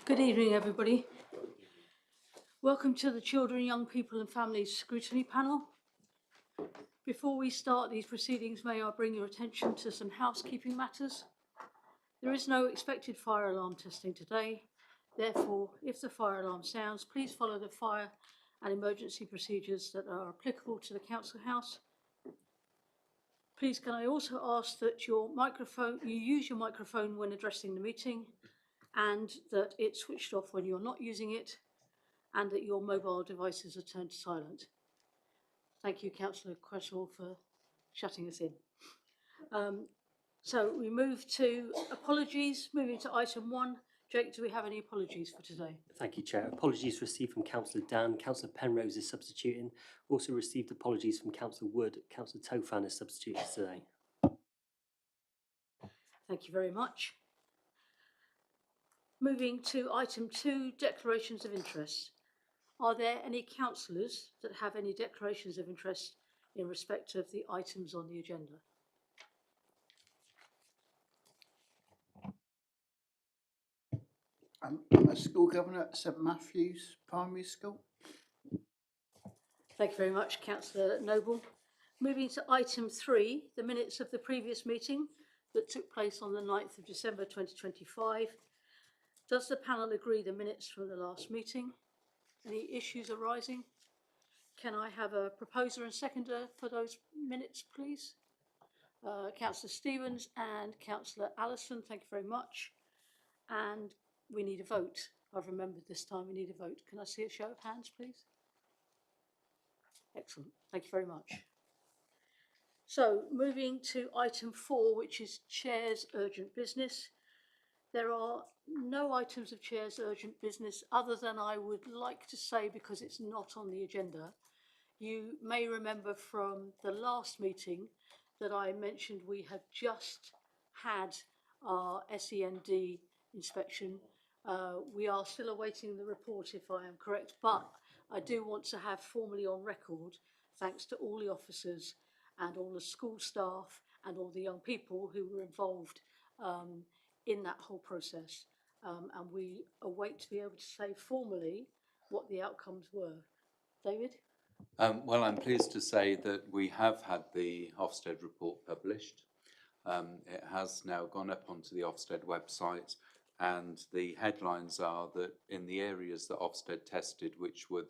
Good evening, everybody. Welcome to the Children, Young People and Families Scrutiny Panel. Before we start these proceedings, may I bring your attention to some housekeeping matters? There is no expected fire alarm testing today. Therefore, if the fire alarm sounds, please follow the fire and emergency procedures that are applicable to the Council House. Please can I also ask that you use your microphone when addressing the meeting, and that it's switched off when you're not using it, and that your mobile devices are turned to silent. Thank you, Councillor Cresswell, for shutting us in. So we move to apologies. Moving to item 1. Jake, do we have any apologies for today? Thank you, Chair. Apologies received from Councillor Dan. Councillor Penrose is substituting. Also received apologies from Councillor Wood. Councillor Tofan is substituting today. Thank you very much. Moving to item 2, declarations of interest. Are there any councillors that have any declarations of interest in respect of the items on the agenda? I'm a school governor at St Matthew's Primary School. Thank you very much, Councillor Noble. Moving to item 3, the minutes of the previous meeting that took place on the 9th of December 2025. Does the panel agree the minutes from the last meeting? Any issues arising? Can I have a proposer and seconder for those minutes, please? Councillor Stevens and Councillor Allison, thank you very much. And we need a vote. I've remembered this time we need a vote. Can I see a show of hands, please? Excellent, thank you very much. So moving to item 4, which is Chair's urgent business. There are no items of Chair's urgent business other than I would like to say, because it's not on the agenda. You may remember from the last meeting that I mentioned we had just had our SEND inspection. We are still awaiting the report, if I am correct, but I do want to have formally on record, thanks to all the officers and all the school staff and all the young people who were involved in that whole process. And we await to be able to say formally what the outcomes were. David? Well, I'm pleased to say that we have had the Ofsted report published. It has now gone up onto the Ofsted website, and the headlines are that in the areas that Ofsted tested, which were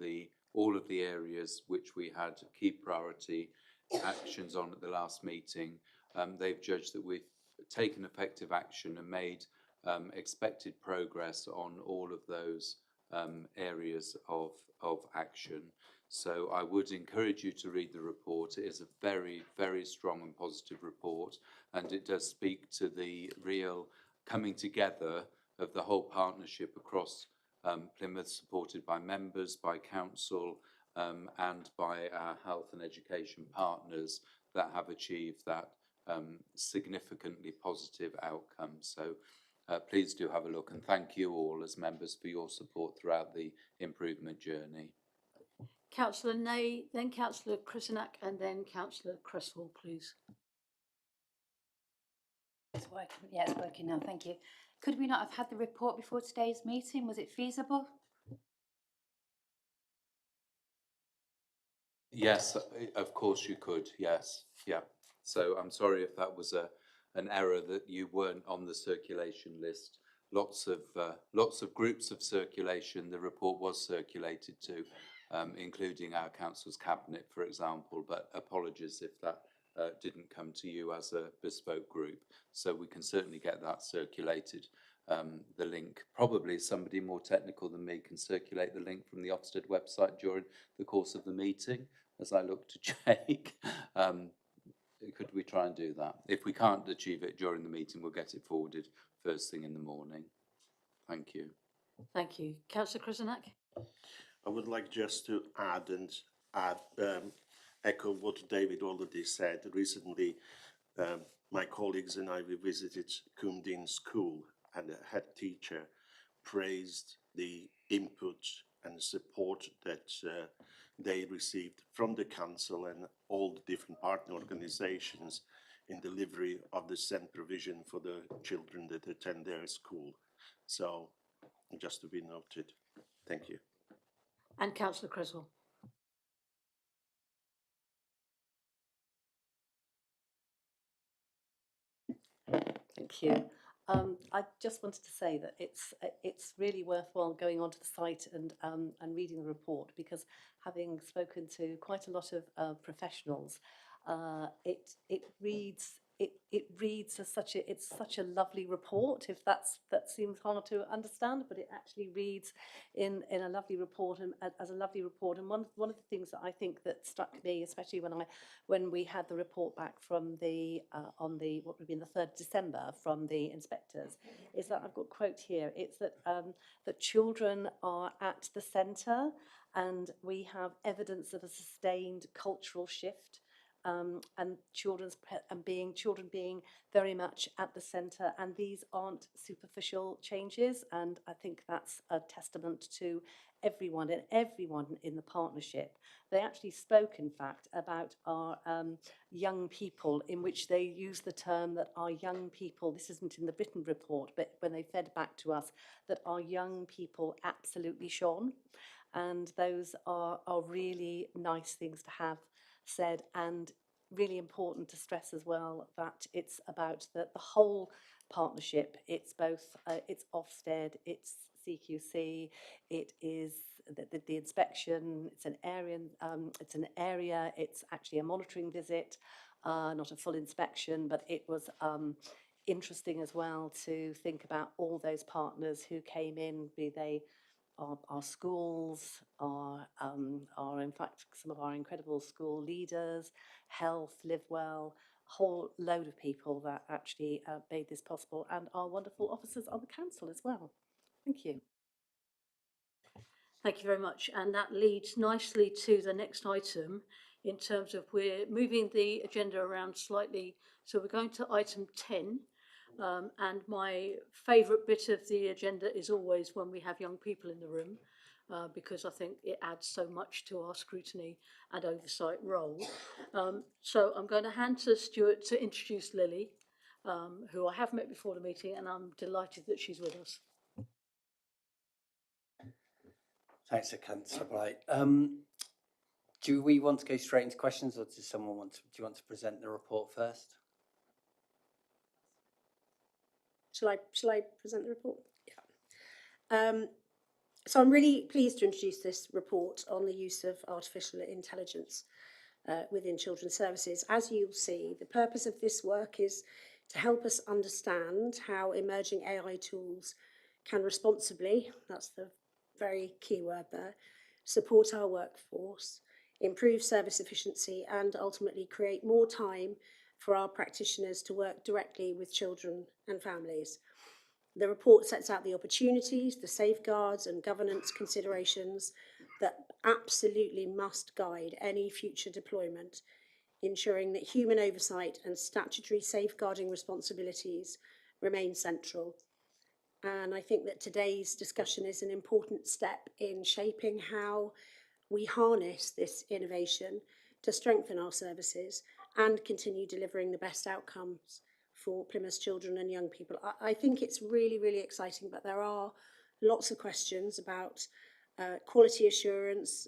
all of the areas which we had key priority actions on at the last meeting, they've judged that we've taken effective action and made expected progress on all of those areas of action. So I would encourage you to read the report. It is a very, very strong and positive report, and it does speak to the real coming together of the whole partnership across Plymouth, supported by members, by council, and by our health and education partners that have achieved that significantly positive outcome. So please do have a look, and thank you all as members for your support throughout the improvement journey. Councillor Ney, then Councillor Krisinak, and then Councillor Cresswell, please. It's working. Yeah, it's working now. Thank you. Could we not have had the report before today's meeting? Was it feasible? Yes, of course you could. Yes, yeah. So I'm sorry if that was an error that you weren't on the circulation list. Lots of groups of circulation. The report was circulated to, including our council's cabinet, for example. But apologies if that didn't come to you as a bespoke group. So we can certainly get that circulated. The link, probably somebody more technical than me can circulate the link from the Ofsted website during the course of the meeting, as I look to Jake. Could we try and do that? If we can't achieve it during the meeting, we'll get it forwarded first thing in the morning. Thank you. Thank you. Councillor Krisinak? I would like just to add echo what David already said. Recently, my colleagues and I, we visited Cumdin School, and the head teacher praised the input and support that they received from the council and all the different partner organisations in delivery of the SEND provision for the children that attend their school. So just to be noted. Thank you. And Councillor Creswell. Thank you. I just wanted to say that it's really worthwhile going onto the site and reading the report, because having spoken to quite a lot of professionals, it reads as such a lovely report. If that seems hard to understand, but it actually reads in a lovely report and as a lovely report. And one of the things that I think that struck me, especially when we had the report back from the on the what would be the 3rd of December from the inspectors, is that I've got a quote here. It's that that children are at the centre, and we have evidence of a sustained cultural shift. And children being very much at the centre, and these aren't superficial changes. And I think that's a testament to everyone in the partnership. They actually spoke, in fact, about our young people, in which they use the term that our young people, this isn't in the written report, but when they fed back to us, that our young people absolutely shone. And those are really nice things to have said, and really important to stress as well that it's about the whole partnership. It's both, it's Ofsted, it's CQC, it is the inspection, it's an area, it's actually a monitoring visit, not a full inspection, but it was interesting as well to think about all those partners who came in, be they our schools, are in fact some of our incredible school leaders, health, live well, a whole load of people that actually made this possible, and our wonderful officers on the council as well. Thank you. Thank you very much. And that leads nicely to the next item, in terms of we're moving the agenda around slightly. So we're going to item 10. And my favourite bit of the agenda is always when we have young people in the room, because I think it adds so much to our scrutiny and oversight role. So I'm going to hand to Stuart to introduce Lily, who I have met before the meeting, and I'm delighted that she's with us. Thanks, Councillor Blight. Do we want to go straight into questions, or does someone do you want to present the report first? Shall I present the report? Yeah. So I'm really pleased to introduce this report on the use of artificial intelligence within children's services. As you'll see, the purpose of this work is to help us understand how emerging AI tools can responsibly, that's the very key word there, support our workforce, improve service efficiency, and ultimately create more time for our practitioners to work directly with children and families. The report sets out the opportunities, the safeguards and governance considerations that absolutely must guide any future deployment, ensuring that human oversight and statutory safeguarding responsibilities remain central. And I think that today's discussion is an important step in shaping how we harness this innovation to strengthen our services and continue delivering the best outcomes for Plymouth's children and young people. I think it's really, really exciting, but there are lots of questions about quality assurance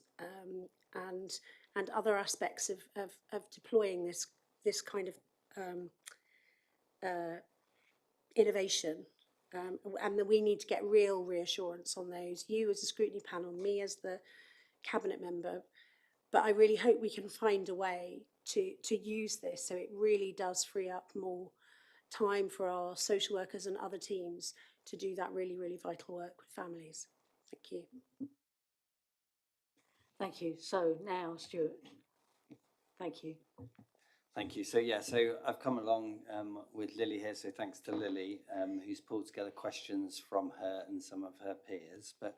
and other aspects of deploying this kind of innovation. And that we need to get real reassurance on those. You as a scrutiny panel, me as the cabinet member, but I really hope we can find a way to use this so it really does free up more time for our social workers and other teams to do that really, really vital work with families. Thank you. Thank you. So now, Stuart. Thank you. Thank you. So I've come along with Lily here, so thanks to Lily, who's pulled together questions from her and some of her peers. But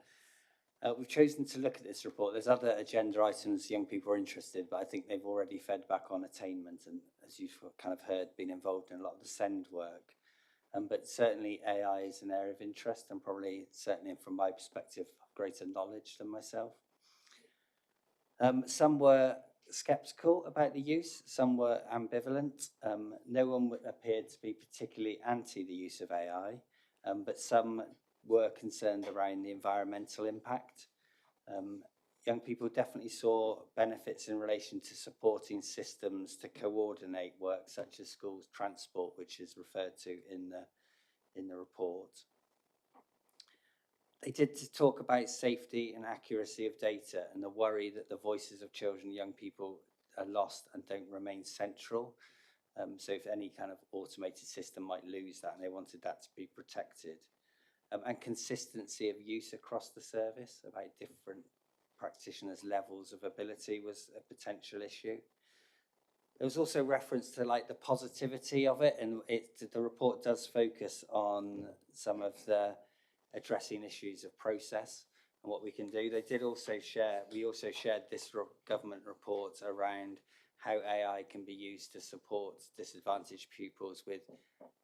we've chosen to look at this report. There's other agenda items young people are interested, but I think they've already fed back on attainment and, as you've kind of heard, been involved in a lot of the SEND work. But certainly AI is an area of interest, and probably, certainly from my perspective, greater knowledge than myself. Some were sceptical about the use, some were ambivalent. No one appeared to be particularly anti the use of AI, but some were concerned around the environmental impact. Young people definitely saw benefits in relation to supporting systems to coordinate work such as schools transport, which is referred to in the report. They did talk about safety and accuracy of data and the worry that the voices of children and young people are lost and don't remain central. So if any kind of automated system might lose that, and they wanted that to be protected. And consistency of use across the service, about different practitioners' levels of ability was a potential issue. There was also reference to like the positivity of it, and the report does focus on some of the addressing issues of process and what we can do. We also shared this government report around how AI can be used to support disadvantaged pupils with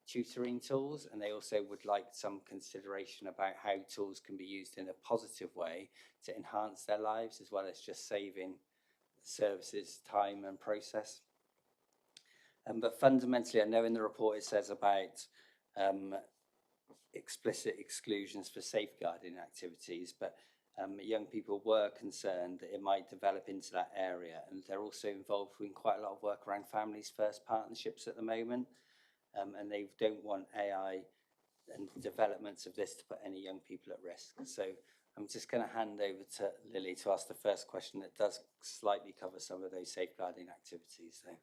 tutoring tools, and they also would like some consideration about how tools can be used in a positive way to enhance their lives, as well as just saving services time and process. But fundamentally, I know in the report it says about explicit exclusions for safeguarding activities, but young people were concerned that it might develop into that area, and they're also involved in quite a lot of work around families first partnerships at the moment, and they don't want AI and developments of this to put any young people at risk. So I'm just going to hand over to Lily to ask the first question that does slightly cover some of those safeguarding activities. So.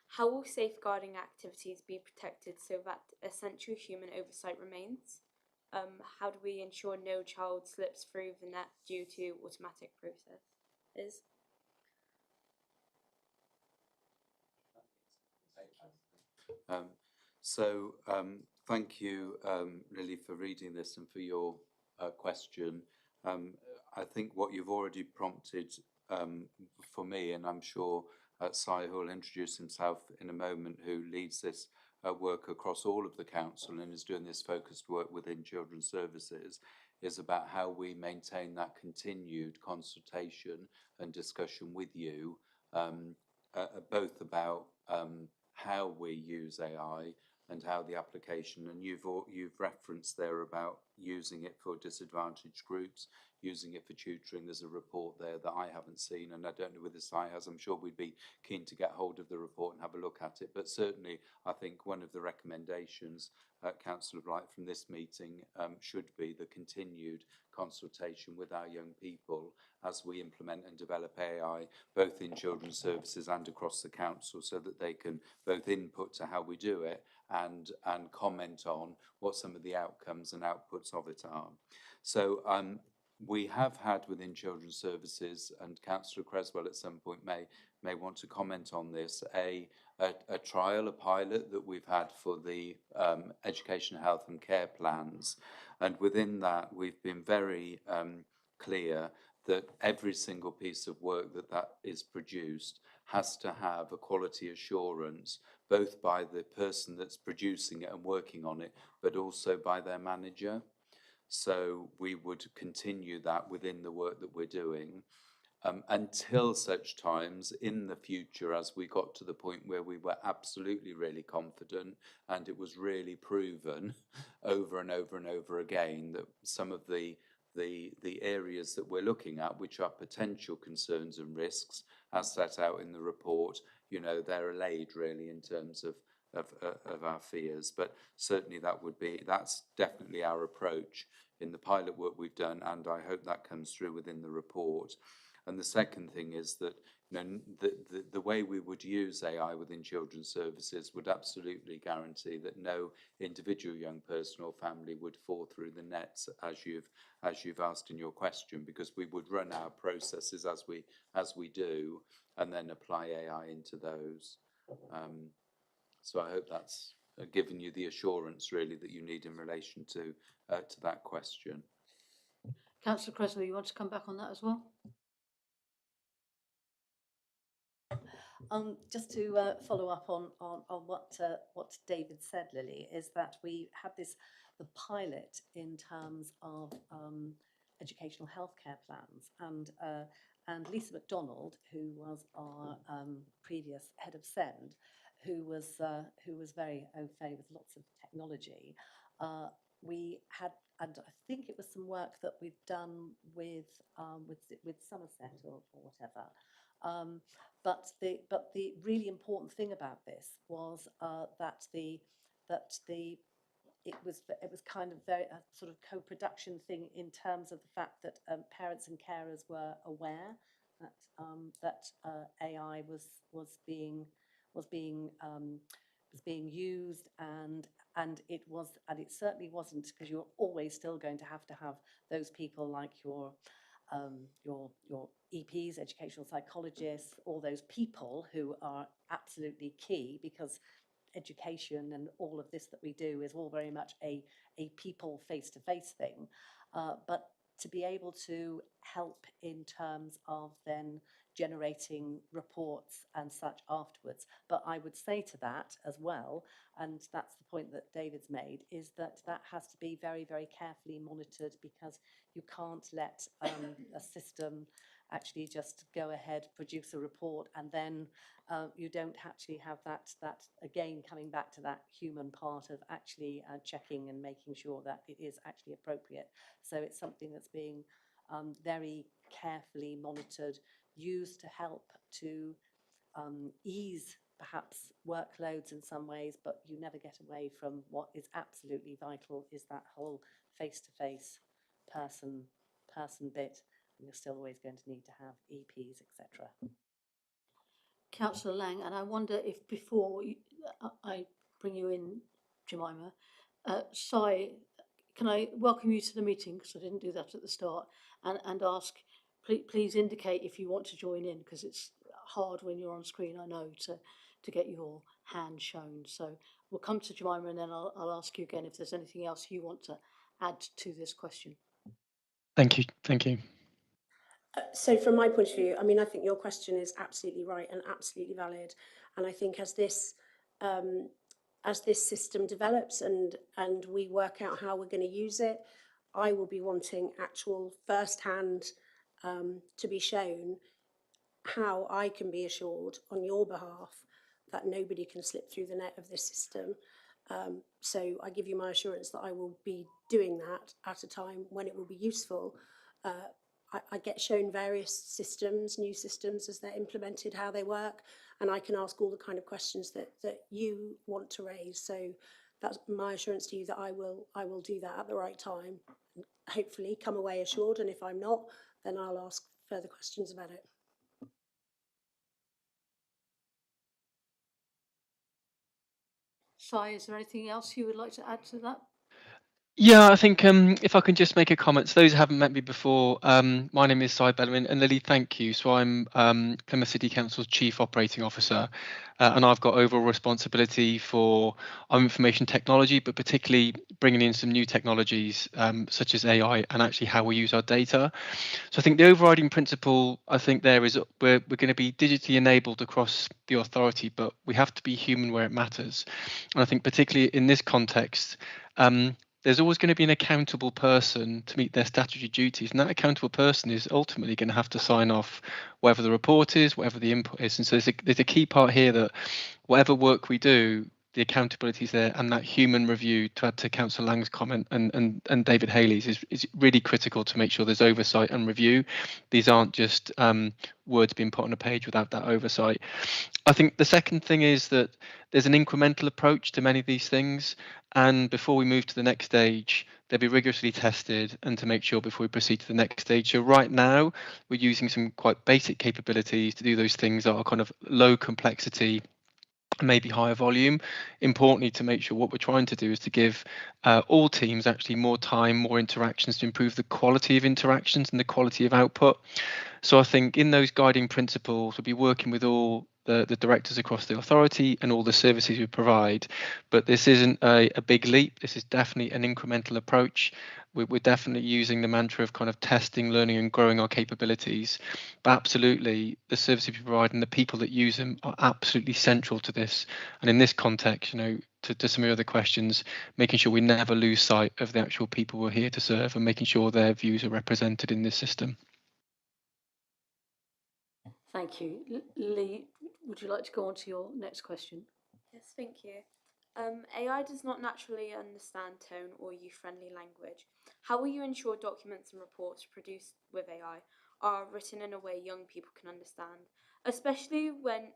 How will safeguarding activities be protected so that essential human oversight remains? How do we ensure no child slips through the net due to automatic processes? Thank you, Lily, for reading this and for your question. I think what you've already prompted for me, and I'm sure Sai, who will introduce himself in a moment, who leads this work across all of the council and is doing this focused work within children's services, is about how we maintain that continued consultation and discussion with you, both about how we use AI and how the application, and you've referenced there about using it for disadvantaged groups, using it for tutoring. There's a report there that I haven't seen, and I don't know whether Si has. I'm sure we'd be keen to get hold of the report and have a look at it. But certainly, I think one of the recommendations, Councillor Wright, from this meeting should be the continued consultation with our young people as we implement and develop AI, both in children's services and across the council, so that they can both input to how we do it and comment on what some of the outcomes and outputs of it are. So we have had within children's services, and Councillor Creswell at some point may want to comment on this, a trial, a pilot that we've had for the education, health and care plans. And within that, we've been very clear that every single piece of work that is produced has to have a quality assurance, both by the person that's producing it and working on it, but also by their manager. So we would continue that within the work that we're doing until such times in the future as we got to the point where we were absolutely really confident and it was really proven over and over and over again that some of the areas that we're looking at, which are potential concerns and risks, as set out in the report, you know, they're allayed really in terms of our fears. But certainly that's definitely our approach in the pilot work we've done, and I hope that comes through within the report. And the second thing is that, you know, the way we would use AI within children's services would absolutely guarantee that no individual young person or family would fall through the nets, as you've asked in your question, because we would run our processes as we do, and then apply AI into those. So I hope that's given you the assurance really that you need in relation to that question. Councillor Creswell, you want to come back on that as well? Just to follow up on what David said, Lily, is that we had the pilot in terms of educational healthcare plans, and Lisa MacDonald, who was our previous head of SEND, who was very au fait with lots of technology, we had, and I think it was some work that we'd done with Somerset or whatever. But the really important thing about this was that it was kind of very a sort of co-production thing in terms of the fact that parents and carers were aware that AI was being was being used, and it certainly wasn't, because you're always still going to have those people like your EPs, educational psychologists, all those people who are absolutely key, because education and all of this that we do is all very much a people face-to-face thing. But to be able to help in terms of then generating reports and such afterwards. But I would say to that as well, and that's the point that David's made, is that that has to be very, very carefully monitored, because you can't let a system actually just go ahead, produce a report, and then you don't actually have that again coming back to that human part of actually checking and making sure that it is actually appropriate. So it's something that's being very carefully monitored, used to help to ease perhaps workloads in some ways, but you never get away from what is absolutely vital, is that whole face-to-face person bit, and you're still always going to need to have EPs, etc. Councillor Lang, and I wonder if before I bring you in, Jemima, Si, can I welcome you to the meeting, because I didn't do that at the start, and ask, please indicate if you want to join in, because it's hard when you're on screen, I know, to get your hand shown. So we'll come to Jemima, and then I'll ask you again if there's anything else you want to add to this question. Thank you. Thank you. So from my point of view, I mean, I think your question is absolutely right and absolutely valid. And I think as this system develops and we work out how we're going to use it, I will be wanting actual first-hand to be shown how I can be assured on your behalf that nobody can slip through the net of this system. So I give you my assurance that I will be doing that at a time when it will be useful. I get shown various systems, new systems, as they're implemented, how they work, and I can ask all the kind of questions that you want to raise. So that's my assurance to you that I will do that at the right time. Hopefully come away assured, and if I'm not, then I'll ask further questions about it. Si, is there anything else you would like to add to that? Yeah, I think if I can just make a comment. So those who haven't met me before, my name is Si Bellman, and Lily, thank you. So I'm Plymouth City Council's Chief Operating Officer, and I've got overall responsibility for our information technology, but particularly bringing in some new technologies such as AI and actually how we use our data. So I think the overriding principle, I think there is we're going to be digitally enabled across the authority, but we have to be human where it matters. And I think particularly in this context, there's always going to be an accountable person to meet their statutory duties, and that accountable person is ultimately going to have to sign off whatever the report is, whatever the input is. And so there's a key part here that whatever work we do, the accountability is there, and that human review, to add to Councillor Lang's comment and David Haley's, is really critical to make sure there's oversight and review. These aren't just words being put on a page without that oversight. I think the second thing is that there's an incremental approach to many of these things, and before we move to the next stage, they'll be rigorously tested, and to make sure before we proceed to the next stage. So right now, we're using some quite basic capabilities to do those things that are kind of low complexity, maybe higher volume. Importantly, to make sure what we're trying to do is to give all teams actually more time, more interactions, to improve the quality of interactions and the quality of output. So I think in those guiding principles, we'll be working with all the directors across the authority and all the services we provide. But this isn't a big leap. This is definitely an incremental approach. We're definitely using the mantra of kind of testing, learning, and growing our capabilities. But absolutely, the services we provide and the people that use them are absolutely central to this. And in this context, you know, to some of the other questions, making sure we never lose sight of the actual people we're here to serve, and making sure their views are represented in this system. Thank you. Lee, would you like to go on to your next question? Yes, thank you. AI does not naturally understand tone or youth-friendly language. How will you ensure documents and reports produced with AI are written in a way young people can understand, especially when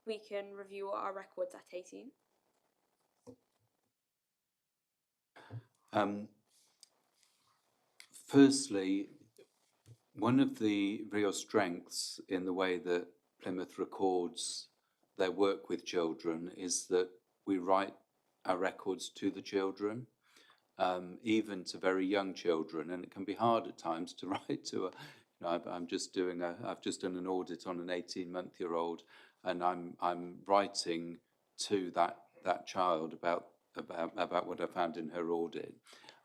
we can review our records at 18? Firstly, one of the real strengths in the way that Plymouth records their work with children is that we write our records to the children, even to very young children, and it can be hard at times to write to a. I've just done an audit on an 18-month-old, and I'm writing to that child about what I found in her audit.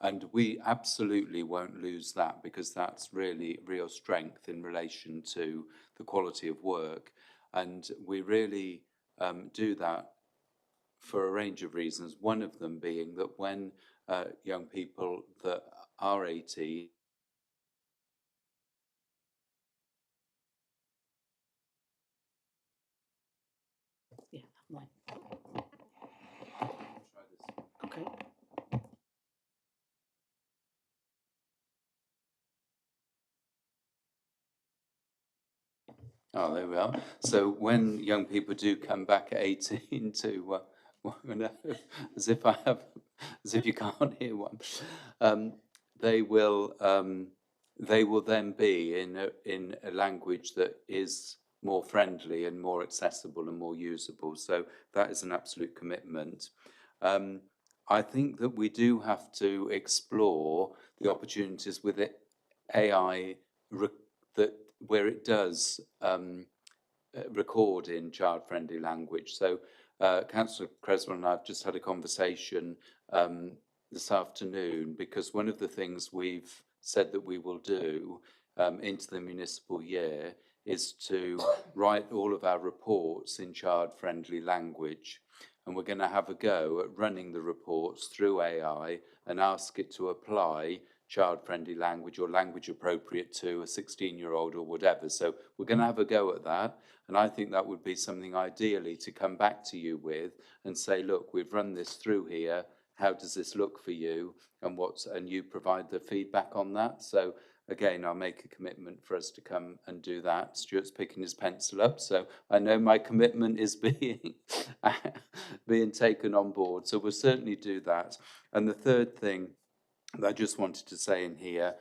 And we absolutely won't lose that, because that's really real strength in relation to the quality of work. And we really do that for a range of reasons. One of them being that when young people that are 18 Yeah, right. Okay. Oh, there we are. So when young people do come back at 18 to, as if you can't hear one, they will then be in a language that is more friendly and more accessible and more usable. So that is an absolute commitment. I think that we do have to explore the opportunities with AI that where it does record in child-friendly language. So Councillor Creswell and I have just had a conversation this afternoon, because one of the things we've said that we will do into the municipal year is to write all of our reports in child-friendly language. And we're going to have a go at running the reports through AI and ask it to apply child-friendly language or language appropriate to a 16-year-old or whatever. So we're going to have a go at that. And I think that would be something ideally to come back to you with and say, look, we've run this through here. How does this look for you? And you provide the feedback on that. So again, I'll make a commitment for us to come and do that. Stuart's picking his pencil up, so I know my commitment is being taken on board. So we'll certainly do that. And the third thing that I just wanted to say in here,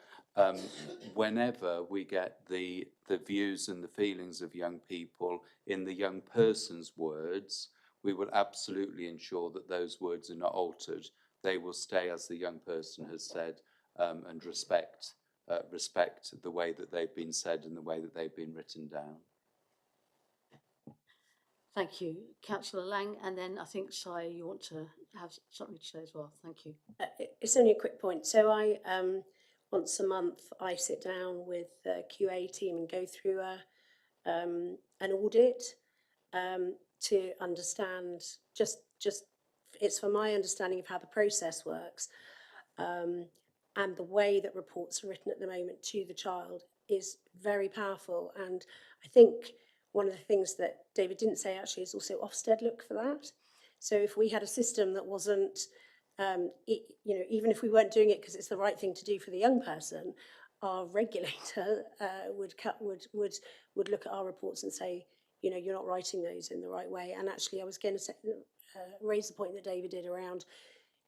whenever we get the views and the feelings of young people in the young person's words, we will absolutely ensure that those words are not altered. They will stay as the young person has said, and respect the way that they've been said and the way that they've been written down. Thank you. Councillor Lang, and then I think, Saya, you want to have something to say as well. Thank you. It's only a quick point. So I once a month I sit down with the QA team and go through an audit to understand just it's for my understanding of how the process works, and the way that reports are written at the moment to the child is very powerful. And I think one of the things that David didn't say actually is also Ofsted look for that. So if we had a system that wasn't, even if we weren't doing it because it's the right thing to do for the young person, our regulator would look at our reports and say, you're not writing those in the right way. And actually, I was going to say, raise the point that David did around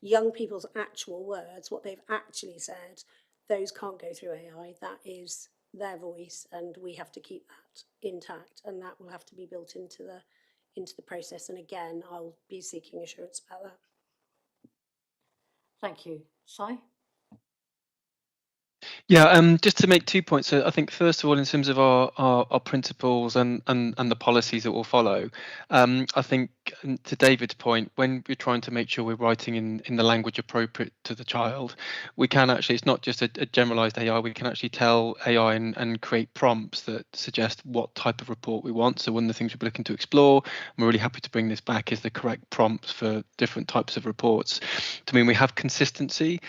young people's actual words, what they've actually said. Those can't go through AI. That is their voice, and we have to keep that intact, and that will have to be built into the process. And again, I'll be seeking assurance about that. Thank you. Sai? Yeah, just to make 2 points. So I think first of all, in terms of our principles and the policies that we'll follow, I think to David's point, when we're trying to make sure we're writing in the language appropriate to the child, we can actually, it's not just a generalized AI, we can actually tell AI and create prompts that suggest what type of report we want. So one of the things we're looking to explore, and we're really happy to bring this back, is the correct prompts for different types of reports. To mean we have consistency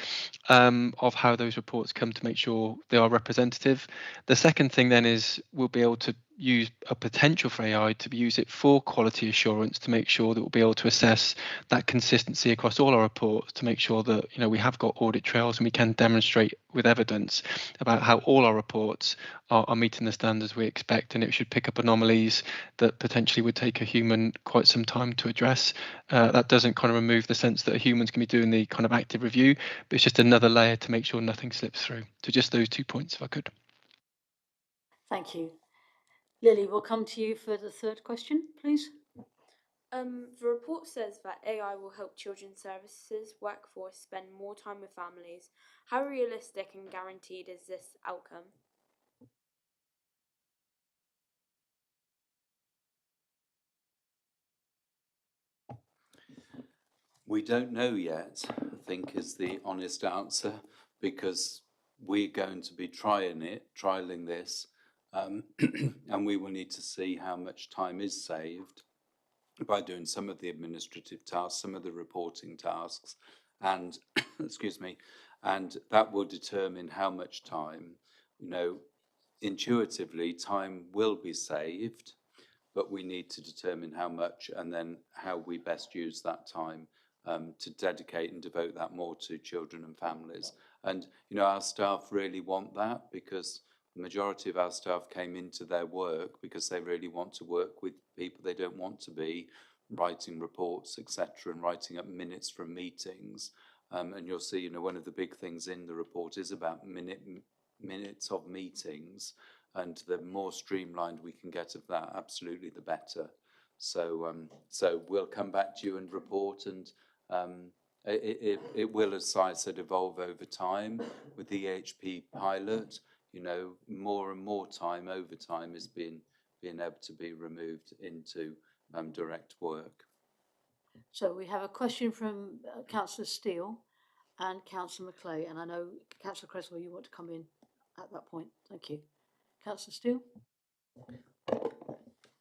of how those reports come to make sure they are representative. The second thing then is we'll be able to use a potential for AI to use it for quality assurance to make sure that we'll be able to assess that consistency across all our reports to make sure that we have got audit trails and we can demonstrate with evidence about how all our reports are meeting the standards we expect, and it should pick up anomalies that potentially would take a human quite some time to address. That doesn't kind of remove the sense that a human's going to be doing the kind of active review, but it's just another layer to make sure nothing slips through. So just those 2 points if I could. Thank you. Lily, we'll come to you for the third question, please. The report says that AI will help children's services workforce spend more time with families. How realistic and guaranteed is this outcome? We don't know yet, I think is the honest answer, because we're going to be trialing this, and we will need to see how much time is saved by doing some of the administrative tasks, some of the reporting tasks, and excuse me, and that will determine how much time. Intuitively, time will be saved, but we need to determine how much and then how we best use that time to dedicate and devote that more to children and families. And, our staff really want that, because the majority of our staff came into their work because they really want to work with people. They don't want to be writing reports, etc., and writing up minutes from meetings. And you'll see, one of the big things in the report is about minutes of meetings, and the more streamlined we can get of that, absolutely the better. So we'll come back to you and report, and it will, as Si said, evolve over time. With the EHP pilot, more and more time over time is being able to be removed into direct work. So we have a question from Councillor Steele and Councillor Macleay, and I know Councillor Cresswell, you want to come in at that point. Thank you. Councillor Steele?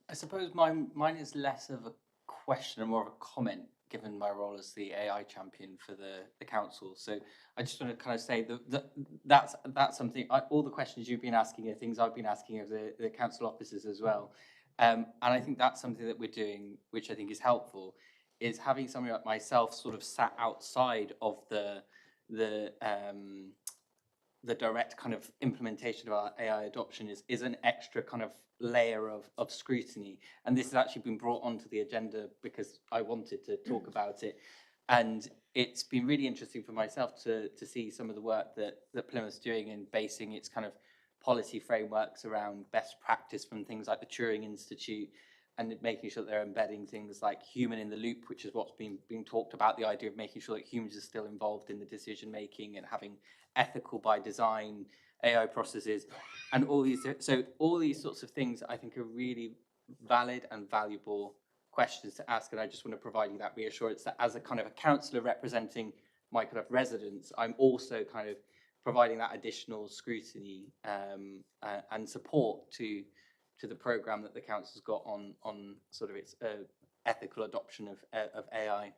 I suppose mine is less of a question and more of a comment, given my role as the AI champion for the council. So I just want to kind of say that's something, all the questions you've been asking are things I've been asking of the council officers as well. And I think that's something that we're doing, which I think is helpful, is having somebody like myself sort of sat outside of the direct kind of implementation of our AI adoption is an extra kind of layer of scrutiny. And this has actually been brought onto the agenda because I wanted to talk about it. And it's been really interesting for myself to see some of the work that Plymouth's doing in basing its kind of policy frameworks around best practice from things like the Turing Institute, and making sure that they're embedding things like human in the loop, which is what's being talked about, the idea of making sure that humans are still involved in the decision making and having ethical by design AI processes, and all these sorts of things I think are really valid and valuable questions to ask. And I just want to provide you that reassurance that as a kind of a councillor representing my kind of residents, I'm also kind of providing that additional scrutiny and support to the programme that the council's got on sort of its ethical adoption of AI.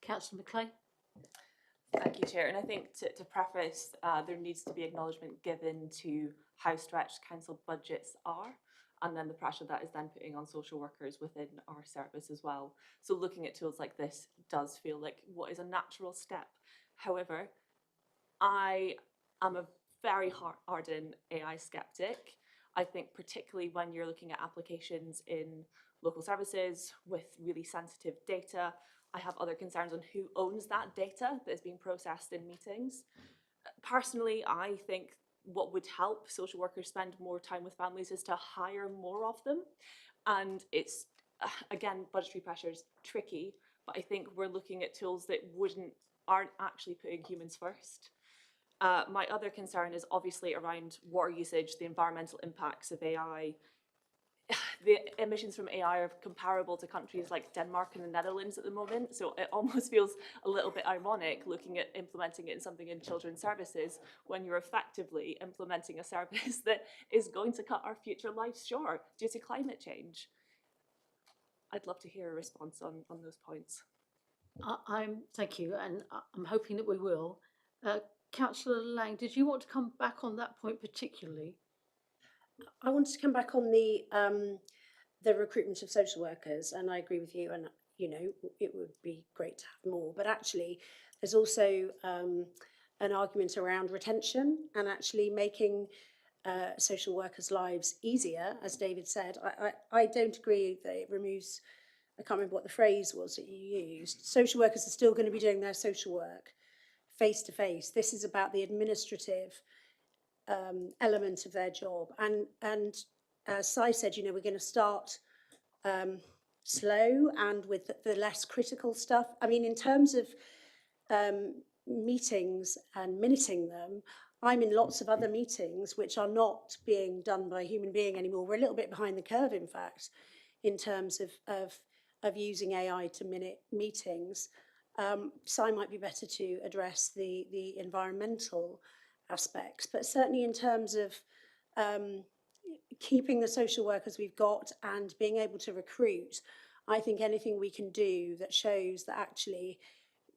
Councillor Macleay? Thank you, Chair. And I think to preface, there needs to be acknowledgement given to how stretched council budgets are, and then the pressure that is then putting on social workers within our service as well. So looking at tools like this does feel like what is a natural step. However, I am a very hardened AI skeptic. I think particularly when you're looking at applications in local services with really sensitive data, I have other concerns on who owns that data that is being processed in meetings. Personally, I think what would help social workers spend more time with families is to hire more of them. And it's, again, budgetary pressure is tricky, but I think we're looking at tools that aren't actually putting humans first. My other concern is obviously around water usage, the environmental impacts of AI. The emissions from AI are comparable to countries like Denmark and the Netherlands at the moment, so it almost feels a little bit ironic looking at implementing it in something in children's services when you're effectively implementing a service that is going to cut our future lives short due to climate change. I'd love to hear a response on those points. Thank you, and I'm hoping that we will. Councillor Lang, did you want to come back on that point particularly? I wanted to come back on the recruitment of social workers, and I agree with you. And you know, it would be great to have more. But actually, there's also an argument around retention and actually making social workers' lives easier. As David said, I don't agree that it removes. I can't remember what the phrase was that you used. Social workers are still going to be doing their social work face to face. This is about the administrative element of their job. And as Si said, you know, we're going to start slow and with the less critical stuff. I mean, in terms of meetings and minuting them, I'm in lots of other meetings which are not being done by a human being anymore. We're a little bit behind the curve, in fact, in terms of using AI to minute meetings. Si might be better to address the environmental aspects, but certainly in terms of keeping the social workers we've got and being able to recruit, I think anything we can do that shows that actually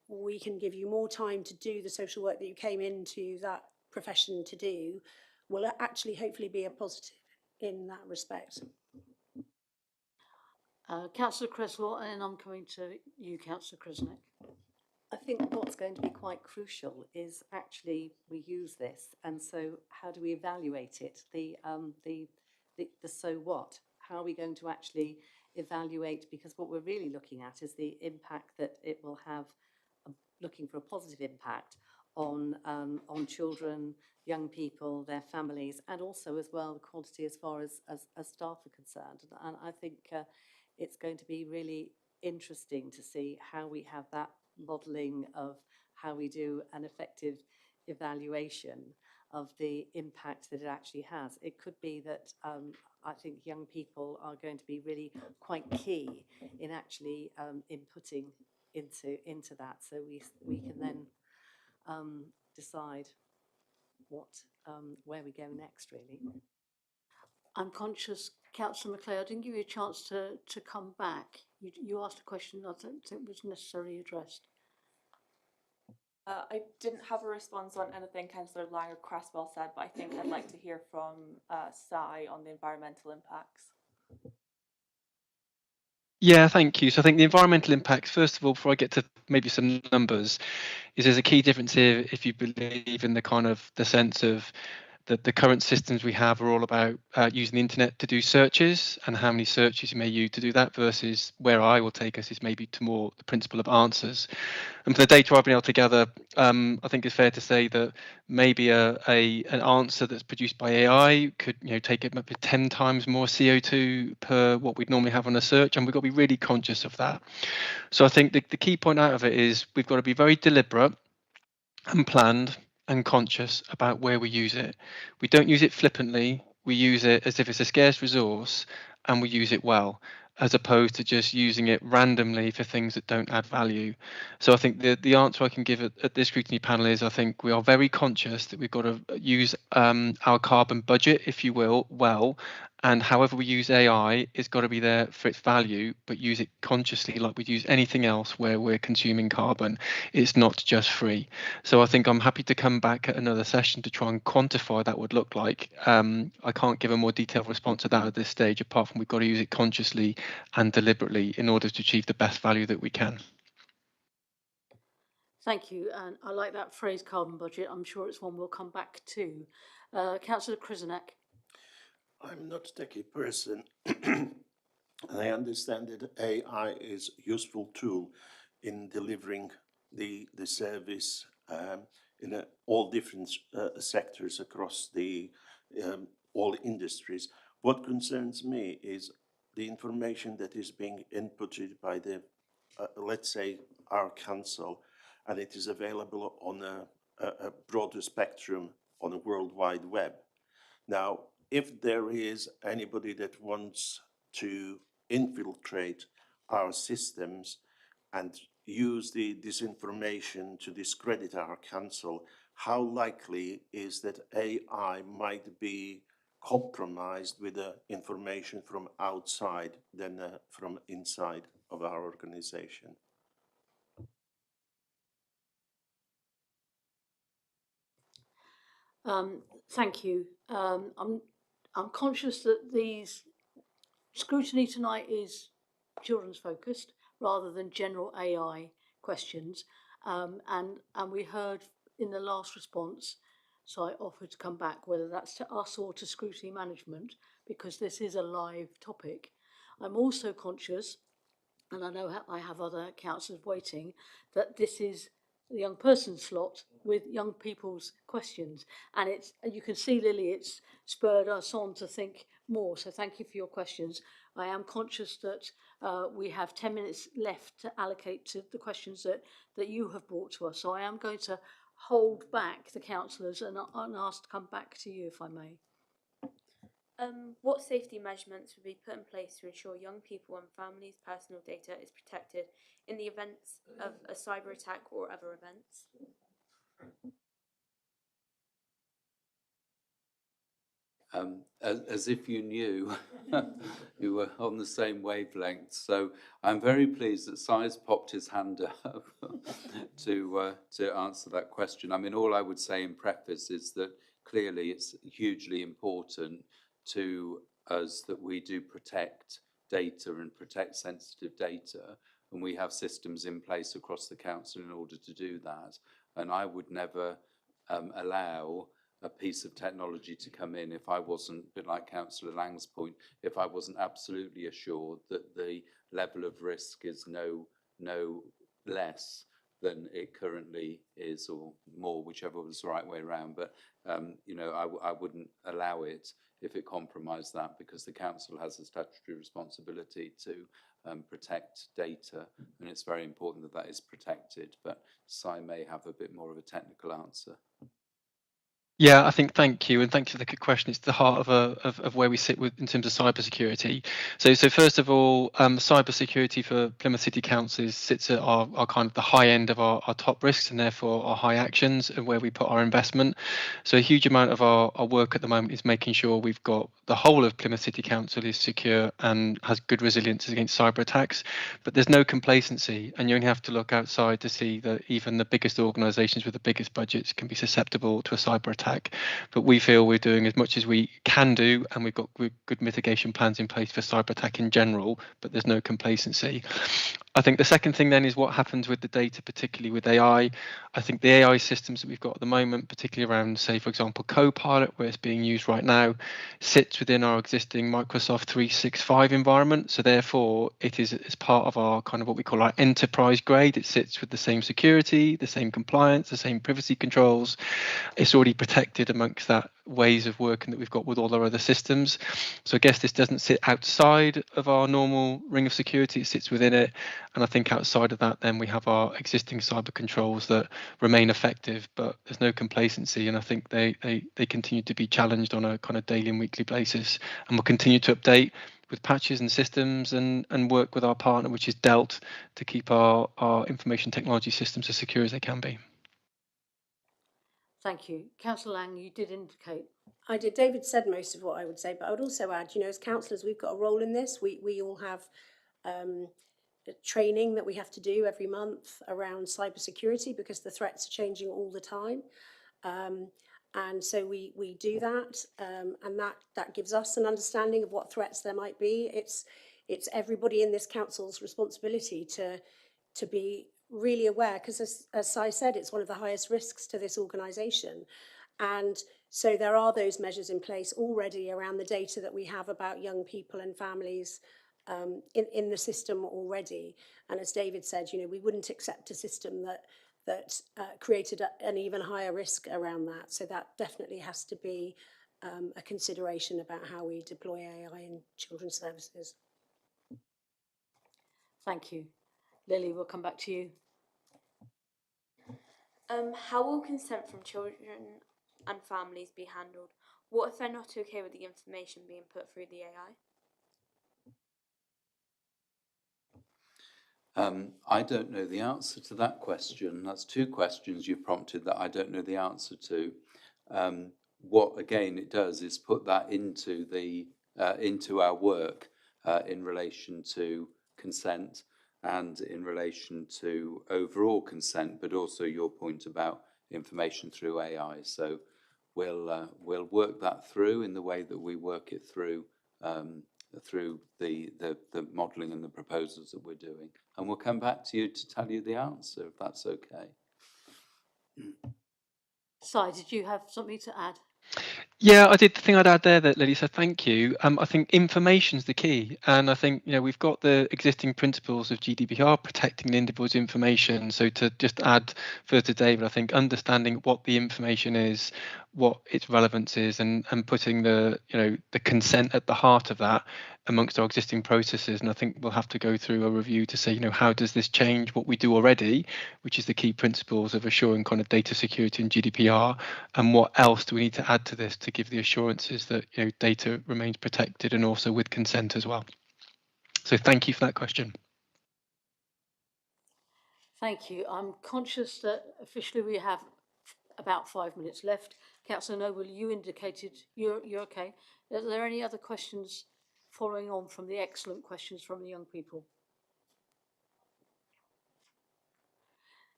we can give you more time to do the social work that you came into that profession to do will actually hopefully be a positive in that respect. Councillor Creswell, and then I'm coming to you, Councillor Krisnick. I think what's going to be quite crucial is actually we use this, and so how do we evaluate it? The so what? How are we going to actually evaluate? Because what we're really looking at is the impact that it will have, looking for a positive impact on children, young people, their families, and also as well the quantity as far as staff are concerned. And I think it's going to be really interesting to see how we have that modelling of how we do an effective evaluation of the impact that it actually has. It could be that I think young people are going to be really quite key in actually inputting into that, so we can then decide what where we go next, really. I'm conscious, Councillor McLeod, I didn't give you a chance to come back. You asked a question I don't think was necessarily addressed. I didn't have a response on anything Councillor Lang or Cresswell said, but I think I'd like to hear from Si on the environmental impacts. Yeah, thank you. So I think the environmental impacts, first of all, before I get to maybe some numbers, is there's a key difference here if you believe in the kind of the sense of the current systems we have are all about using the internet to do searches and how many searches you may use to do that versus where I will take us is maybe to more the principle of answers. And for the data I've been able to gather, I think it's fair to say that maybe an answer that's produced by AI could take it maybe 10 times more CO2 per what we'd normally have on a search, and we've got to be really conscious of that. So I think the key point out of it is we've got to be very deliberate and planned and conscious about where we use it. We don't use it flippantly. We use it as if it's a scarce resource, and we use it well, as opposed to just using it randomly for things that don't add value. So I think the answer I can give at this scrutiny panel is I think we are very conscious that we've got to use our carbon budget, if you will, well, and however we use AI, it's got to be there for its value, but use it consciously like we'd use anything else where we're consuming carbon. It's not just free. So I think I'm happy to come back at another session to try and quantify that would look like. I can't give a more detailed response to that at this stage, apart from we've got to use it consciously and deliberately in order to achieve the best value that we can. Thank you, and I like that phrase, carbon budget. I'm sure it's one we'll come back to. Councillor Krizanek. I'm not a techie person. I understand that AI is a useful tool in delivering the service in all different sectors across all industries. What concerns me is the information that is being inputted by the, let's say, our council, and it is available on a broader spectrum on a World Wide Web. Now, if there is anybody that wants to infiltrate our systems and use the disinformation to discredit our council, how likely is that AI might be compromised with the information from outside than from inside of our organization? Thank you. I'm conscious that these scrutiny tonight is children's focused rather than general AI questions. And we heard in the last response, so I offered to come back, whether that's to us or to scrutiny management, because this is a live topic. I'm also conscious, and I know I have other councillors waiting, that this is the young person slot with young people's questions. And you can see, Lily, it's spurred us on to think more. So thank you for your questions. I am conscious that we have 10 minutes left to allocate to the questions that you have brought to us. So I am going to hold back the councillors and ask to come back to you, if I may. What safety measurements would be put in place to ensure young people and families' personal data is protected in the event of a cyber attack or other events? As if you knew, you were on the same wavelength. So I'm very pleased that Si's popped his hand up to answer that question. I mean, all I would say in preface is that clearly it's hugely important to us that we do protect data and protect sensitive data, and we have systems in place across the council in order to do that. And I would never allow a piece of technology to come in if I wasn't, a bit like Councillor Lang's point, if I wasn't absolutely assured that the level of risk is no less than it currently is, or more, whichever was the right way around. But you know, I wouldn't allow it if it compromised that, because the council has a statutory responsibility to protect data, and it's very important that that is protected. But Si may have a bit more of a technical answer. Yeah, I think thank you, and thanks for the good question. It's the heart of where we sit with in terms of cybersecurity. So first of all, cybersecurity for Plymouth City Council sits at our kind of the high end of our top risks, and therefore our high actions and where we put our investment. So a huge amount of our work at the moment is making sure we've got the whole of Plymouth City Council is secure and has good resilience against cyber attacks. But there's no complacency, and you only have to look outside to see that even the biggest organisations with the biggest budgets can be susceptible to a cyber attack. But we feel we're doing as much as we can do, and we've got good mitigation plans in place for cyber attack in general, but there's no complacency. I think the second thing then is what happens with the data, particularly with AI. I think the AI systems that we've got at the moment, particularly around, say, for example, Copilot, where it's being used right now, sits within our existing Microsoft 365 environment. So therefore, it is as part of our kind of what we call our enterprise grade. It sits with the same security, the same compliance, the same privacy controls. It's already protected amongst that ways of working that we've got with all our other systems. So I guess this doesn't sit outside of our normal ring of security, it sits within it. And I think outside of that, then we have our existing cyber controls that remain effective, but there's no complacency. And I think they continue to be challenged on a kind of daily and weekly basis. And we'll continue to update with patches and systems and work with our partner, which is Delt, to keep our information technology systems as secure as they can be. Thank you. Councillor Lang, you did indicate. I did. David said most of what I would say, but I would also add, you know, as councillors, we've got a role in this. We all have training that we have to do every month around cybersecurity, because the threats are changing all the time. And so we do that, and that gives us an understanding of what threats there might be. It's everybody in this council's responsibility to be really aware, because as Si said, it's one of the highest risks to this organisation. And so there are those measures in place already around the data that we have about young people and families in the system already. And as David said, you know, we wouldn't accept a system that created an even higher risk around that. So that definitely has to be a consideration about how we deploy AI in children's services. Thank you. Lily, we'll come back to you. How will consent from children and families be handled? What if they're not okay with the information being put through the AI? I don't know the answer to that question. That's two questions you've prompted that I don't know the answer to. What again it does is put that into the into our work in relation to consent and in relation to overall consent, but also your point about information through AI. So we'll work that through in the way that we work it through through the modelling and the proposals that we're doing, and we'll come back to you to tell you the answer if that's okay. Si, did you have something to add? Yeah, I did. The thing I'd add there that Lily said, thank you. I think information's the key, and I think we've got the existing principles of GDPR protecting the individual's information. So to just add further to David, I think understanding what the information is, what its relevance is, and putting the the consent at the heart of that amongst our existing processes. And I think we'll have to go through a review to say how does this change what we do already, which is the key principles of assuring kind of data security and GDPR, and what else do we need to add to this to give the assurances that data remains protected and also with consent as well. So thank you for that question. Thank you. I'm conscious that officially we have about 5 minutes left. Councillor Noble, you indicated you're okay. Are there any other questions following on from the excellent questions from the young people?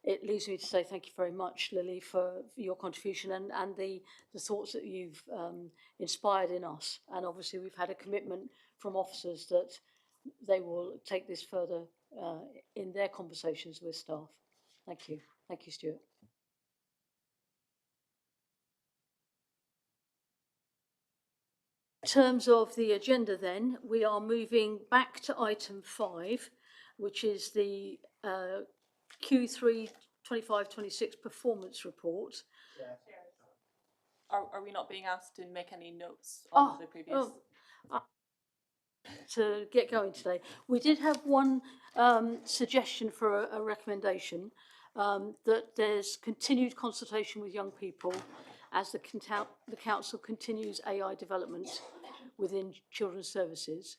It leaves me to say thank you very much, Lily, for your contribution and the thoughts that you've inspired in us. And obviously we've had a commitment from officers that they will take this further in their conversations with staff. Thank you. Thank you, Stuart. In terms of the agenda then, we are moving back to item 5, which is the Q3 25-26 performance report. Yeah. Are we not being asked to make any notes on the previous? To get going today, we did have one suggestion for a recommendation that there's continued consultation with young people as the council continues AI development within children's services.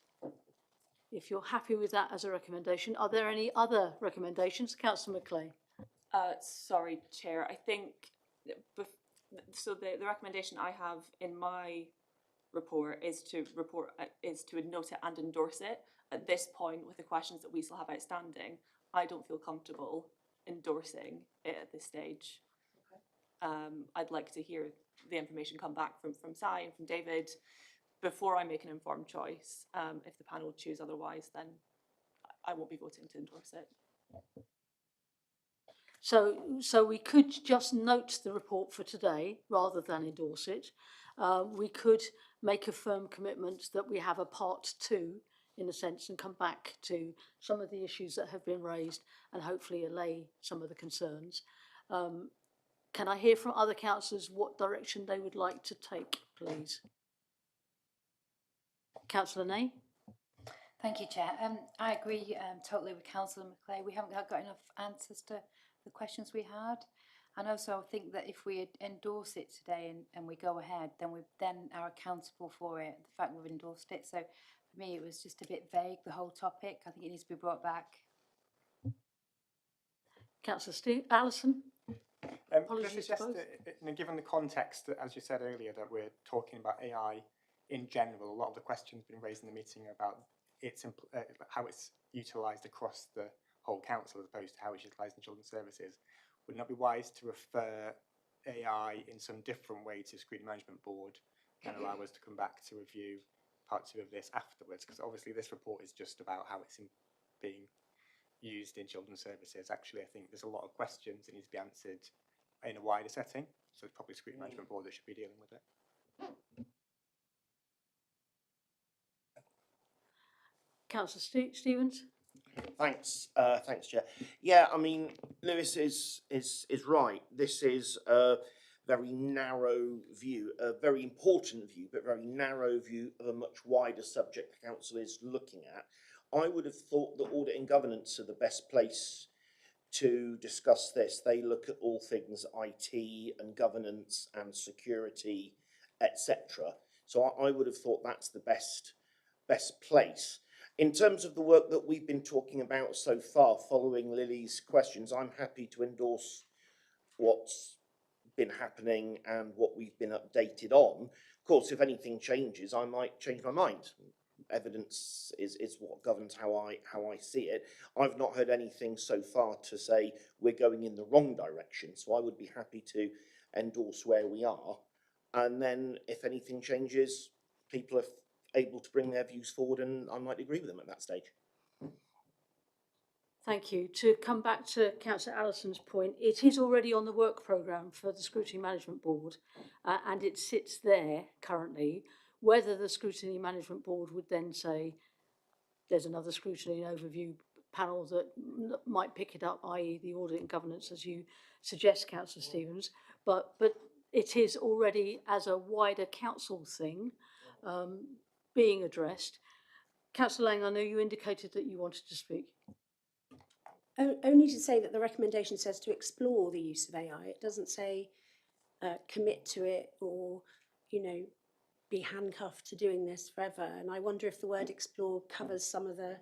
If you're happy with that as a recommendation, are there any other recommendations? Councillor McClay. Sorry, Chair. I think so. The recommendation I have in my report is to note it and endorse it. At this point, with the questions that we still have outstanding, I don't feel comfortable endorsing it at this stage. Okay. I'd like to hear the information come back from Si and from David before I make an informed choice. If the panel choose otherwise, then I won't be voting to endorse it. So we could just note the report for today rather than endorse it. We could make a firm commitment that we have a part 2 in a sense and come back to some of the issues that have been raised and hopefully allay some of the concerns. Can I hear from other councillors what direction they would like to take, please? Councillor Nay. Thank you, Chair. I agree totally with Councillor McClay. We haven't got enough answers to the questions we had. And also I think that if we endorse it today and we go ahead, then we then are accountable for it, the fact we've endorsed it. So for me, it was just a bit vague, the whole topic. I think it needs to be brought back. Councillor Alison. Apologies to both. Given the context, that, as you said earlier, that we're talking about AI in general, a lot of the questions been raised in the meeting about its how it's utilised across the whole council as opposed to how it's utilised in children's services. Would it not be wise to refer AI in some different way to Scrutiny Management Board and allow us to come back to review part 2 of this afterwards? Because obviously this report is just about how it's being used in children's services. Actually, I think there's a lot of questions that need to be answered in a wider setting. So it's probably Scrutiny Management Board that should be dealing with it. Councillor Stevens. Thanks, Chair. Yeah, I mean, Lewis is right. This is a very narrow view, a very important view, but very narrow view of a much wider subject the council is looking at. I would have thought that audit and governance are the best place to discuss this. They look at all things IT and governance and security, etc. So I would have thought that's the best place. In terms of the work that we've been talking about so far, following Lily's questions, I'm happy to endorse what's been happening and what we've been updated on. Of course, if anything changes, I might change my mind. Evidence is what governs how I see it. I've not heard anything so far to say we're going in the wrong direction, so I would be happy to endorse where we are. and then if anything changes, people are able to bring their views forward, and I might agree with them at that stage. Thank you. To come back to Councillor Allison's point, it is already on the work programme for the Scrutiny Management Board, and it sits there currently. Whether the Scrutiny Management Board would then say there's another scrutiny and overview panel that might pick it up, i.e. the audit and governance, as you suggest, Councillor Stevens, but it is already, as a wider council thing, being addressed. Councillor Lang, I know you indicated that you wanted to speak. Only to say that the recommendation says to explore the use of AI. It doesn't say commit to it or, you know, be handcuffed to doing this forever. And I wonder if the word explore covers some of the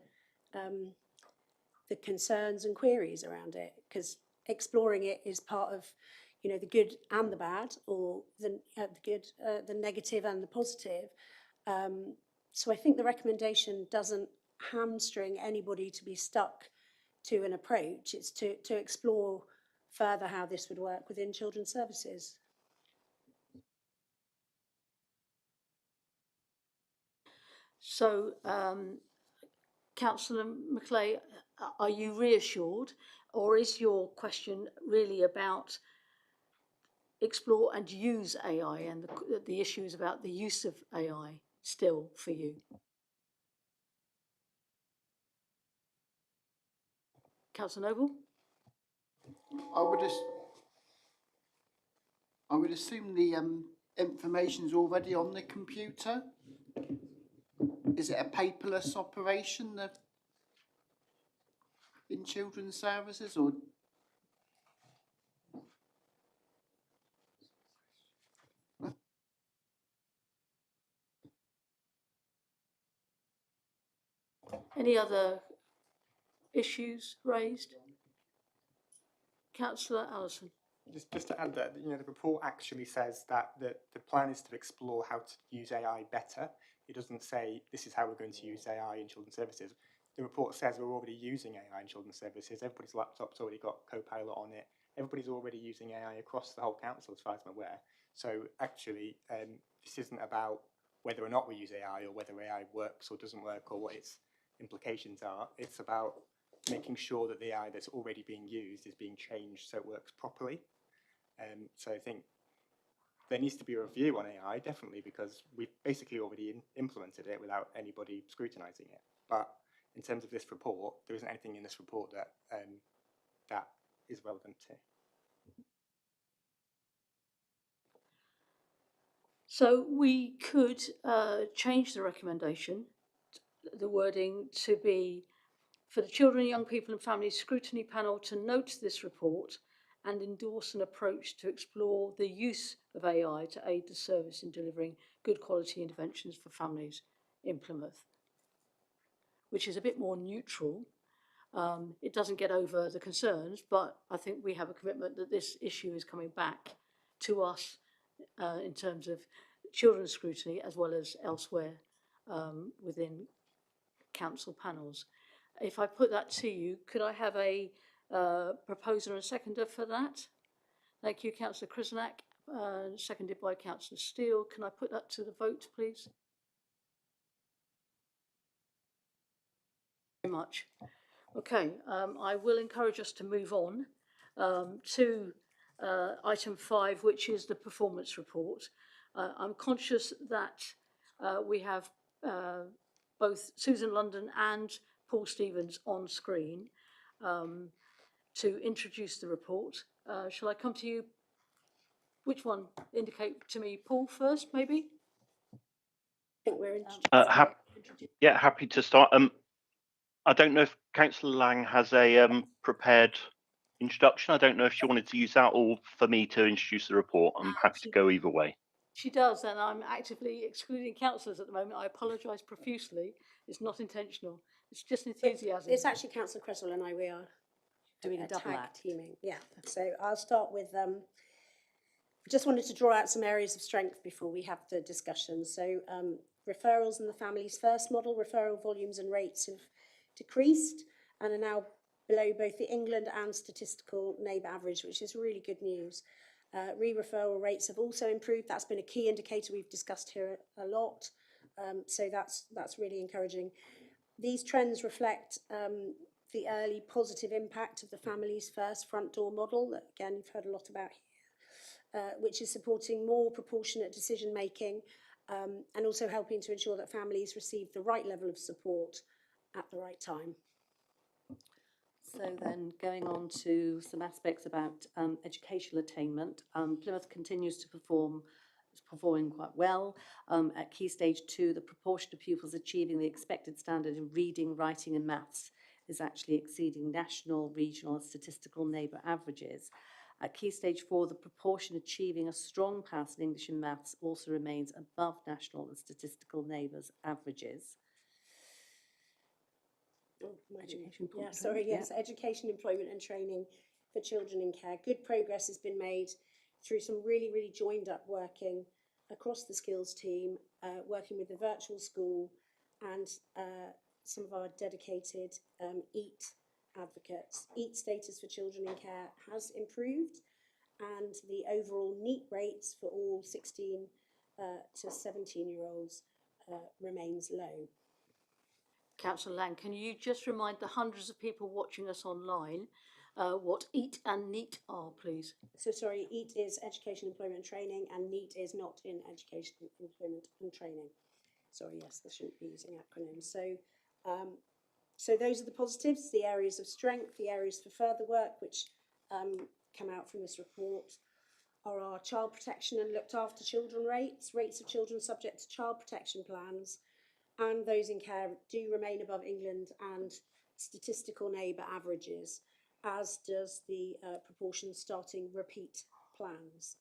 concerns and queries around it, because exploring it is part of, you know, the good and the bad, or the good, the negative and the positive. So I think the recommendation doesn't hamstring anybody to be stuck to an approach. It's to explore further how this would work within children's services. So, Councillor McClay, are you reassured, or is your question really about explore and use AI and the issues about the use of AI still for you? Councillor Noble? I would assume the information's already on the computer. Is it a paperless operation in children's services, or? Any other issues raised? Councillor Allison. Just to add that, you know, the report actually says that the plan is to explore how to use AI better. It doesn't say this is how we're going to use AI in children's services. The report says we're already using AI in children's services. Everybody's laptop's already got Copilot on it. Everybody's already using AI across the whole council, as far as I'm aware. So actually, this isn't about whether or not we use AI or whether AI works or doesn't work or what its implications are. It's about making sure that the AI that's already being used is being changed so it works properly. So I think there needs to be a review on AI, definitely, because we've basically already implemented it without anybody scrutinising it. But in terms of this report, there isn't anything in this report that that is relevant to. So we could change the recommendation, the wording to be for the Children, Young People and Families Scrutiny Panel to note this report and endorse an approach to explore the use of AI to aid the service in delivering good quality interventions for families in Plymouth, which is a bit more neutral. It doesn't get over the concerns, but I think we have a commitment that this issue is coming back to us in terms of children's scrutiny as well as elsewhere within council panels. If I put that to you, could I have a proposer and a seconder for that? Thank you, Councillor Krzynak, seconded by Councillor Steele. Can I put that to the vote, please? Very much. Okay, I will encourage us to move on to item 5, which is the performance report. I'm conscious that we have both Susan London and Paul Stevens on screen to introduce the report. Shall I come to you? Which one? Indicate to me Paul first, maybe? I think we're yeah, happy to start. I don't know if Councillor Lang has a prepared introduction. I don't know if she wanted to use that or for me to introduce the report. I'm happy to go either way. She does, and I'm actively excluding councillors at the moment. I apologise profusely. It's not intentional. It's just enthusiasm. It's actually Councillor Cresswell and we are doing a double tag act. teaming. Yeah, so I'll start with, just wanted to draw out some areas of strength before we have the discussion. So referrals in the Families First model, referral volumes and rates have decreased and are now below both the England and statistical neighbour average, which is really good news. Re-referral rates have also improved. That's been a key indicator we've discussed here a lot. So that's really encouraging. These trends reflect the early positive impact of the Families First front door model that, again, you've heard a lot about here, which is supporting more proportionate decision making and also helping to ensure that families receive the right level of support at the right time. So then going on to some aspects about educational attainment, Plymouth continues to performing quite well. At Key Stage 2, the proportion of pupils achieving the expected standard in reading, writing and maths is actually exceeding national, regional and statistical neighbour averages. At Key Stage 4, the proportion achieving a strong pass in English and maths also remains above national and statistical neighbours averages. Education, employment and training for children in care. Good progress has been made through some really joined up working across the skills team, working with the virtual school and some of our dedicated EAT advocates. EAT status for children in care has improved and the overall NEAT rates for all 16 to 17-year-olds remains low. Councillor Lang, can you just remind the hundreds of people watching us online what EAT and NEAT are, please? So sorry, EAT is education, employment and training, and NEAT is not in education, employment and training. Sorry, yes, I shouldn't be using acronyms. So those are the positives, the areas of strength, the areas for further work, which come out from this report, are our child protection and looked after children rates of children subject to child protection plans, and those in care do remain above England and statistical neighbour averages, as does the proportion starting repeat plans.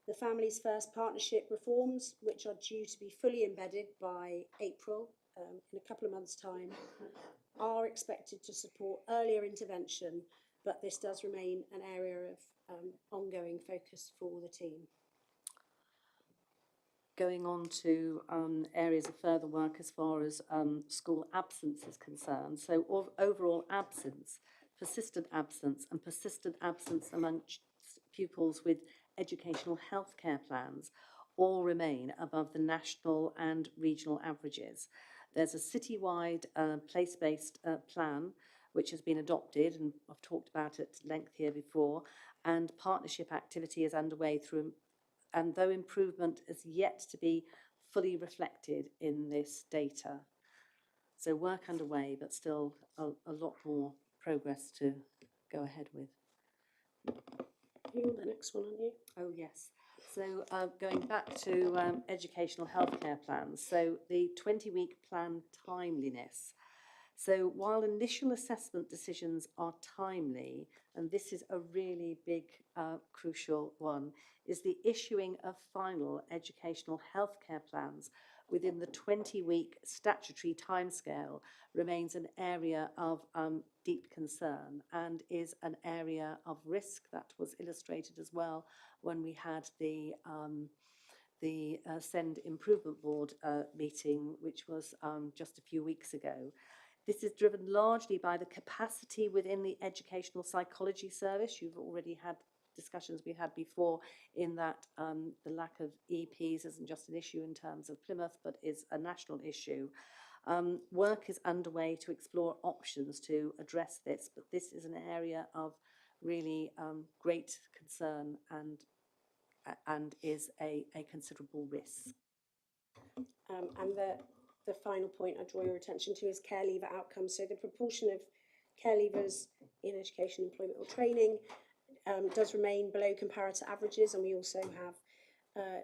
The Families First partnership reforms, which are due to be fully embedded by April, in a couple of months' time, are expected to support earlier intervention, but this does remain an area of ongoing focus for the team. Going on to areas of further work as far as school absence is concerned. So overall absence, persistent absence among pupils with educational healthcare plans all remain above the national and regional averages. There's a citywide place-based plan which has been adopted, and I've talked about it at length here before, and partnership activity is underway and though improvement is yet to be fully reflected in this data. So work underway, but still a lot more progress to go ahead with. You're the next one, aren't you? Oh, yes. So going back to educational healthcare plans, so the 20-week plan timeliness. So while initial assessment decisions are timely, and this is a really big, crucial one, is the issuing of final educational healthcare plans within the 20-week statutory timescale remains an area of deep concern and is an area of risk that was illustrated as well when we had the SEND Improvement Board meeting, which was just a few weeks ago. This is driven largely by the capacity within the educational psychology service. You've already had discussions we had before in that the lack of EPs isn't just an issue in terms of Plymouth, but is a national issue. Work is underway to explore options to address this, but this is an area of really great concern and is a considerable risk. And the final point I draw your attention to is care leaver outcomes. So the proportion of care leavers in education, employment or training does remain below comparator averages, and we also have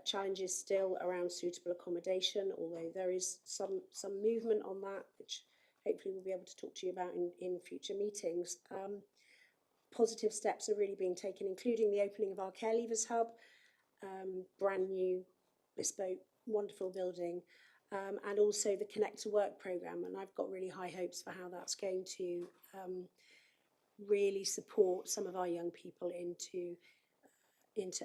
challenges still around suitable accommodation, although there is some movement on that, which hopefully we'll be able to talk to you about in future meetings. Positive steps are really being taken, including the opening of our Care Leavers Hub, brand new, bespoke, wonderful building, and also the Connect to Work programme. And I've got really high hopes for how that's going to really support some of our young people into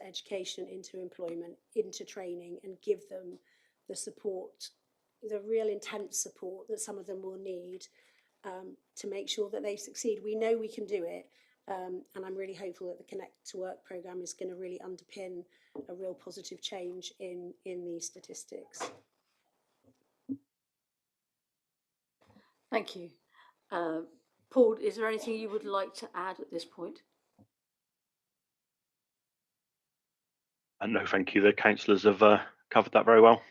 education, into employment, into training, and give them the support, the real intense support that some of them will need to make sure that they succeed. We know we can do it, And I'm really hopeful that the Connect to Work programme is going to really underpin a real positive change in these statistics. Thank you. Paul, is there anything you would like to add at this point? No, thank you. The councillors have covered that very well.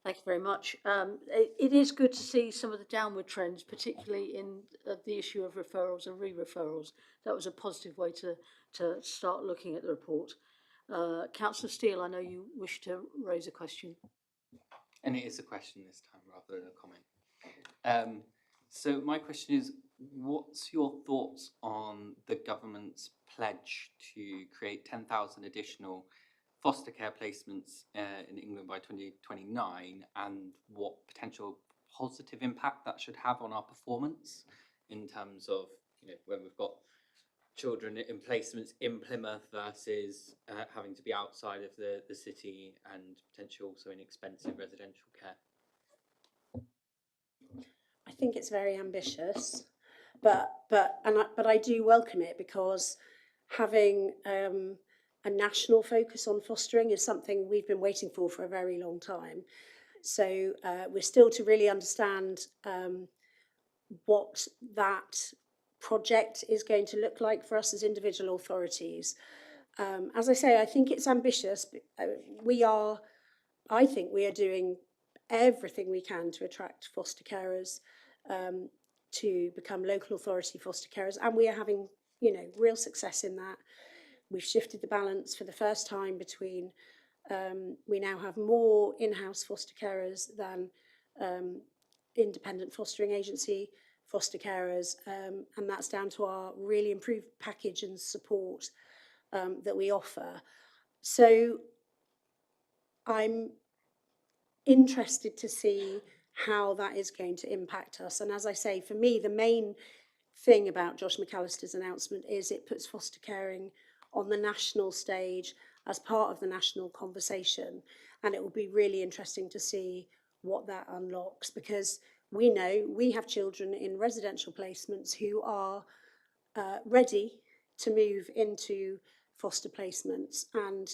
Thank you very much. It is good to see some of the downward trends, particularly in the issue of referrals and re-referrals. That was a positive way to start looking at the report. Councillor Steele, I know you wish to raise a question. And it is a question this time rather than a comment. So my question is, what's your thoughts on the government's pledge to create 10,000 additional foster care placements in England by 2029, and what potential positive impact that should have on our performance in terms of, you know, when we've got children in placements in Plymouth versus having to be outside of the city, and potentially also inexpensive residential care? I think it's very ambitious, but I do welcome it, because having a national focus on fostering is something we've been waiting for a very long time. So we're still to really understand what that project is going to look like for us as individual authorities. As I say, I think it's ambitious. I think we are doing everything we can to attract foster carers to become local authority foster carers, and we are having, you know, real success in that. We've shifted the balance for the first time between, we now have more in-house foster carers than independent fostering agency foster carers, and that's down to our really improved package and support that we offer. So I'm interested to see how that is going to impact us. And as I say, for me, the main thing about Josh McAllister's announcement is it puts foster caring on the national stage as part of the national conversation. And it will be really interesting to see what that unlocks, because we know we have children in residential placements who are ready to move into foster placements, and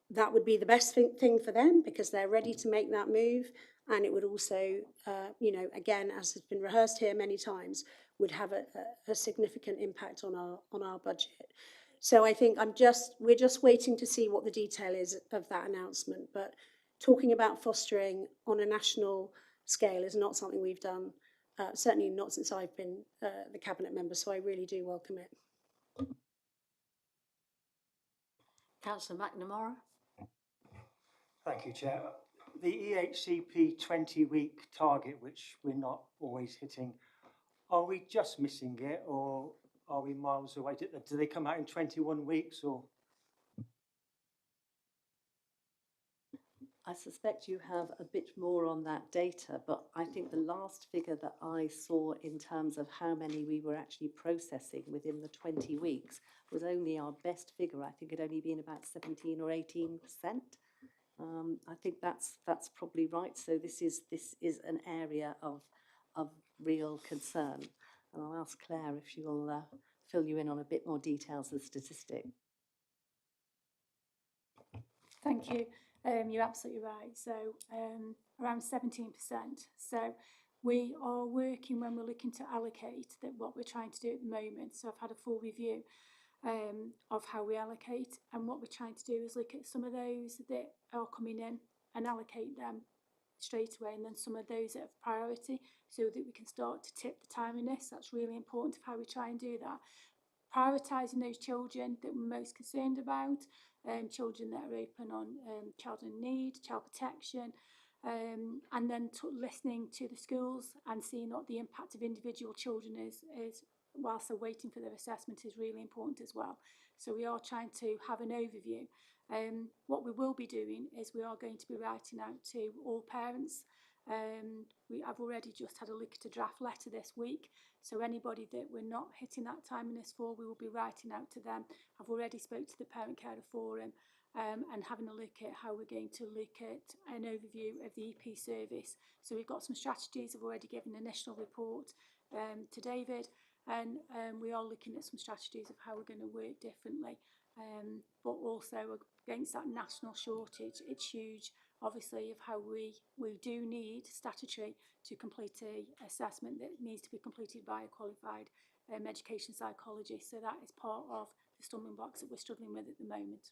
that would be the best thing for them, because they're ready to make that move. And it would also, you know, again, as has been rehearsed here many times, would have a significant impact on our budget. So I think we're just waiting to see what the detail is of that announcement. But talking about fostering on a national scale is not something we've done, certainly not since I've been the cabinet member. So I really do welcome it. Councillor McNamara. Thank you, Chair. The EHCP 20-week target, which we're not always hitting, are we just missing it, or are we miles away? Do they come out in 21 weeks, or? I suspect you have a bit more on that data, but I think the last figure that I saw in terms of how many we were actually processing within the 20 weeks was only our best figure. I think it had only been about 17 or 18%. I think that's probably right. So this is an area of real concern. And I'll ask Claire if she will fill you in on a bit more details of the statistic. Thank you. You're absolutely right. So around 17%. So we are working, when we're looking to allocate, that what we're trying to do at the moment. So I've had a full review of how we allocate, and what we're trying to do is look at some of those that are coming in and allocate them straight away, and then some of those that have priority, so that we can start to tip the timeliness. That's really important of how we try and do that. Prioritising those children that we're most concerned about, children that are open on child in need, child protection, and then listening to the schools and seeing what the impact of individual children is whilst they're waiting for their assessment is really important as well. So we are trying to have an overview. What we will be doing is we are going to be writing out to all parents. I've already just had a look at a draft letter this week, so anybody that we're not hitting that timeliness for, we will be writing out to them. I've already spoke to the Parent Carer Forum and having a look at how we're going to look at an overview of the EP service. So we've got some strategies. I've already given an initial report to David, and we are looking at some strategies of how we're going to work differently. But also against that national shortage, it's huge, obviously, of how we do need statutory to complete a assessment that needs to be completed by a qualified education psychologist. So that is part of the stumbling blocks that we're struggling with at the moment.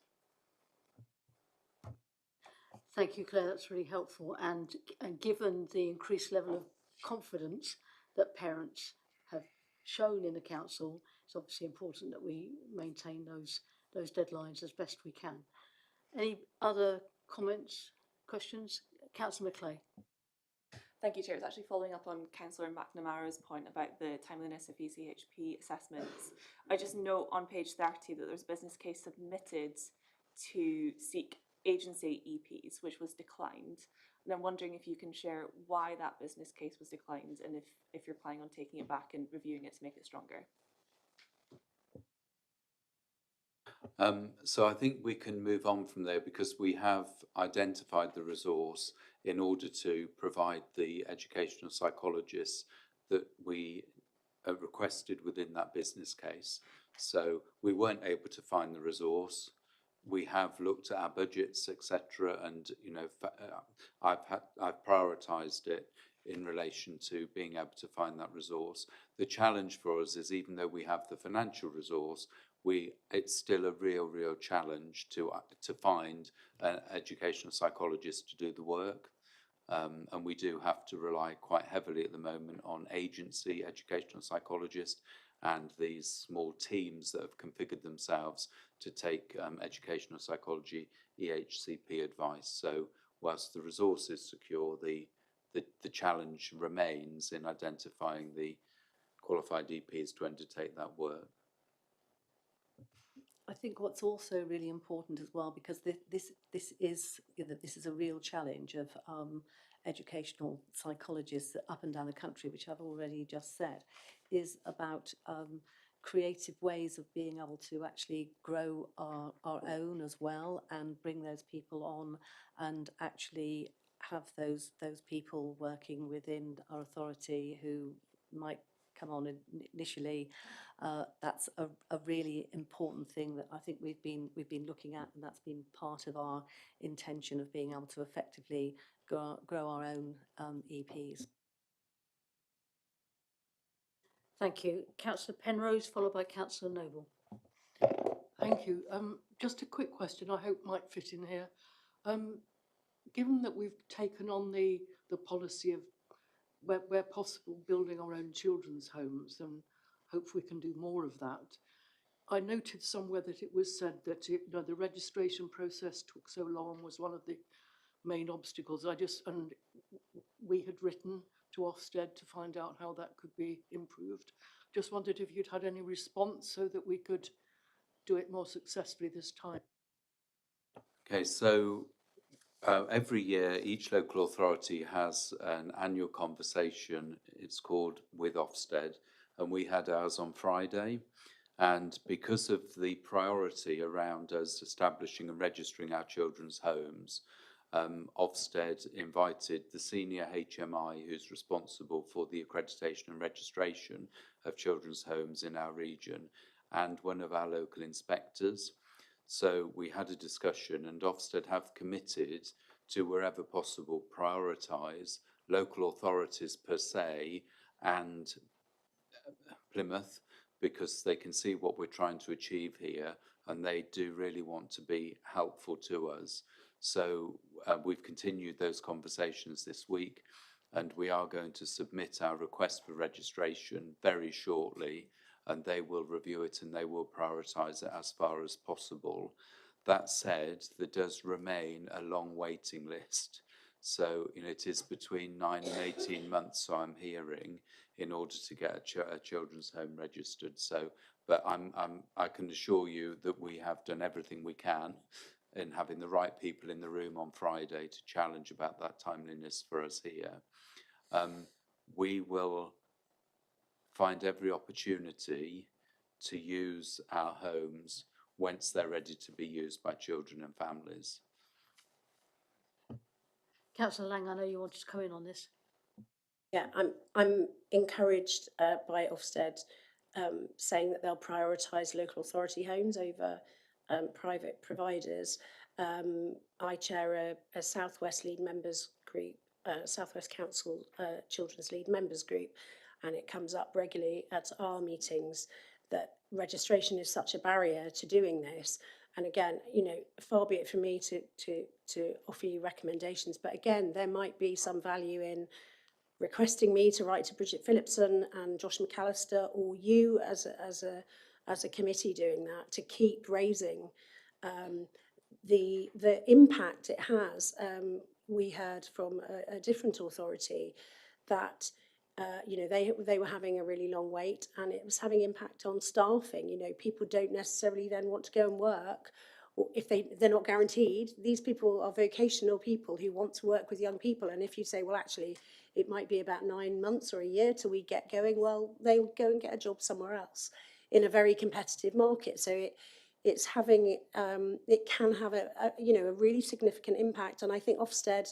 Thank you, Claire, that's really helpful. And given the increased level of confidence that parents have shown in the council, it's obviously important that we maintain those deadlines as best we can. Any other comments, questions? Councillor Macleay. Thank you, Chair. It's actually following up on Councillor McNamara's point about the timeliness of ECHP assessments. I just note on page 30 that there's a business case submitted to seek agency EPs, which was declined. And I'm wondering if you can share why that business case was declined and if you're planning on taking it back and reviewing it to make it stronger. So I think we can move on from there because we have identified the resource in order to provide the educational psychologists that we requested within that business case. So we weren't able to find the resource. We have looked at our budgets, etc., and I've prioritised it in relation to being able to find that resource. The challenge for us is, even though we have the financial resource, it's still a real challenge to find an educational psychologist to do the work, and we do have to rely quite heavily at the moment on agency educational psychologists and these small teams that have configured themselves to take educational psychology EHCP advice. So whilst the resource is secure, the challenge remains in identifying the qualified EPs to undertake that work. I think what's also really important as well, because this is a real challenge of educational psychologists up and down the country, which I've already just said, is about creative ways of being able to actually grow our own as well and bring those people on and actually have those people working within our authority who might come on initially. That's a really important thing that I think we've been looking at, and that's been part of our intention of being able to effectively grow our own EPs. Thank you. Councillor Penrose, followed by Councillor Noble. Thank you. Just a quick question I hope might fit in here. Given that we've taken on the policy of, where possible, building our own children's homes, and hope we can do more of that, I noted somewhere that it was said that the registration process took so long was one of the main obstacles. And we had written to Ofsted to find out how that could be improved. Just wondered if you'd had any response so that we could do it more successfully this time. Okay, so every year each local authority has an annual conversation. It's called With Ofsted, and we had ours on Friday. And because of the priority around us establishing and registering our children's homes, Ofsted invited the senior HMI who's responsible for the accreditation and registration of children's homes in our region and one of our local inspectors. So we had a discussion, and Ofsted have committed to, wherever possible, prioritise local authorities per se and Plymouth, because they can see what we're trying to achieve here and they do really want to be helpful to us. So we've continued those conversations this week, and we are going to submit our request for registration very shortly, and they will review it and they will prioritise it as far as possible. That said, there does remain a long waiting list. So it is between 9 and 18 months, so I'm hearing, in order to get a children's home registered. So, but I can assure you that we have done everything we can in having the right people in the room on Friday to challenge about that timeliness for us here. We will find every opportunity to use our homes once they're ready to be used by children and families. Councillor Lang, I know you wanted to come in on this. Yeah, I'm encouraged by Ofsted saying that they'll prioritise local authority homes over private providers. I chair a South West Lead members group, South West Council Children's Lead members group, and it comes up regularly at our meetings that registration is such a barrier to doing this. And again, you know, far be it from me to offer you recommendations, but again, there might be some value in requesting me to write to Bridget Phillipson and Josh McAllister, or you as a committee doing that, to keep raising the impact it has. We heard from a different authority that you know, they were having a really long wait, and it was having impact on staffing. You know, people don't necessarily then want to go and work, or if they're not guaranteed. These people are vocational people who want to work with young people, and if you say, well, actually, it might be about 9 months or a year till we get going, well, they'll go and get a job somewhere else in a very competitive market. So it's having it can have a you know, a really significant impact, and I think Ofsted,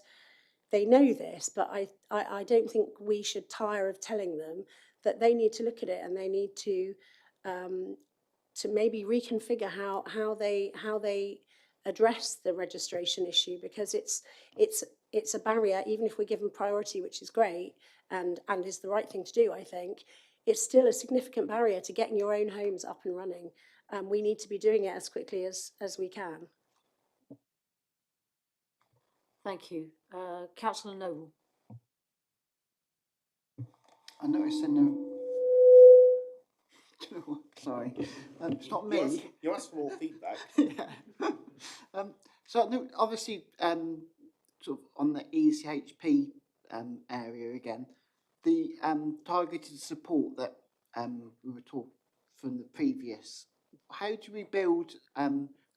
they know this, but I don't think we should tire of telling them that they need to look at it, and they need to maybe reconfigure how they address the registration issue, because it's a barrier. Even if we give them priority, which is great and is the right thing to do, I think it's still a significant barrier to getting your own homes up and running. We need to be doing it as quickly as we can. Thank you. Councillor Noble. I noticed in the... Sorry, it's not me. You asked for more feedback. Yeah. So no, obviously, sort of on the ECHP area again, the targeted support that we were taught from the previous. How do we build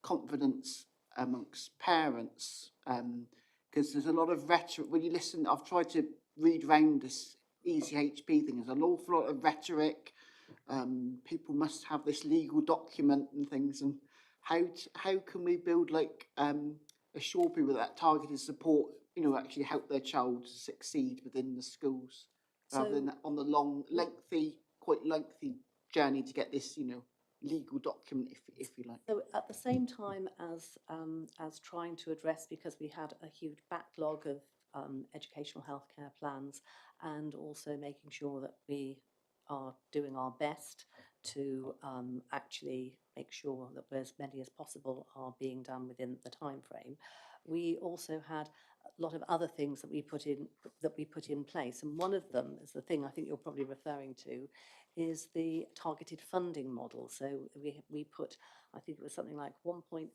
confidence amongst parents? Because there's a lot of rhetoric. When you listen, I've tried to read round this ECHP thing. There's an awful lot of rhetoric. People must have this legal document and things. And how can we build, like, assure people that targeted support, you know, actually help their child succeed within the schools, rather than on the long, quite lengthy journey to get this, you know, legal document, if you like. So at the same time as trying to address, because we had a huge backlog of educational healthcare plans, and also making sure that we are doing our best to actually make sure that as many as possible are being done within the time frame. We also had a lot of other things that we put in place, and one of them is the thing I think you're probably referring to, is the targeted funding model. So we put, I think it was something like 1.8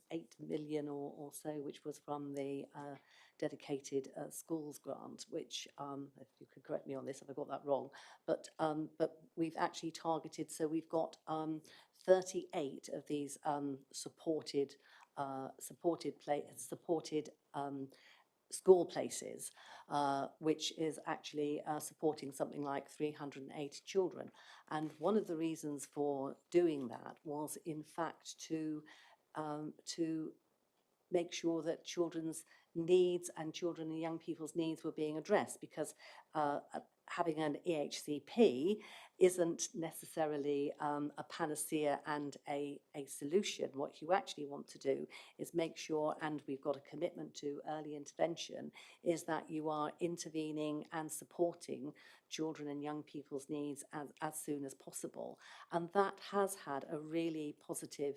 million or so, which was from the dedicated schools grant, which if you could correct me on this if I got that wrong, but we've actually targeted, so we've got 38 of these supported school places, which is actually supporting something like 380 children. And one of the reasons for doing that was, in fact, to make sure that children's needs and children and young people's needs were being addressed, because having an EHCP isn't necessarily a panacea and a solution. What you actually want to do is make sure, and we've got a commitment to early intervention, is that you are intervening and supporting children and young people's needs as soon as possible. And that has had a really positive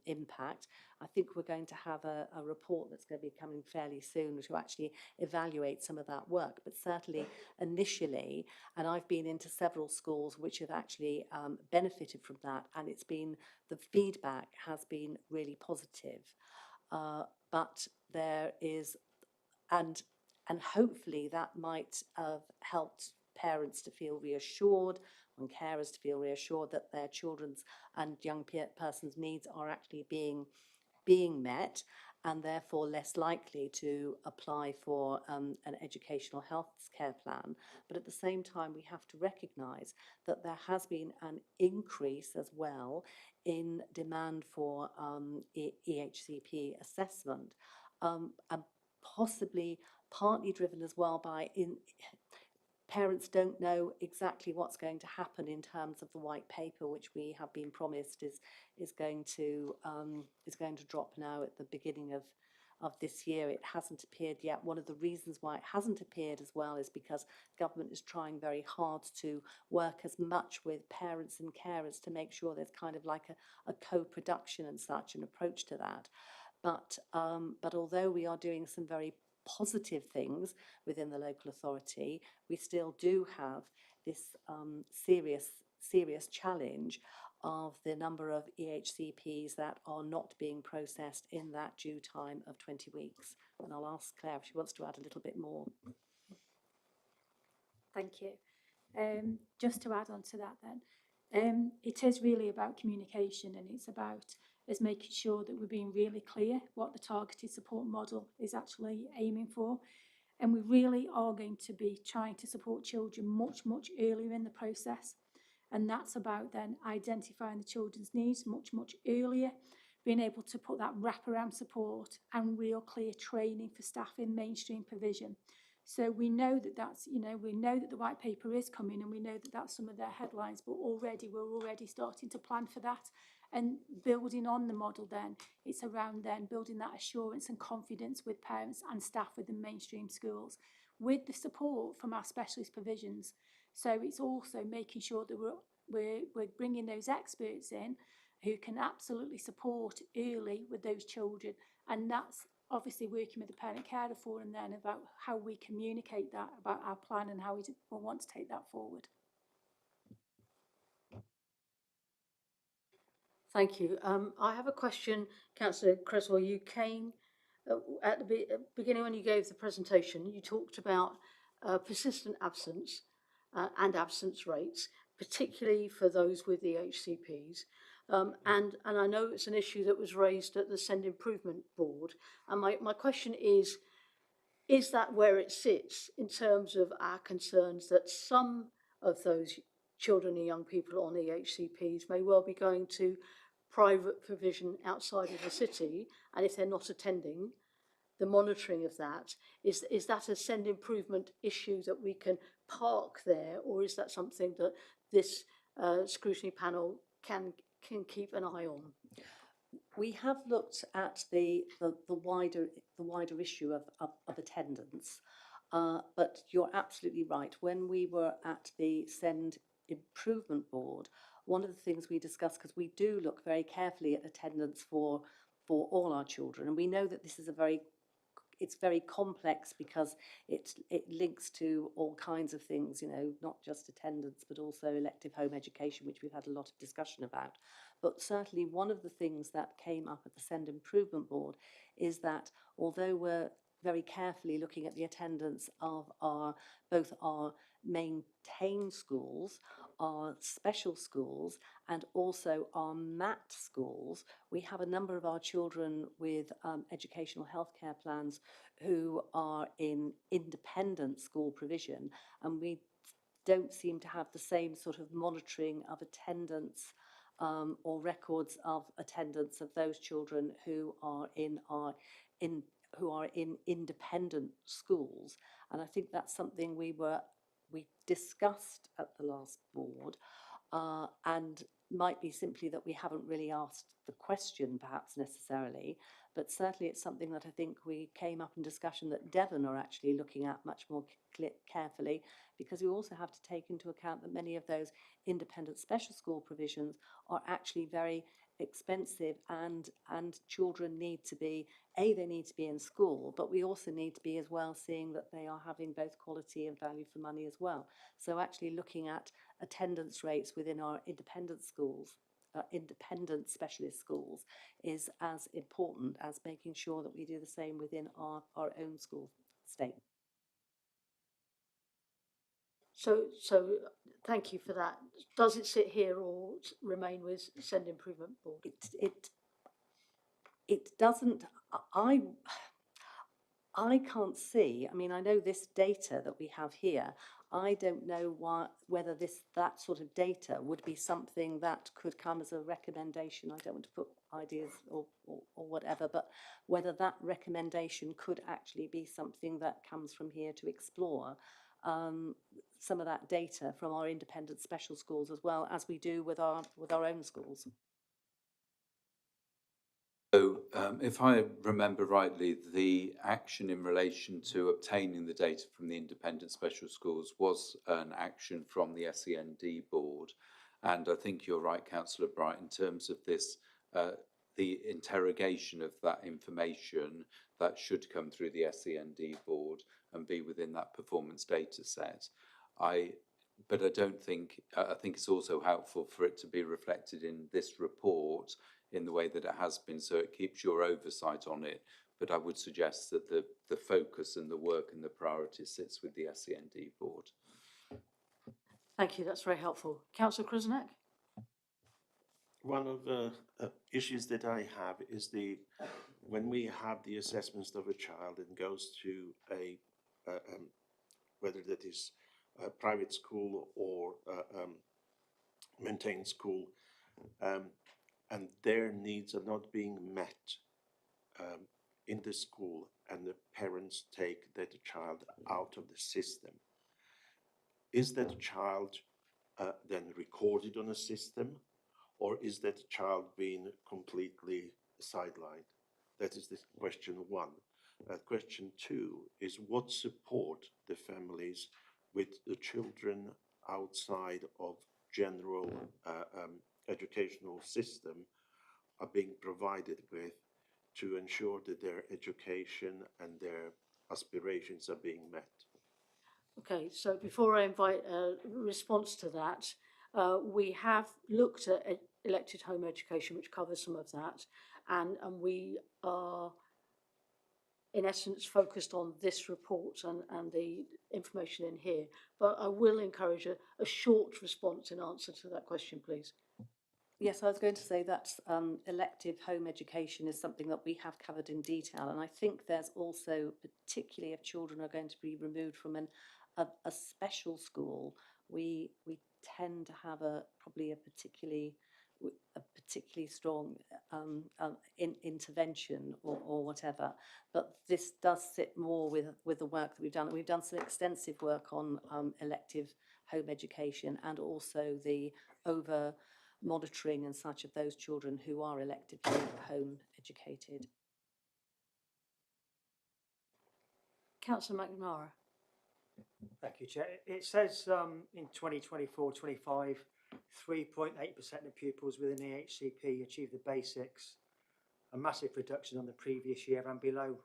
impact. I think we're going to have a report that's going to be coming fairly soon to actually evaluate some of that work. But certainly initially, and I've been into several schools which have actually benefited from that, and the feedback has been really positive. But there is, and hopefully that might have helped parents to feel reassured, and carers to feel reassured that their children's and young person's needs are actually being met, and therefore less likely to apply for an educational health care plan. But at the same time, we have to recognise that there has been an increase as well in demand for EHCP assessment, and possibly partly driven as well by parents don't know exactly what's going to happen in terms of the white paper, which we have been promised is going to drop now at the beginning of this year. It hasn't appeared yet. One of the reasons why it hasn't appeared as well is because government is trying very hard to work as much with parents and carers to make sure there's kind of like a co-production and such an approach to that. But although we are doing some very positive things within the local authority, we still do have this serious challenge of the number of EHCPs that are not being processed in that due time of 20 weeks. And I'll ask Claire if she wants to add a little bit more. Thank you. Just to add on to that then, it is really about communication, and it's about us making sure that we're being really clear what the targeted support model is actually aiming for. And we really are going to be trying to support children much earlier in the process. And that's about then identifying the children's needs much earlier, being able to put that wraparound support and real clear training for staff in mainstream provision. So we know that we know that the white paper is coming, and we know that that's some of their headlines, but we're already starting to plan for that. And building on the model then, it's around then building that assurance and confidence with parents and staff within mainstream schools, with the support from our specialist provisions. So it's also making sure that we're bringing those experts in who can absolutely support early with those children. And that's obviously working with the parent carer forum then about how we communicate that about our plan and how we want to take that forward. Thank you. I have a question, Councillor Creswell. You came at the beginning when you gave the presentation, you talked about persistent absence and absence rates, particularly for those with the HCPs. And I know it's an issue that was raised at the Send Improvement Board. And my question is that where it sits in terms of our concerns that some of those children and young people on EHCPs may well be going to private provision outside of the city, and if they're not attending, the monitoring of that, is that a Send Improvement issue that we can park there, or is that something that this scrutiny panel can keep an eye on? We have looked at the wider issue of attendance, but you're absolutely right. When we were at the Send Improvement Board, one of the things we discussed, because we do look very carefully at attendance for all our children, and we know that this is it's very complex because it links to all kinds of things, not just attendance, but also elective home education, which we've had a lot of discussion about. But certainly one of the things that came up at the Send Improvement Board is that although we're very carefully looking at the attendance of both our maintained schools, our special schools, and also our MAT schools, we have a number of our children with educational healthcare plans who are in independent school provision, and we don't seem to have the same sort of monitoring of attendance or records of attendance of those children who are in independent schools. And I think that's something we discussed at the last board, and might be simply that we haven't really asked the question perhaps necessarily, but certainly it's something that I think we came up in discussion that Devon are actually looking at much more carefully, because we also have to take into account that many of those independent special school provisions are actually very expensive, and children need to be, they need to be in school, but we also need to be as well seeing that they are having both quality and value for money as well. So actually looking at attendance rates within our independent schools, independent specialist schools, is as important as making sure that we do the same within our own school state. So thank you for that. Does it sit here or remain with Send Improvement Board? It doesn't. I can't see. I mean, I know this data that we have here. I don't know whether that sort of data would be something that could come as a recommendation. I don't want to put ideas or whatever, but whether that recommendation could actually be something that comes from here to explore. some of that data from our independent special schools as well as we do with our own schools. So, if I remember rightly, the action in relation to obtaining the data from the independent special schools was an action from the SEND board. And I think you're right, Councillor Bright, in terms of this, the interrogation of that information that should come through the SEND board and be within that performance data set. But I don't think, I think it's also helpful for it to be reflected in this report in the way that it has been, so it keeps your oversight on it. But I would suggest that the focus and the work and the priority sits with the SEND board. Thank you, that's very helpful. Councillor Krasnak? One of the issues that I have is when we have the assessments of a child and goes to a whether that is a private school or maintained school, and their needs are not being met in the school, and the parents take that child out of the system. Is that child then recorded on a system, or is that child being completely sidelined? That is the question one. Question two is what support the families with the children outside of general educational system are being provided with to ensure that their education and their aspirations are being met. Okay, so before I invite a response to that, we have looked at elected home education, which covers some of that, and we are in essence focused on this report and the information in here. But I will encourage a short response in answer to that question, please. Yes, I was going to say that elective home education is something that we have covered in detail, and I think there's also, particularly if children are going to be removed from a special school, we tend to have probably a particularly strong intervention or whatever. But this does sit more with the work that we've done. We've done some extensive work on elective home education and also the monitoring and such of those children who are electively home educated. Councillor McNamara. Thank you, Chair. It says in 2024-25, 3.8% of pupils within the HCP achieve the basics, a massive reduction on the previous year and below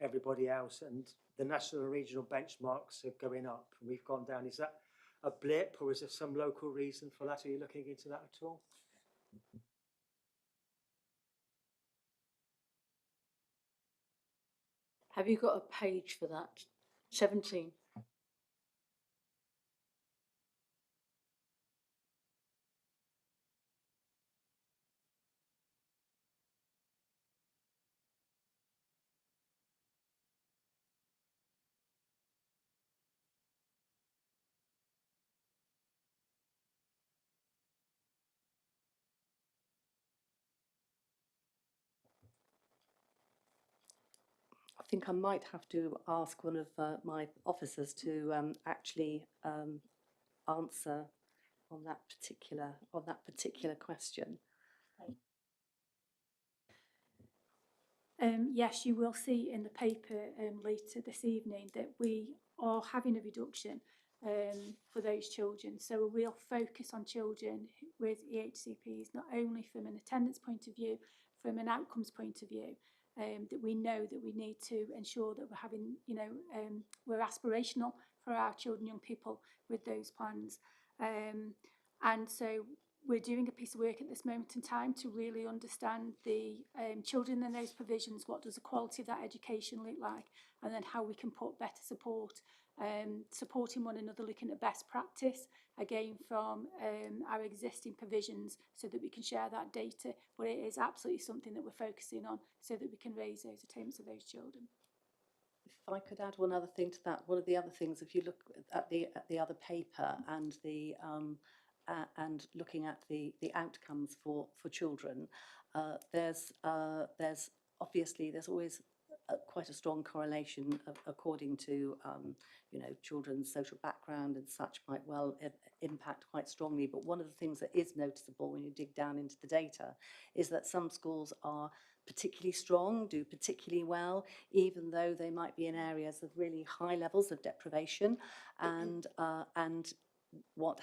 everybody else. And the national and regional benchmarks are going up. We've gone down. Is that a blip, or is there some local reason for that? Are you looking into that at all? Have you got a page for that? 17. I think I might have to ask one of my officers to actually answer on that particular question. Yes, you will see in the paper later this evening that we are having a reduction for those children. So a real focus on children with EHCPs, not only from an attendance point of view, from an outcomes point of view, that we know that we need to ensure that we're having, we're aspirational for our children, young people with those plans. And so we're doing a piece of work at this moment in time to really understand the children in those provisions, what does the quality of that education look like, and then how we can put better support, supporting one another, looking at best practice, again from our existing provisions so that we can share that data. But it is absolutely something that we're focusing on so that we can raise those attainments of those children. If I could add one other thing to that, one of the other things, if you look at the other paper and the and looking at the outcomes for children, there's obviously always quite a strong correlation according to children's social background and such might well impact quite strongly. But one of the things that is noticeable when you dig down into the data is that some schools are particularly strong, do particularly well, even though they might be in areas of really high levels of deprivation. And what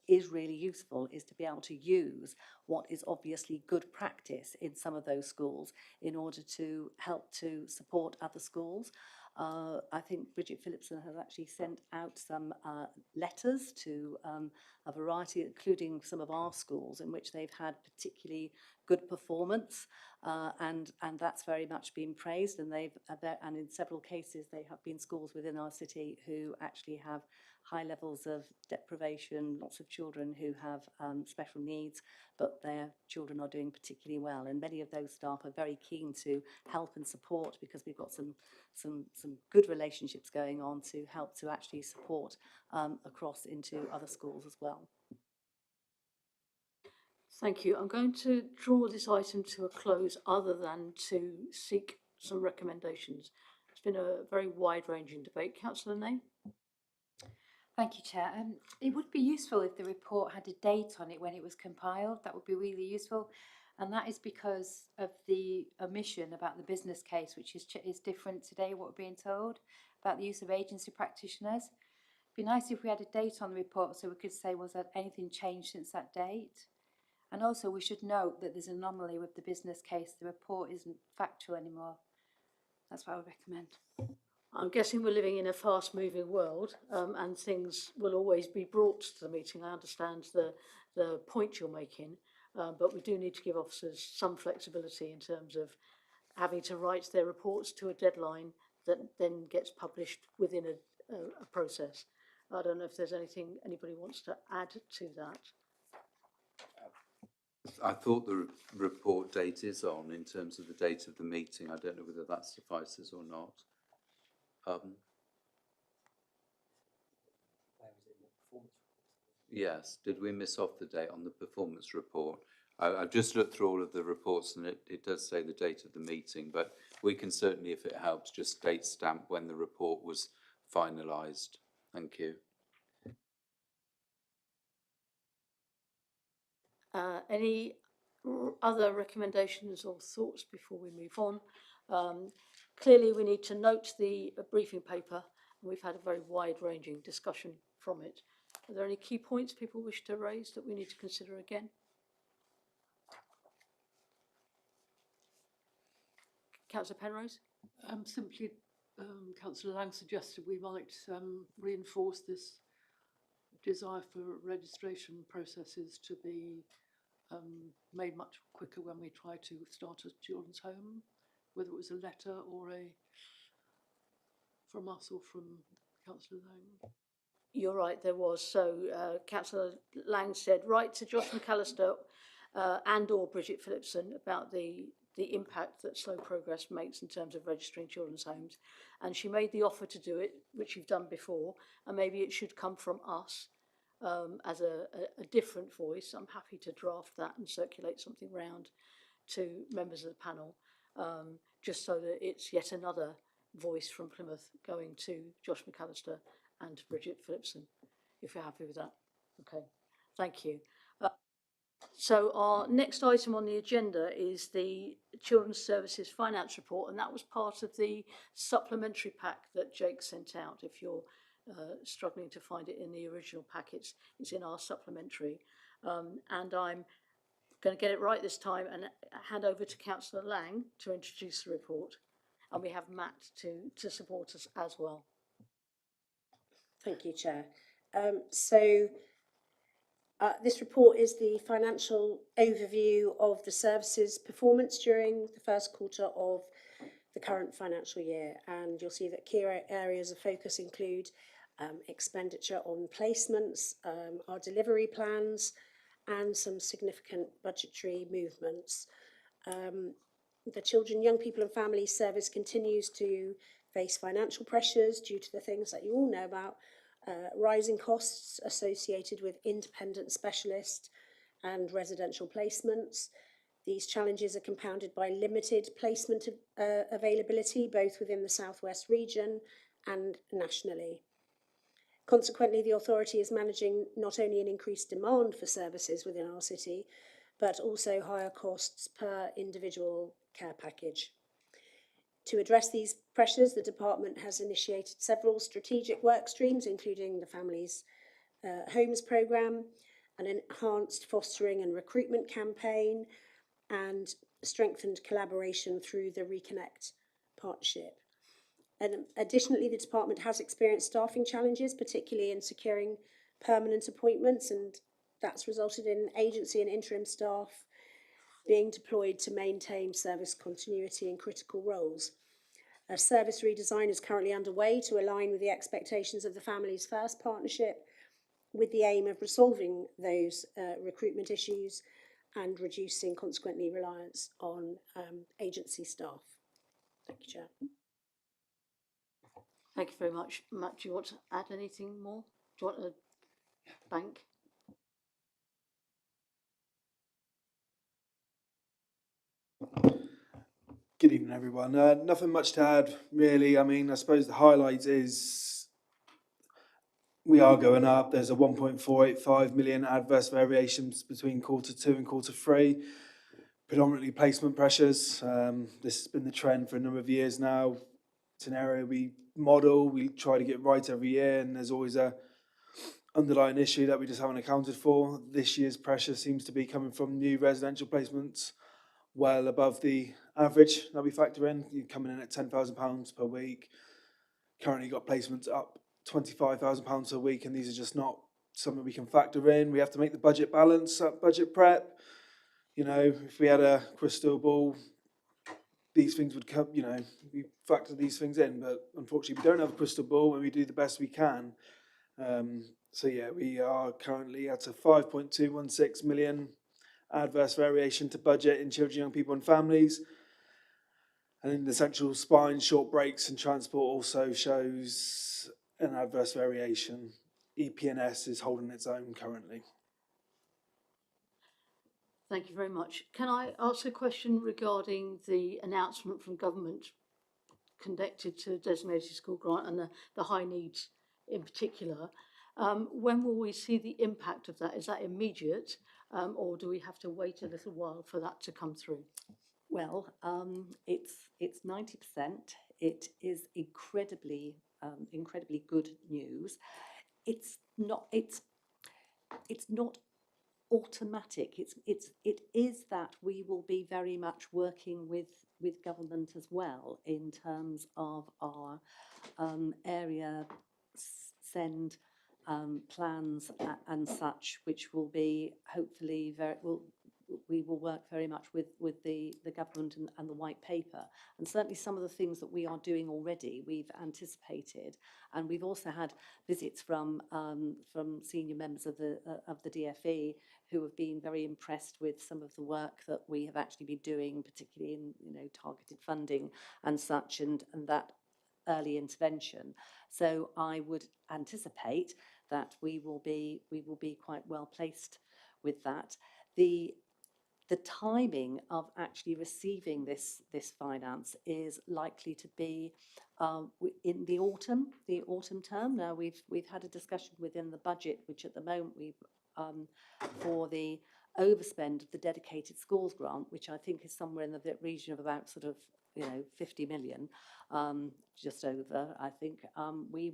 is really useful is to be able to use what is obviously good practice in some of those schools in order to help to support other schools. I think Bridget Phillipson has actually sent out some letters to a variety, including some of our schools, in which they've had particularly good performance, and that's very much been praised. And and in several cases, they have been schools within our city who actually have high levels of deprivation, lots of children who have special needs, but their children are doing particularly well. And many of those staff are very keen to help and support, because we've got some good relationships going on to help to actually support across into other schools as well. Thank you. I'm going to draw this item to a close, other than to seek some recommendations. It's been a very wide-ranging debate. Councillor Name? Thank you, Chair. It would be useful if the report had a date on it when it was compiled. That would be really useful. And that is because of the omission about the business case, which is different today, what we're being told, about the use of agency practitioners. It'd be nice if we had a date on the report so we could say, was there anything changed since that date? And also we should note that there's an anomaly with the business case. The report isn't factual anymore. That's what I would recommend. I'm guessing we're living in a fast-moving world, and things will always be brought to the meeting. I understand the point you're making, but we do need to give officers some flexibility in terms of having to write their reports to a deadline that then gets published within a process. I don't know if there's anything anybody wants to add to that. I thought the report date is on in terms of the date of the meeting. I don't know whether that suffices or not. Yes, did we miss off the date on the performance report? I've just looked through all of the reports, and it does say the date of the meeting, but we can certainly, if it helps, just date stamp when the report was finalised. Thank you. Any other recommendations or thoughts before we move on? Clearly, we need to note the briefing paper, and we've had a very wide-ranging discussion from it. Are there any key points people wish to raise that we need to consider again? Councillor Penrose? Simply, Councillor Lang suggested we might reinforce this desire for registration processes to be made much quicker when we try to start a children's home, whether it was a letter or from us or from Councillor Lang. You're right, there was. So Councillor Lang said, write to Josh McAllister and or Bridget Phillipson about the impact that slow progress makes in terms of registering children's homes. And she made the offer to do it, which you've done before, and maybe it should come from us as a different voice. I'm happy to draft that and circulate something round to members of the panel, just so that it's yet another voice from Plymouth going to Josh McAllister and Bridget Phillipson, if you're happy with that. Okay, thank you. So our next item on the agenda is the Children's Services Finance Report, and that was part of the supplementary pack that Jake sent out. If you're struggling to find it in the original packets, it's in our supplementary. And I'm going to get it right this time and hand over to Councillor Lang to introduce the report. And we have Matt to support us as well. Thank you, Chair. This report is the financial overview of the services performance during the first quarter of the current financial year. And you'll see that key areas of focus include expenditure on placements, our delivery plans, and some significant budgetary movements. The Children, Young People and Families Service continues to face financial pressures due to the things that you all know about, rising costs associated with independent specialist and residential placements, These challenges are compounded by limited placement availability, both within the South West region and nationally. Consequently, the authority is managing not only an increased demand for services within our city, but also higher costs per individual care package. To address these pressures, the department has initiated several strategic work streams, including the Families Homes programme, an enhanced fostering and recruitment campaign, and strengthened collaboration through the Reconnect partnership. And additionally, the department has experienced staffing challenges, particularly in securing permanent appointments, and that's resulted in agency and interim staff being deployed to maintain service continuity in critical roles. A service redesign is currently underway to align with the expectations of the Families First partnership, with the aim of resolving those recruitment issues and reducing, consequently, reliance on agency staff. Thank you, Chair. Thank you very much. Matt, do you want to add anything more? Do you want a bank? Good evening, everyone. Nothing much to add, really. I mean, I suppose the highlight is we are going up. There's a 1.485 million adverse variations between Q2 and Q3, predominantly placement pressures. This has been the trend for a number of years now. It's an area we model, we try to get right every year, and there's always a underlying issue that we just haven't accounted for. This year's pressure seems to be coming from new residential placements, well above the average that we factor in. You're coming in at £10,000 per week. Currently got placements up £25,000 a week, and these are just not something we can factor in. We have to make the budget balance, budget prep. You know, if we had a crystal ball, these things would come, you know, we factor these things in, but unfortunately we don't have a crystal ball and we do the best we can. So yeah, we are currently at a 5.216 million adverse variation to budget in children, young people and families. And in the central spine, short breaks and transport also shows an adverse variation. EPNS is holding its own currently. Thank you very much. Can I ask a question regarding the announcement from government connected to designated school grant and the high needs in particular? When will we see the impact of that? Is that immediate, or do we have to wait a little while for that to come through? Well, it's 90%. It is incredibly good news. It's not automatic. It is that we will be very much working with government as well in terms of our area send plans and such, which will be hopefully we will work very much with the government and the white paper. And certainly some of the things that we are doing already, we've anticipated, and we've also had visits from senior members of the DFE who have been very impressed with some of the work that we have actually been doing, particularly in targeted funding and such, and that early intervention. So I would anticipate that we will be quite well placed with that. The timing of actually receiving this finance is likely to be in the autumn term. Now we've had a discussion within the budget, which at the moment we've for the overspend of the dedicated schools grant, which I think is somewhere in the region of about sort of 50 million, just over. I think we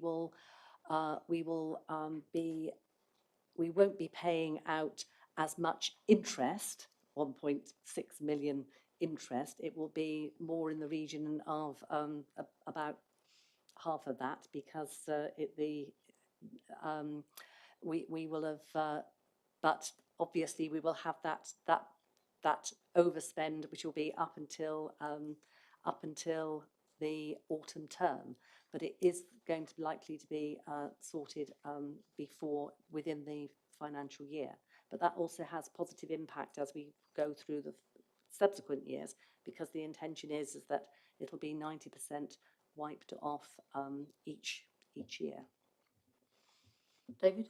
won't be paying out as much interest, 1.6 million interest. It will be more in the region of about half of that, because we will have, but obviously we will have that overspend, which will be up until the autumn term. But it is going to be likely to be sorted within the financial year. But that also has positive impact as we go through the subsequent years, because the intention is that it'll be 90% wiped off each year. David?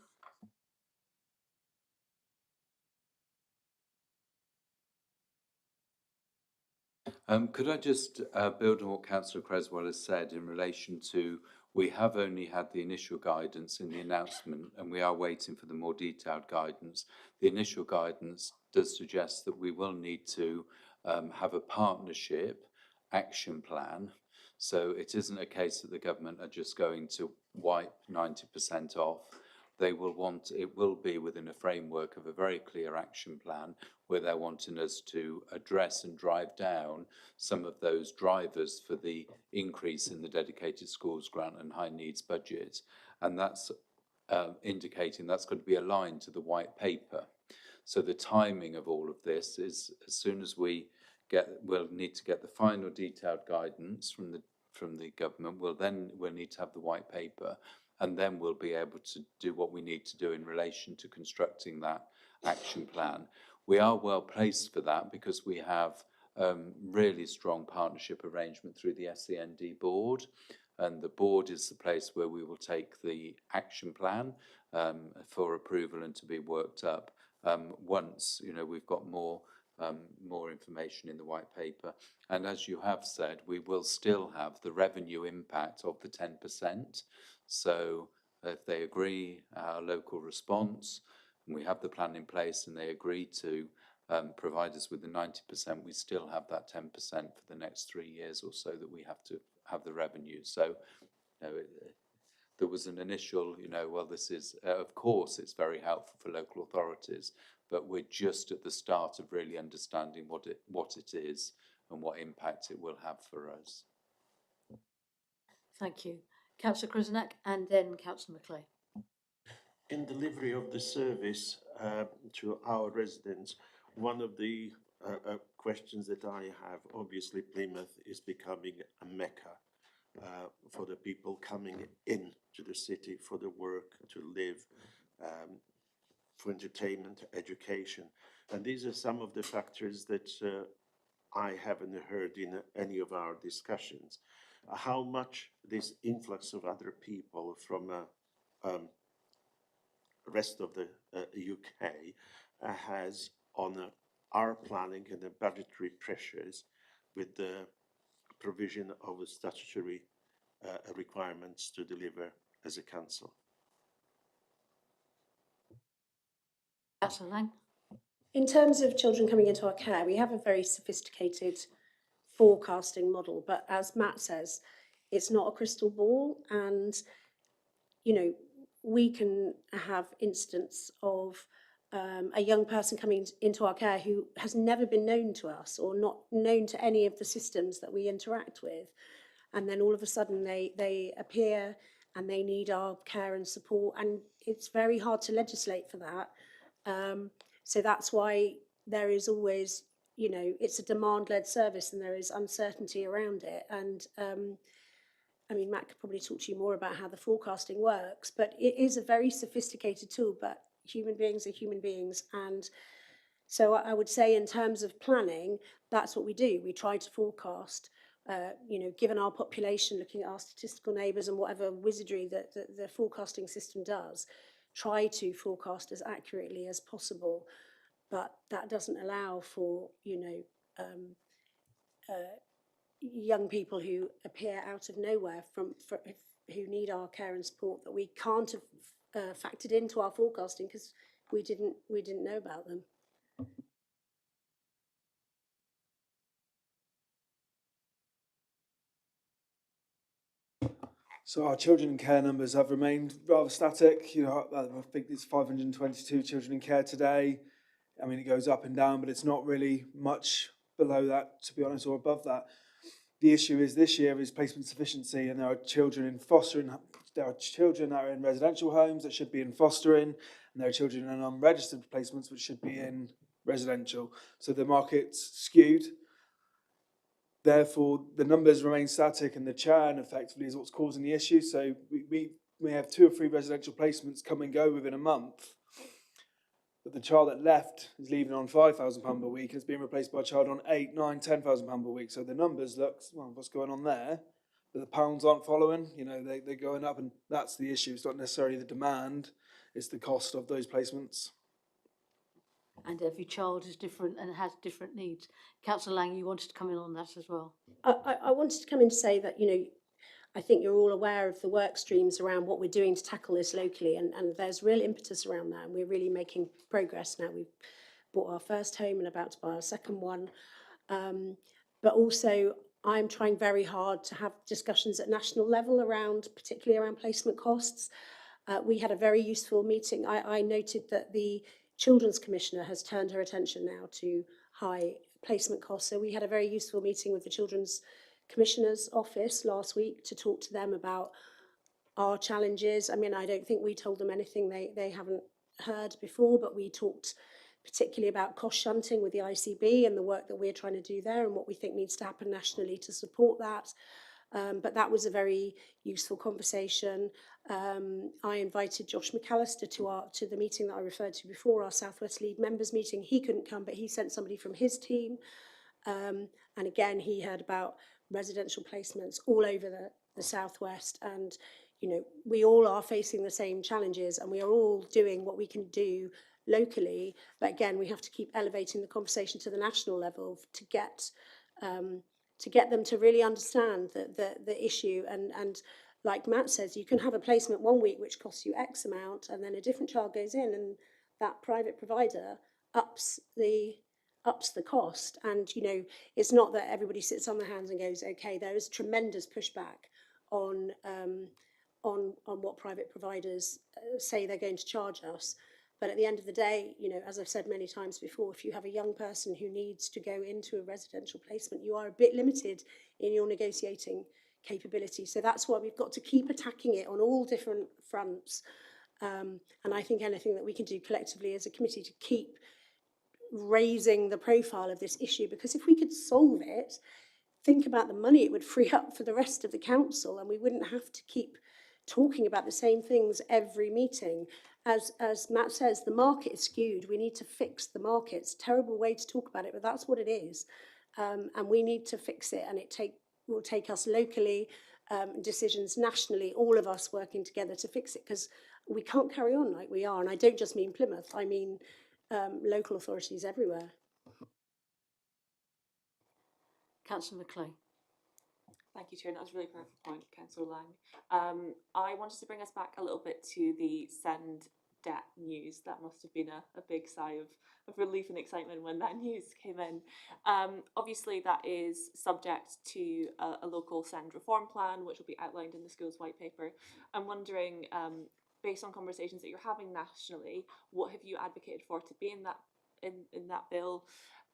Could I just build on what Councillor Creswell has said in relation to we have only had the initial guidance in the announcement and we are waiting for the more detailed guidance. The initial guidance does suggest that we will need to have a partnership action plan. So it isn't a case that the government are just going to wipe 90% off. They will want, it will be within a framework of a very clear action plan where they're wanting us to address and drive down some of those drivers for the increase in the dedicated schools grant and high needs budget. And that's indicating that's going to be aligned to the white paper. So the timing of all of this is as soon as we'll need to get the final detailed guidance from the government. We'll need to have the white paper, and then we'll be able to do what we need to do in relation to constructing that action plan. We are well placed for that because we have really strong partnership arrangement through the SEND board, and the board is the place where we will take the action plan for approval and to be worked up once we've got more information in the white paper. And as you have said, we will still have the revenue impact of the 10%. So if they agree our local response, and we have the plan in place and they agree to provide us with the 90%, we still have that 10% for the next 3 years or so that we have to have the revenue. So there was an initial, well, this is, of course, it's very helpful for local authorities, but we're just at the start of really understanding what it is and what impact it will have for us. Thank you. Councillor Krzynek and then Councillor Macleay. In delivery of the service to our residents, one of the questions that I have, obviously Plymouth is becoming a mecca for the people coming in to the city for the work, to live, for entertainment, education. And these are some of the factors that I haven't heard in any of our discussions. How much this influx of other people from rest of the UK has on our planning and the budgetary pressures with the provision of statutory requirements to deliver as a council. Councillor Lang. In terms of children coming into our care, we have a very sophisticated forecasting model, but as Matt says, it's not a crystal ball, and we can have instance of a young person coming into our care who has never been known to us or not known to any of the systems that we interact with, and then all of a sudden they appear and they need our care and support, and it's very hard to legislate for that. So that's why there is always, it's a demand-led service and there is uncertainty around it. And I mean, Matt could probably talk to you more about how the forecasting works, but it is a very sophisticated tool, but human beings are human beings. And so I would say in terms of planning, that's what we do. We try to forecast, given our population, looking at our statistical neighbours and whatever wizardry that the forecasting system does, try to forecast as accurately as possible. But that doesn't allow for, young people who appear out of nowhere who need our care and support that we can't have factored into our forecasting because we didn't know about them. So our children in care numbers have remained rather static. I think it's 522 children in care today. I mean, it goes up and down, but it's not really much below that, to be honest, or above that. The issue is this year is placement sufficiency, and there are children in fostering. There are children that are in residential homes that should be in fostering, and there are children in unregistered placements which should be in residential. So the market's skewed. Therefore, the numbers remain static, and the churn effectively is what's causing the issue. So we have 2 or 3 residential placements come and go within a month. But the child that left is leaving on £5,000 per week and is being replaced by a child on £8,000, £9,000, £10,000 per week. So the numbers look, well, what's going on there? But the pounds aren't following. They're going up, and that's the issue. It's not necessarily the demand; it's the cost of those placements. and every child is different and has different needs. Councillor Lang, you wanted to come in on that as well. I wanted to come in to say that, I think you're all aware of the work streams around what we're doing to tackle this locally, and there's real impetus around that, and we're really making progress now. We've bought our first home and about to buy our second one. But also, I'm trying very hard to have discussions at national level around, particularly around placement costs. We had a very useful meeting. I noted that the Children's Commissioner has turned her attention now to high placement costs. So we had a very useful meeting with the Children's Commissioner's office last week to talk to them about our challenges. I mean, I don't think we told them anything they haven't heard before, but we talked particularly about cost shunting with the ICB and the work that we're trying to do there and what we think needs to happen nationally to support that. But that was a very useful conversation. I invited Josh McAllister to the meeting that I referred to before, our South West League members meeting. He couldn't come, but he sent somebody from his team. And again, he heard about residential placements all over the Southwest. And, we all are facing the same challenges and we are all doing what we can do locally. But again, we have to keep elevating the conversation to the national level to get them to really understand the issue. And like Matt says, you can have a placement one week which costs you X amount, and then a different child goes in and that private provider ups the cost. And it's not that everybody sits on their hands and goes, okay. There is tremendous pushback on what private providers say they're going to charge us. But at the end of the day, as I've said many times before, if you have a young person who needs to go into a residential placement, you are a bit limited in your negotiating capability. So that's why we've got to keep attacking it on all different fronts. And I think anything that we can do collectively as a committee to keep raising the profile of this issue, because if we could solve it, think about the money it would free up for the rest of the council, and we wouldn't have to keep talking about the same things every meeting. As Matt says, the market is skewed. We need to fix the market. It's a terrible way to talk about it, but that's what it is. And we need to fix it, and will take us locally, decisions nationally, all of us working together to fix it, because we can't carry on like we are. And I don't just mean Plymouth, I mean local authorities everywhere. Councillor McClay. Thank you, Chair. That was a really perfect point, Councillor Lang. I wanted to bring us back a little bit to the send debt news. That must have been a big sigh of relief and excitement when that news came in. Obviously, that is subject to a local send reform plan, which will be outlined in the schools white paper. I'm wondering, based on conversations that you're having nationally, what have you advocated for to be in that bill?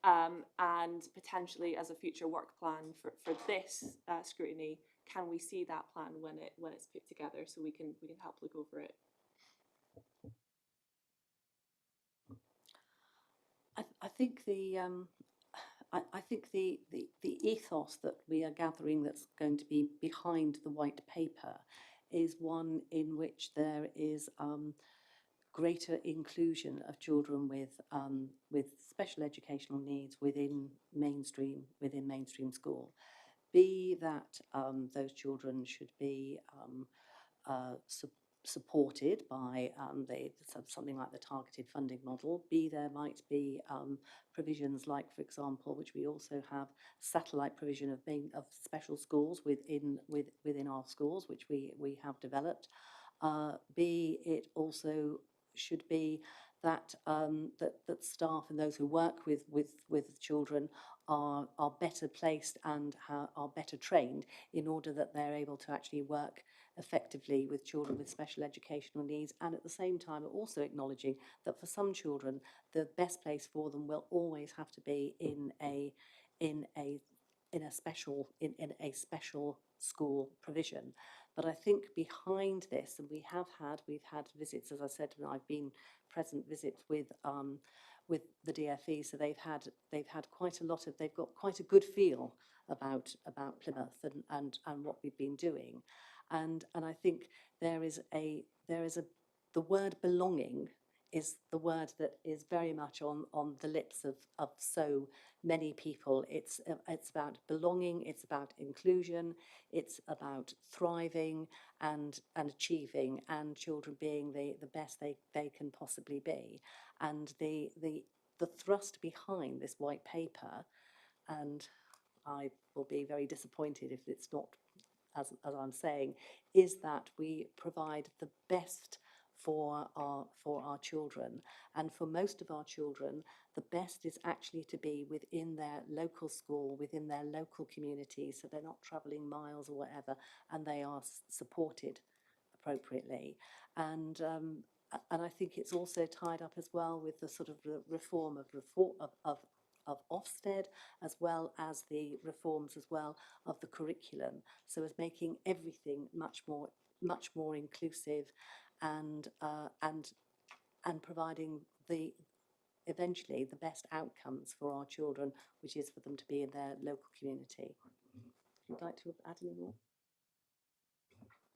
And potentially as a future work plan for this scrutiny, can we see that plan when it's put together so we can help look over it? I think the ethos that we are gathering that's going to be behind the white paper is one in which there is greater inclusion of children with special educational needs within mainstream school. Be that those children should be supported by something like the targeted funding model. There might be provisions like, for example, which we also have, satellite provision of special schools within our schools, which we have developed. It also should be that that staff and those who work with children are better placed and are better trained in order that they're able to actually work effectively with children with special educational needs, and at the same time also acknowledging that for some children the best place for them will always have to be in a special school provision. But I think behind this, and we've had visits, as I said, and I've been present visits with the DFE, so they've got quite a good feel about Plymouth and what we've been doing. And I think the word belonging is the word that is very much on the lips of so many people. It's about belonging, it's about inclusion, it's about thriving and achieving, and children being the best they can possibly be. And the the thrust behind this white paper, and I will be very disappointed if it's not as I'm saying, is that we provide the best for our children. And for most of our children, the best is actually to be within their local school, within their local community, so they're not travelling miles or whatever, and they are supported appropriately. And I think it's also tied up as well with the sort of reform of Ofsted, as well as the reforms as well of the curriculum, so as making everything much more inclusive, and providing eventually the best outcomes for our children, which is for them to be in their local community. Would you like to add any more?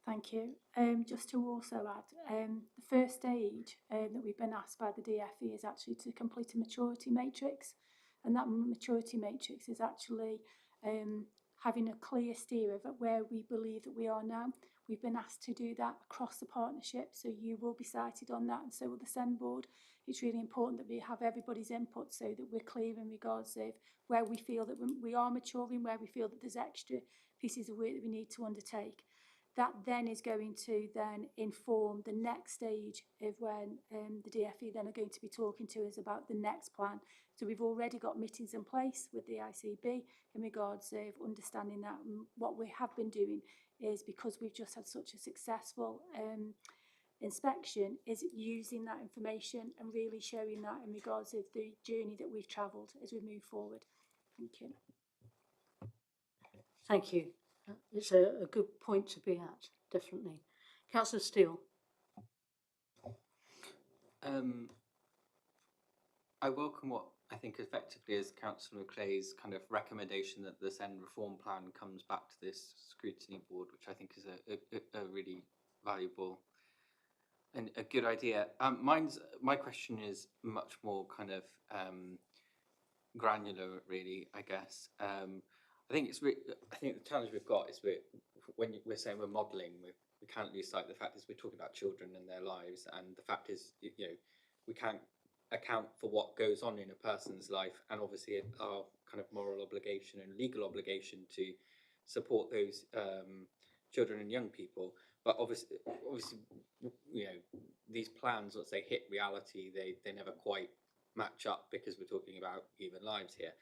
Thank you. Just to also add, the first stage that we've been asked by the DFE is actually to complete a maturity matrix, and that maturity matrix is actually having a clear steer of where we believe that we are now. We've been asked to do that across the partnership, so you will be cited on that, and so will the SEND board. It's really important that we have everybody's input so that we're clear in regards of where we feel that we are maturing, where we feel that there's extra pieces of work that we need to undertake. That then is going to then inform the next stage of when the DFE then are going to be talking to us about the next plan. So we've already got meetings in place with the ICB in regards of understanding that. And what we have been doing is, because we've just had such a successful inspection, is using that information and really showing that in regards of the journey that we've travelled as we move forward. Thank you. Thank you. It's a good point to be at, definitely. Councillor Steele. I welcome what I think effectively is Councillor Macleay's kind of recommendation that the SEND reform plan comes back to this scrutiny board, which I think is a really valuable and a good idea. My question is much more kind of granular, really, I guess. I think the challenge we've got is when we're saying we're modelling, we can't lose sight of the fact is we're talking about children and their lives, and the fact is, we can't account for what goes on in a person's life, and obviously our kind of moral obligation and legal obligation to support those children and young people. But obviously, these plans, once they hit reality, they never quite match up, because we're talking about human lives here.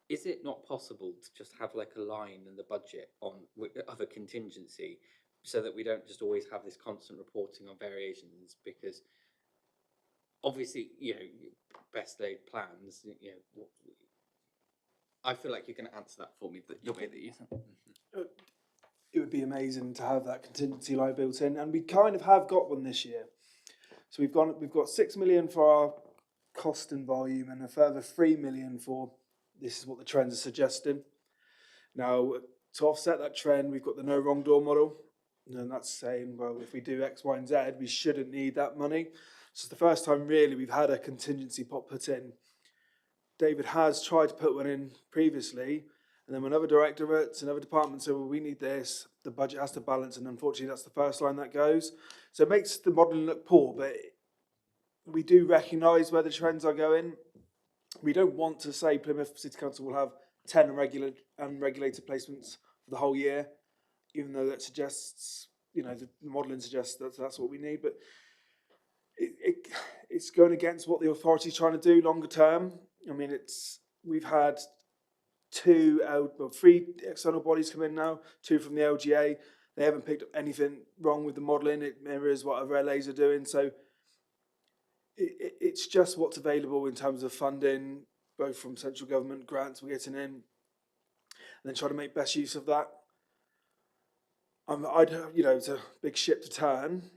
Is it not possible to just have like a line in the budget of a contingency, so that we don't just always have this constant reporting on variations? Because obviously, best laid plans, I feel like you can answer that for me, the way that you think. It would be amazing to have that contingency line built in, and we kind of have got one this year. So we've got 6 million for our cost and volume, and a further 3 million for, this is what the trends are suggesting. Now, to offset that trend, we've got the no wrong door model, and that's saying, well, if we do X, Y, and Z, we shouldn't need that money. So it's the first time really we've had a contingency pot put in. David has tried to put one in previously, and then when other directorates and other departments say, well, we need this, the budget has to balance, and unfortunately that's the first line that goes. So it makes the modelling look poor, but we do recognise where the trends are going. We don't want to say Plymouth City Council will have 10 unregulated placements for the whole year, even though that suggests, the modelling suggests that that's what we need. But it's going against what the authority's trying to do longer term. I mean, we've had 3 external bodies come in now, 2 from the LGA. They haven't picked up anything wrong with the modelling. It mirrors what other LAs are doing. So it's just what's available in terms of funding, both from central government grants we're getting in, and then try to make best use of that. It's a big ship to turn,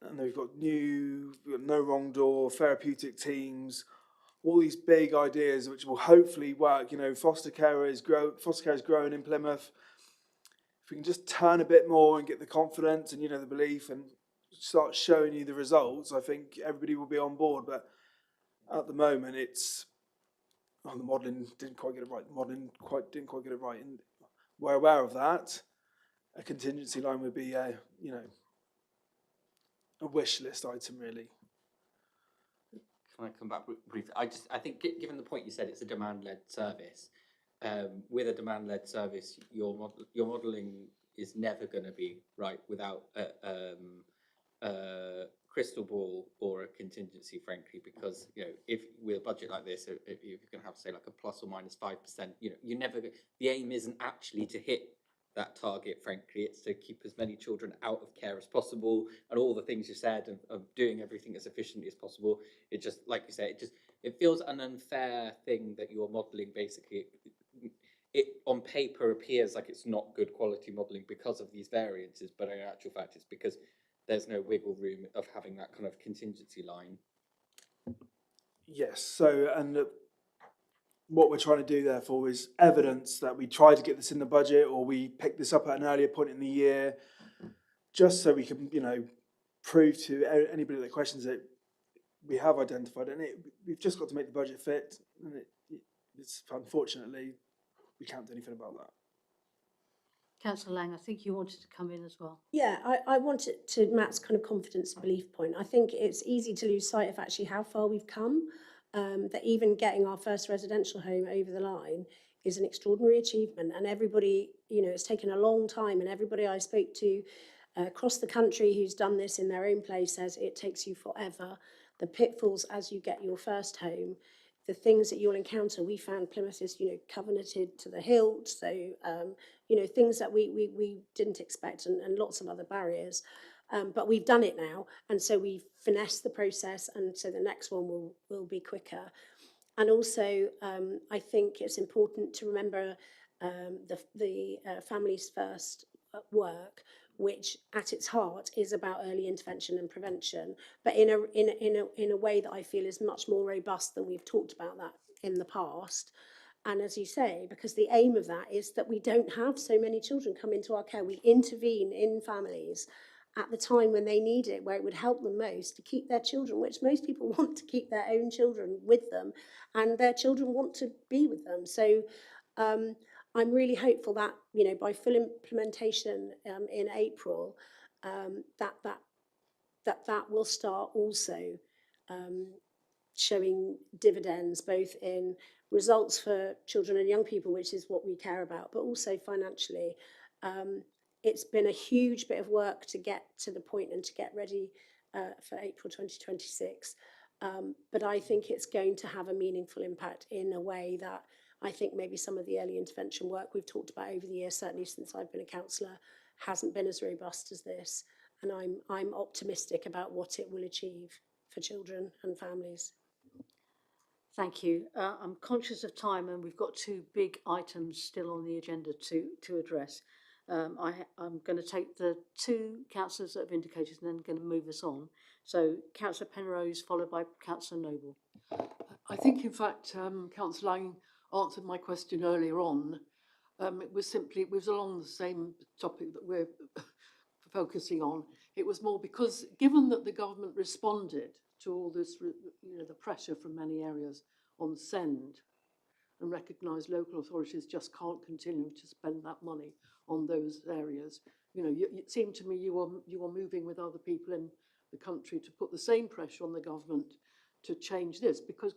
and we've got no wrong door, therapeutic teams, all these big ideas which will hopefully work. Foster care is growing in Plymouth. If we can just turn a bit more and get the confidence and the belief and start showing you the results, I think everybody will be on board. But at the moment, the modelling didn't quite get it right. The modelling didn't quite get it right, and we're aware of that. A contingency line would be a wish list item, really. can I come back briefly? I think given the point you said, it's a demand-led service. With a demand-led service, your modelling is never going to be right without a crystal ball or a contingency, frankly, because if with a budget like this, if you're going to have to say like a plus or minus 5%, you never. The aim isn't actually to hit that target, frankly. It's to keep as many children out of care as possible, and all the things you said of doing everything as efficiently as possible. It just, like you say, it feels an unfair thing that you're modelling. Basically, it on paper appears like it's not good quality modelling because of these variances, but in actual fact, it's because there's no wiggle room of having that kind of contingency line. Yes. So, and what we're trying to do, therefore, is evidence that we tried to get this in the budget, or we picked this up at an earlier point in the year, just so we can, prove to anybody that questions it, we have identified it. And we've just got to make the budget fit. And it's unfortunately, we can't do anything about that. Councillor Lang, I think you wanted to come in as well. Yeah, I wanted to Matt's kind of confidence and belief point. I think it's easy to lose sight of actually how far we've come. That even getting our first residential home over the line is an extraordinary achievement, and everybody, it's taken a long time, and everybody I spoke to across the country who's done this in their own place says it takes you forever. The pitfalls as you get your first home, the things that you'll encounter. We found Plymouth is, covenanted to the hilt, so things that we didn't expect, and lots of other barriers. But we've done it now, and so we've finessed the process, and so the next one will be quicker. And also, I think it's important to remember the Families First work, which at its heart is about early intervention and prevention, but in a way that I feel is much more robust than we've talked about that in the past. And as you say, because the aim of that is that we don't have so many children come into our care. We intervene in families at the time when they need it, where it would help them most to keep their children, which most people want to keep their own children with them, and their children want to be with them. So I'm really hopeful that, by full implementation in April, that will start also showing dividends, both in results for children and young people, which is what we care about, but also financially. It's been a huge bit of work to get to the point and to get ready for April 2026. But I think it's going to have a meaningful impact in a way that I think maybe some of the early intervention work we've talked about over the years, certainly since I've been a councillor, hasn't been as robust as this. And I'm optimistic about what it will achieve for children and families. Thank you. I'm conscious of time, and we've got two big items still on the agenda to address. I'm going to take the two councillors that have indicated and then going to move us on. So Councillor Penrose, followed by Councillor Noble. I think, in fact, Councillor Lang answered my question earlier on. It was along the same topic that we're focusing on. It was more because, given that the government responded to all this, the pressure from many areas on SEND, and recognised local authorities just can't continue to spend that money on those areas. It seemed to me you were moving with other people in the country to put the same pressure on the government to change this, because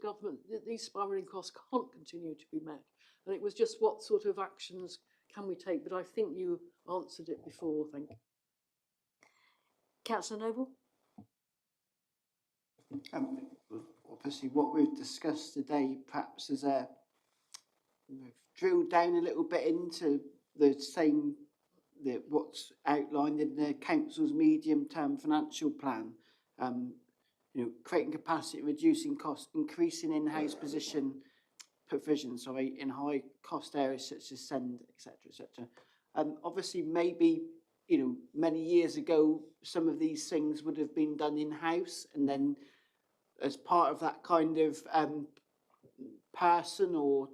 these spiralling costs can't continue to be met. And it was just, what sort of actions can we take? But I think you answered it before, thank you. Councillor Noble? Obviously, what we've discussed today perhaps is drilled down a little bit into what's outlined in the council's medium-term financial plan. Creating capacity, reducing costs, increasing in-house provision, in high-cost areas such as SEND, etc., etc. Obviously, maybe many years ago, some of these things would have been done in-house, and then as part of that kind of person or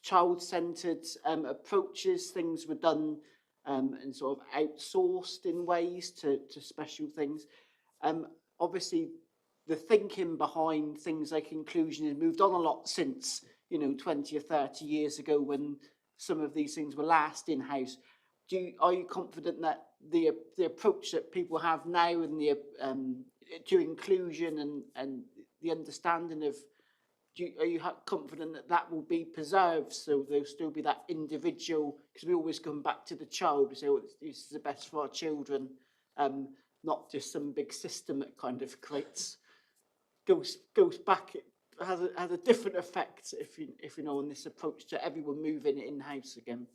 child-centred approaches, things were done and sort of outsourced in ways to special things. Obviously, the thinking behind things like inclusion has moved on a lot since 20 or 30 years ago, when some of these things were last in-house. Are you confident that the approach that people have now and to inclusion and the understanding of, are you confident that that will be preserved, so there'll still be that individual, because we always come back to the child, we say, oh, this is the best for our children, not just some big system that kind of goes back, it has a different effect, if you know, on this approach to everyone moving in-house again,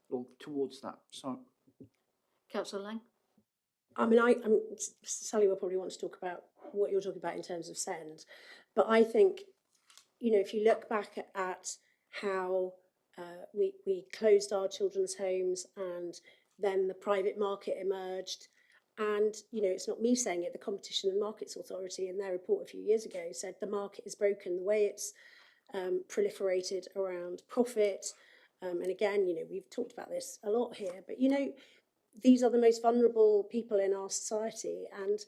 or towards that. So, Councillor Lang? I mean, Sally will probably want to talk about what you're talking about in terms of SEND, but I think, you know, if you look back at how we closed our children's homes and then the private market emerged, and, you know, it's not me saying it, the Competition and Markets Authority in their report a few years ago said the market is broken, the way it's proliferated around profit. And again, you know, we've talked about this a lot here, but, you know, these are the most vulnerable people in our society, and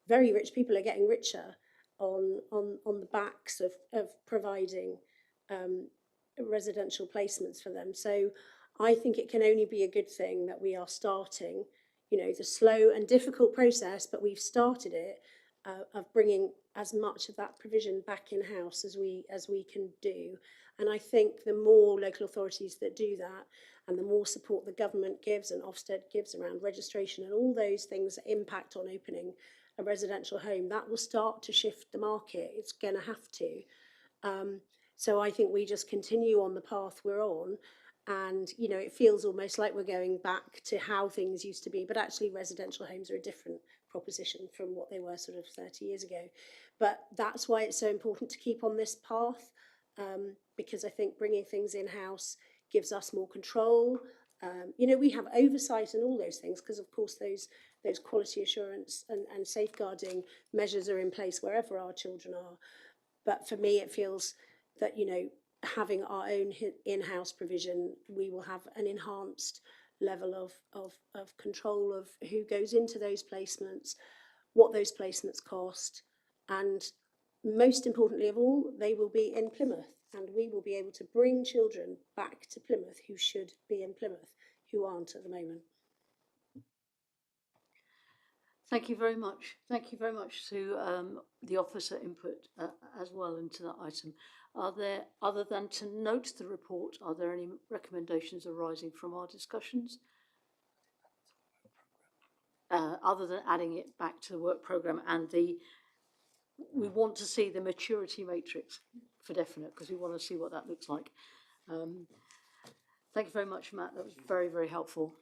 very rich people are getting richer on the backs of providing residential placements for them. So I think it can only be a good thing that we are starting, you know, the slow and difficult process, but we've started it, of bringing as much of that provision back in-house as we can do. And I think the more local authorities that do that, and the more support the government gives and Ofsted gives around registration and all those things that impact on opening a residential home, that will start to shift the market. It's going to have to. So I think we just continue on the path we're on, and, you know, it feels almost like we're going back to how things used to be, but actually residential homes are a different proposition from what they were sort of 30 years ago. But that's why it's so important to keep on this path, because I think bringing things in-house gives us more control. You know, we have oversight and all those things, because of course those quality assurance and safeguarding measures are in place wherever our children are. But for me, it feels that, you know, having our own in-house provision, we will have an enhanced level of control of who goes into those placements, what those placements cost, and most importantly of all, they will be in Plymouth, and we will be able to bring children back to Plymouth who should be in Plymouth, who aren't at the moment. Thank you very much. Thank you very much to the officer input as well into that item. Are there, other than to note the report, are there any recommendations arising from our discussions? Other than adding it back to the work programme, and we want to see the maturity matrix for definite, because we want to see what that looks like. Thank you very much, Matt. That was very, very helpful.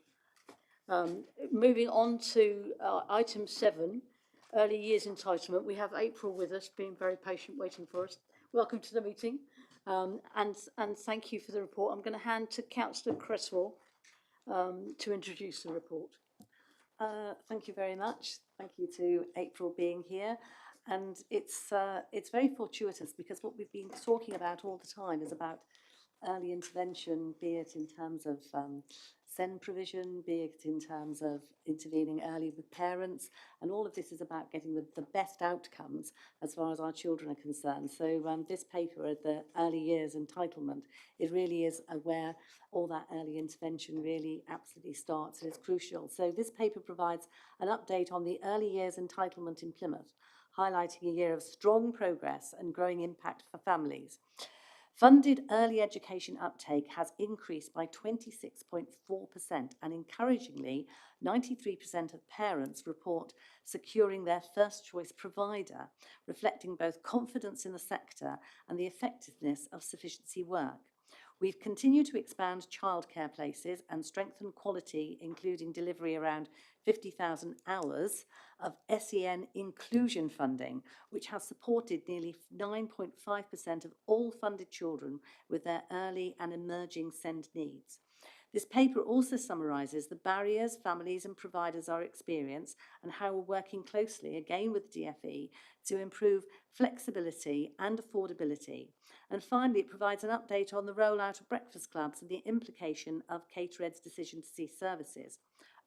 Moving on to item 7, early years entitlement. We have April with us, being very patient, waiting for us. Welcome to the meeting, and thank you for the report. I'm going to hand to Councillor Cresswell to introduce the report. Thank you very much. Thank you to April being here. And it's very fortuitous, because what we've been talking about all the time is about early intervention, be it in terms of SEND provision, be it in terms of intervening early with parents, and all of this is about getting the best outcomes as far as our children are concerned. So this paper, the early years entitlement, it really is where all that early intervention really absolutely starts, and it's crucial. So this paper provides an update on the early years entitlement in Plymouth, highlighting a year of strong progress and growing impact for families. Funded early education uptake has increased by 26.4%, and encouragingly, 93% of parents report securing their first choice provider, reflecting both confidence in the sector and the effectiveness of sufficiency work. We've continued to expand childcare places and strengthen quality, including delivery around 50,000 hours of SEN inclusion funding, which has supported nearly 9.5% of all funded children with their early and emerging SEND needs. This paper also summarises the barriers families and providers are experiencing and how we're working closely, again with DFE, to improve flexibility and affordability. And finally, it provides an update on the rollout of breakfast clubs and the implication of Catered's decision to cease services.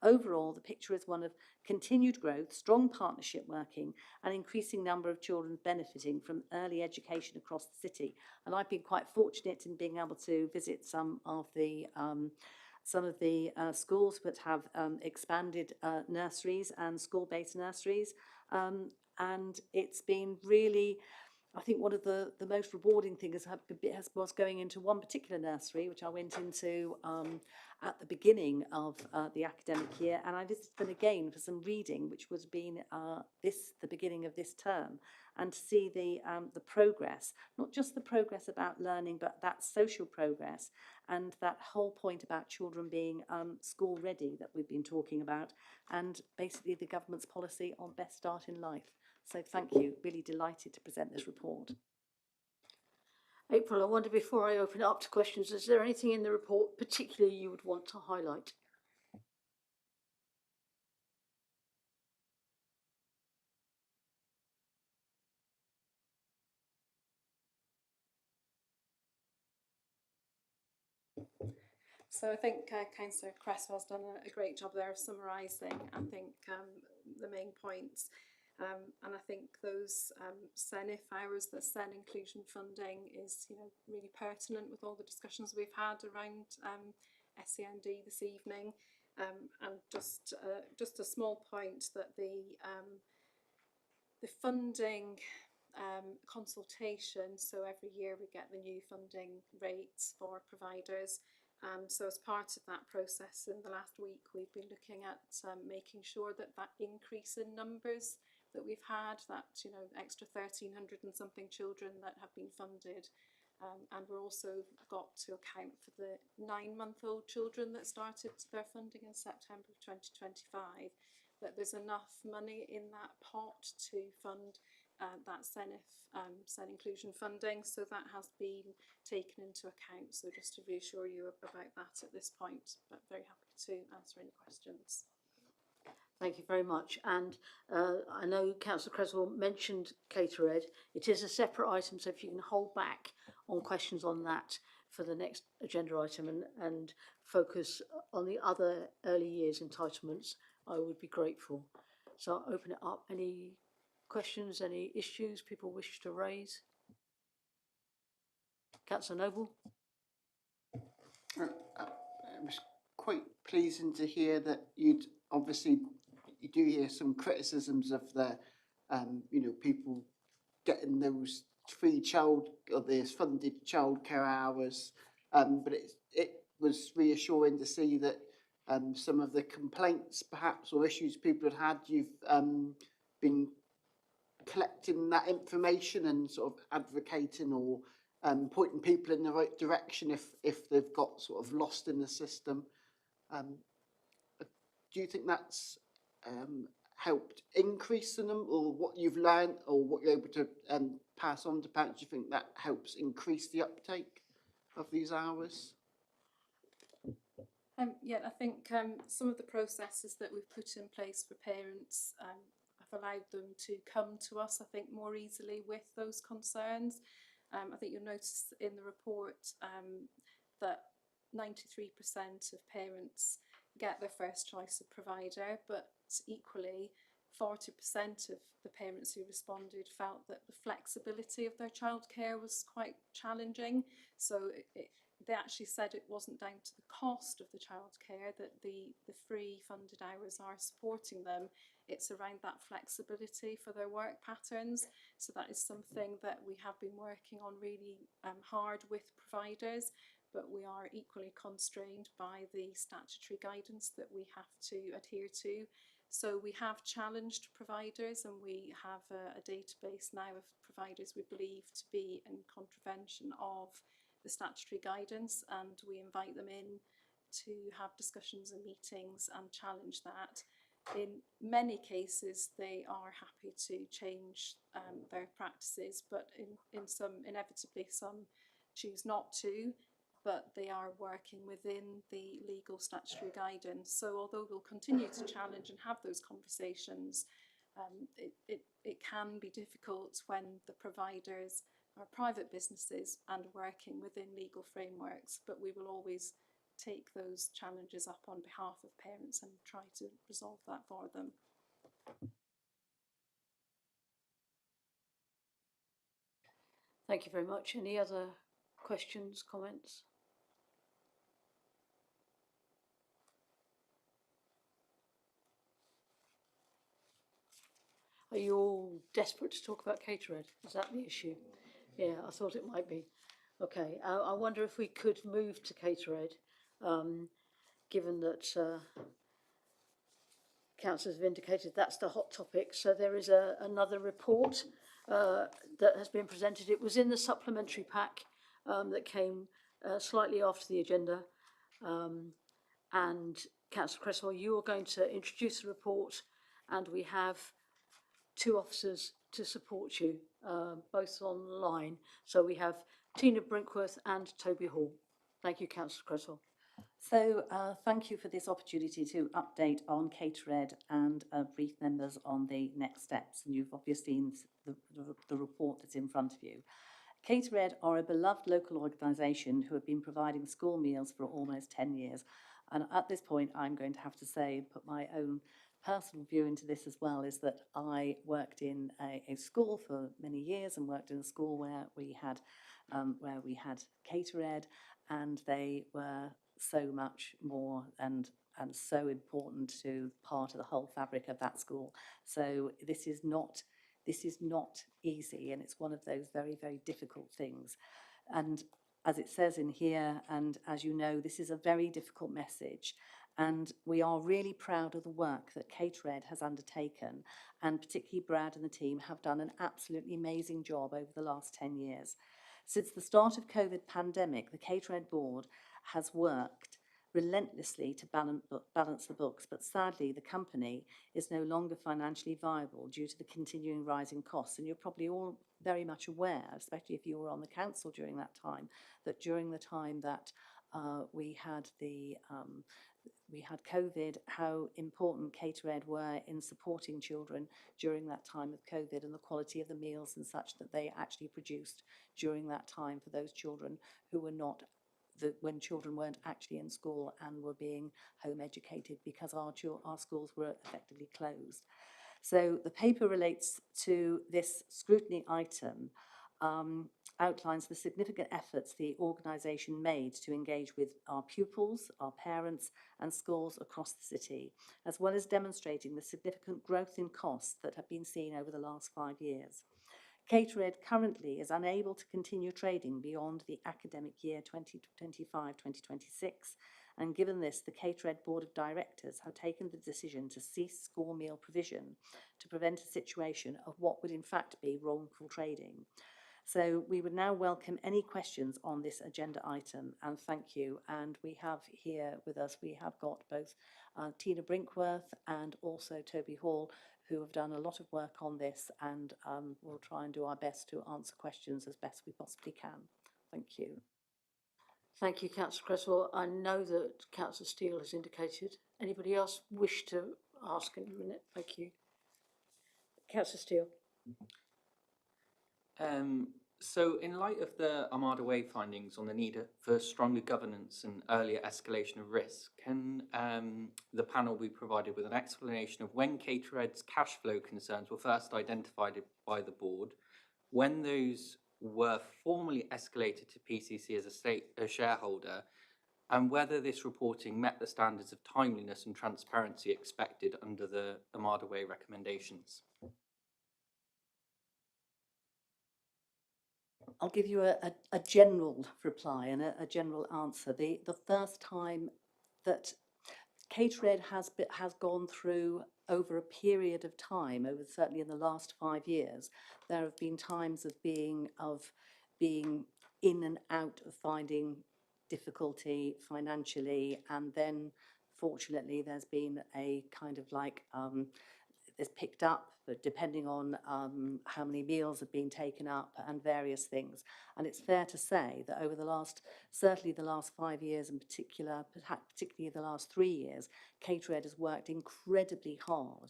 Overall, the picture is one of continued growth, strong partnership working, and increasing number of children benefiting from early education across the city. And I've been quite fortunate in being able to visit some of the schools that have expanded nurseries and school-based nurseries, and it's been really I think one of the most rewarding things was going into one particular nursery, which I went into at the beginning of the academic year, and I visited them again for some reading, which was been the beginning of this term, and to see the progress, not just the progress about learning, but that social progress, and that whole point about children being school ready that we've been talking about, and basically the government's policy on best start in life. So thank you, really delighted to present this report. April, I wonder, before I open it up to questions, is there anything in the report particularly you would want to highlight? So I think Councillor Cresswell's done a great job there of summarising, I think, the main points. And I think those SENIF hours, the SEN inclusion funding, is really pertinent with all the discussions we've had around SEND this evening. And just a small point that the funding consultation, so every year we get the new funding rates for providers. So as part of that process in the last week, we've been looking at making sure that increase in numbers that we've had, that extra 1,300 and something children that have been funded, and we're also got to account for the 9-month-old children that started their funding in September 2025, that there's enough money in that pot to fund that SEN inclusion funding, so that has been taken into account. So just to reassure you about that at this point, but very happy to answer any questions. Thank you very much. And I know Councillor Creswell mentioned Cater Ed. It is a separate item, so if you can hold back on questions on that for the next agenda item and focus on the other early years entitlements, I would be grateful. So I'll open it up. Any questions, any issues people wish to raise? Councillor Noble? It was quite pleasing to hear that you do hear some criticisms of the people getting those those funded childcare hours, but it was reassuring to see that some of the complaints perhaps or issues people had you've been collecting that information and sort of advocating or pointing people in the right direction if they've got sort of lost in the system. Do you think that's helped increase in them, or what you've learned or what you're able to pass on to parents? Do you think that helps increase the uptake of these hours? Yeah, I think some of the processes that we've put in place for parents have allowed them to come to us, I think, more easily with those concerns. I think you'll notice in the report that 93% of parents get their first choice of provider, but equally 40% of the parents who responded felt that the flexibility of their childcare was quite challenging. So they actually said it wasn't down to the cost of the childcare, that the free funded hours are supporting them. It's around that flexibility for their work patterns. So that is something that we have been working on really hard with providers, but we are equally constrained by the statutory guidance that we have to adhere to. So we have challenged providers, and we have a database now of providers we believe to be in contravention of the statutory guidance, and we invite them in to have discussions and meetings and challenge that. In many cases, they are happy to change their practices, but inevitably some choose not to, but they are working within the legal statutory guidance. So although we'll continue to challenge and have those conversations, it can be difficult when the providers are private businesses and working within legal frameworks, but we will always take those challenges up on behalf of parents and try to resolve that for them. Thank you very much. Any other questions, comments? Are you all desperate to talk about Caterhead? Is that the issue? Yeah, I thought it might be. Okay, I wonder if we could move to Caterhead, given that councillors have indicated that's the hot topic. So there is another report that has been presented. It was in the supplementary pack that came slightly after the agenda. And Councillor Cresswell, you are going to introduce the report, and we have two officers to support you, both online. So we have Tina Brinkworth and Toby Hall. Thank you, Councillor Cresswell. So thank you for this opportunity to update on Caterhead and brief members on the next steps. And you've obviously seen the report that's in front of you. Caterhead are a beloved local organisation who have been providing school meals for almost 10 years. And at this point, I'm going to have to say, put my own personal view into this as well, is that I worked in a school for many years and worked in a school where we had Caterhead, and they were so much more and so important to part of the whole fabric of that school. So this is not easy, and it's one of those very, very difficult things. And as it says in here, and as you know, this is a very difficult message. And we are really proud of the work that Caterhead has undertaken, and particularly Brad and the team have done an absolutely amazing job over the last 10 years. Since the start of COVID pandemic, the Caterhead board has worked relentlessly to balance the books, but sadly the company is no longer financially viable due to the continuing rising costs. And you're probably all very much aware, especially if you were on the council during that time, that during the time that we had COVID, how important Caterhead were in supporting children during that time of COVID, and the quality of the meals and such that they actually produced during that time for those children who were not, when children weren't actually in school and were being home educated because our schools were effectively closed. So the paper relates to this scrutiny item, outlines the significant efforts the organisation made to engage with our pupils, our parents and schools across the city, as well as demonstrating the significant growth in costs that have been seen over the last 5 years. Caterhead currently is unable to continue trading beyond the academic year 2025-2026, and given this, the Caterhead Board of Directors have taken the decision to cease school meal provision to prevent a situation of what would in fact be wrongful trading. So we would now welcome any questions on this agenda item, and thank you. And we have here with us, we have got both Tina Brinkworth and also Toby Hall, who have done a lot of work on this, and we'll try and do our best to answer questions as best we possibly can. Thank you. Thank you, Councillor Cresswell. I know that Councillor Steele has indicated. Anybody else wish to ask in a minute? Thank you. Councillor Steele. So in light of the Armada Way findings on the need for stronger governance and earlier escalation of risk, can the panel be provided with an explanation of when Caterhead's cash flow concerns were first identified by the board, when those were formally escalated to PCC as a shareholder, and whether this reporting met the standards of timeliness and transparency expected under the Armada Way recommendations? I'll give you a general reply and a general answer. The first time that Caterhead has gone through over a period of time, over certainly in the last 5 years, there have been times of being in and out of finding difficulty financially, and then fortunately there's been a kind of like it's picked up, but depending on how many meals have been taken up and various things. And it's fair to say that over the last, certainly the last 5 years in particular, particularly the last 3 years, Caterhead has worked incredibly hard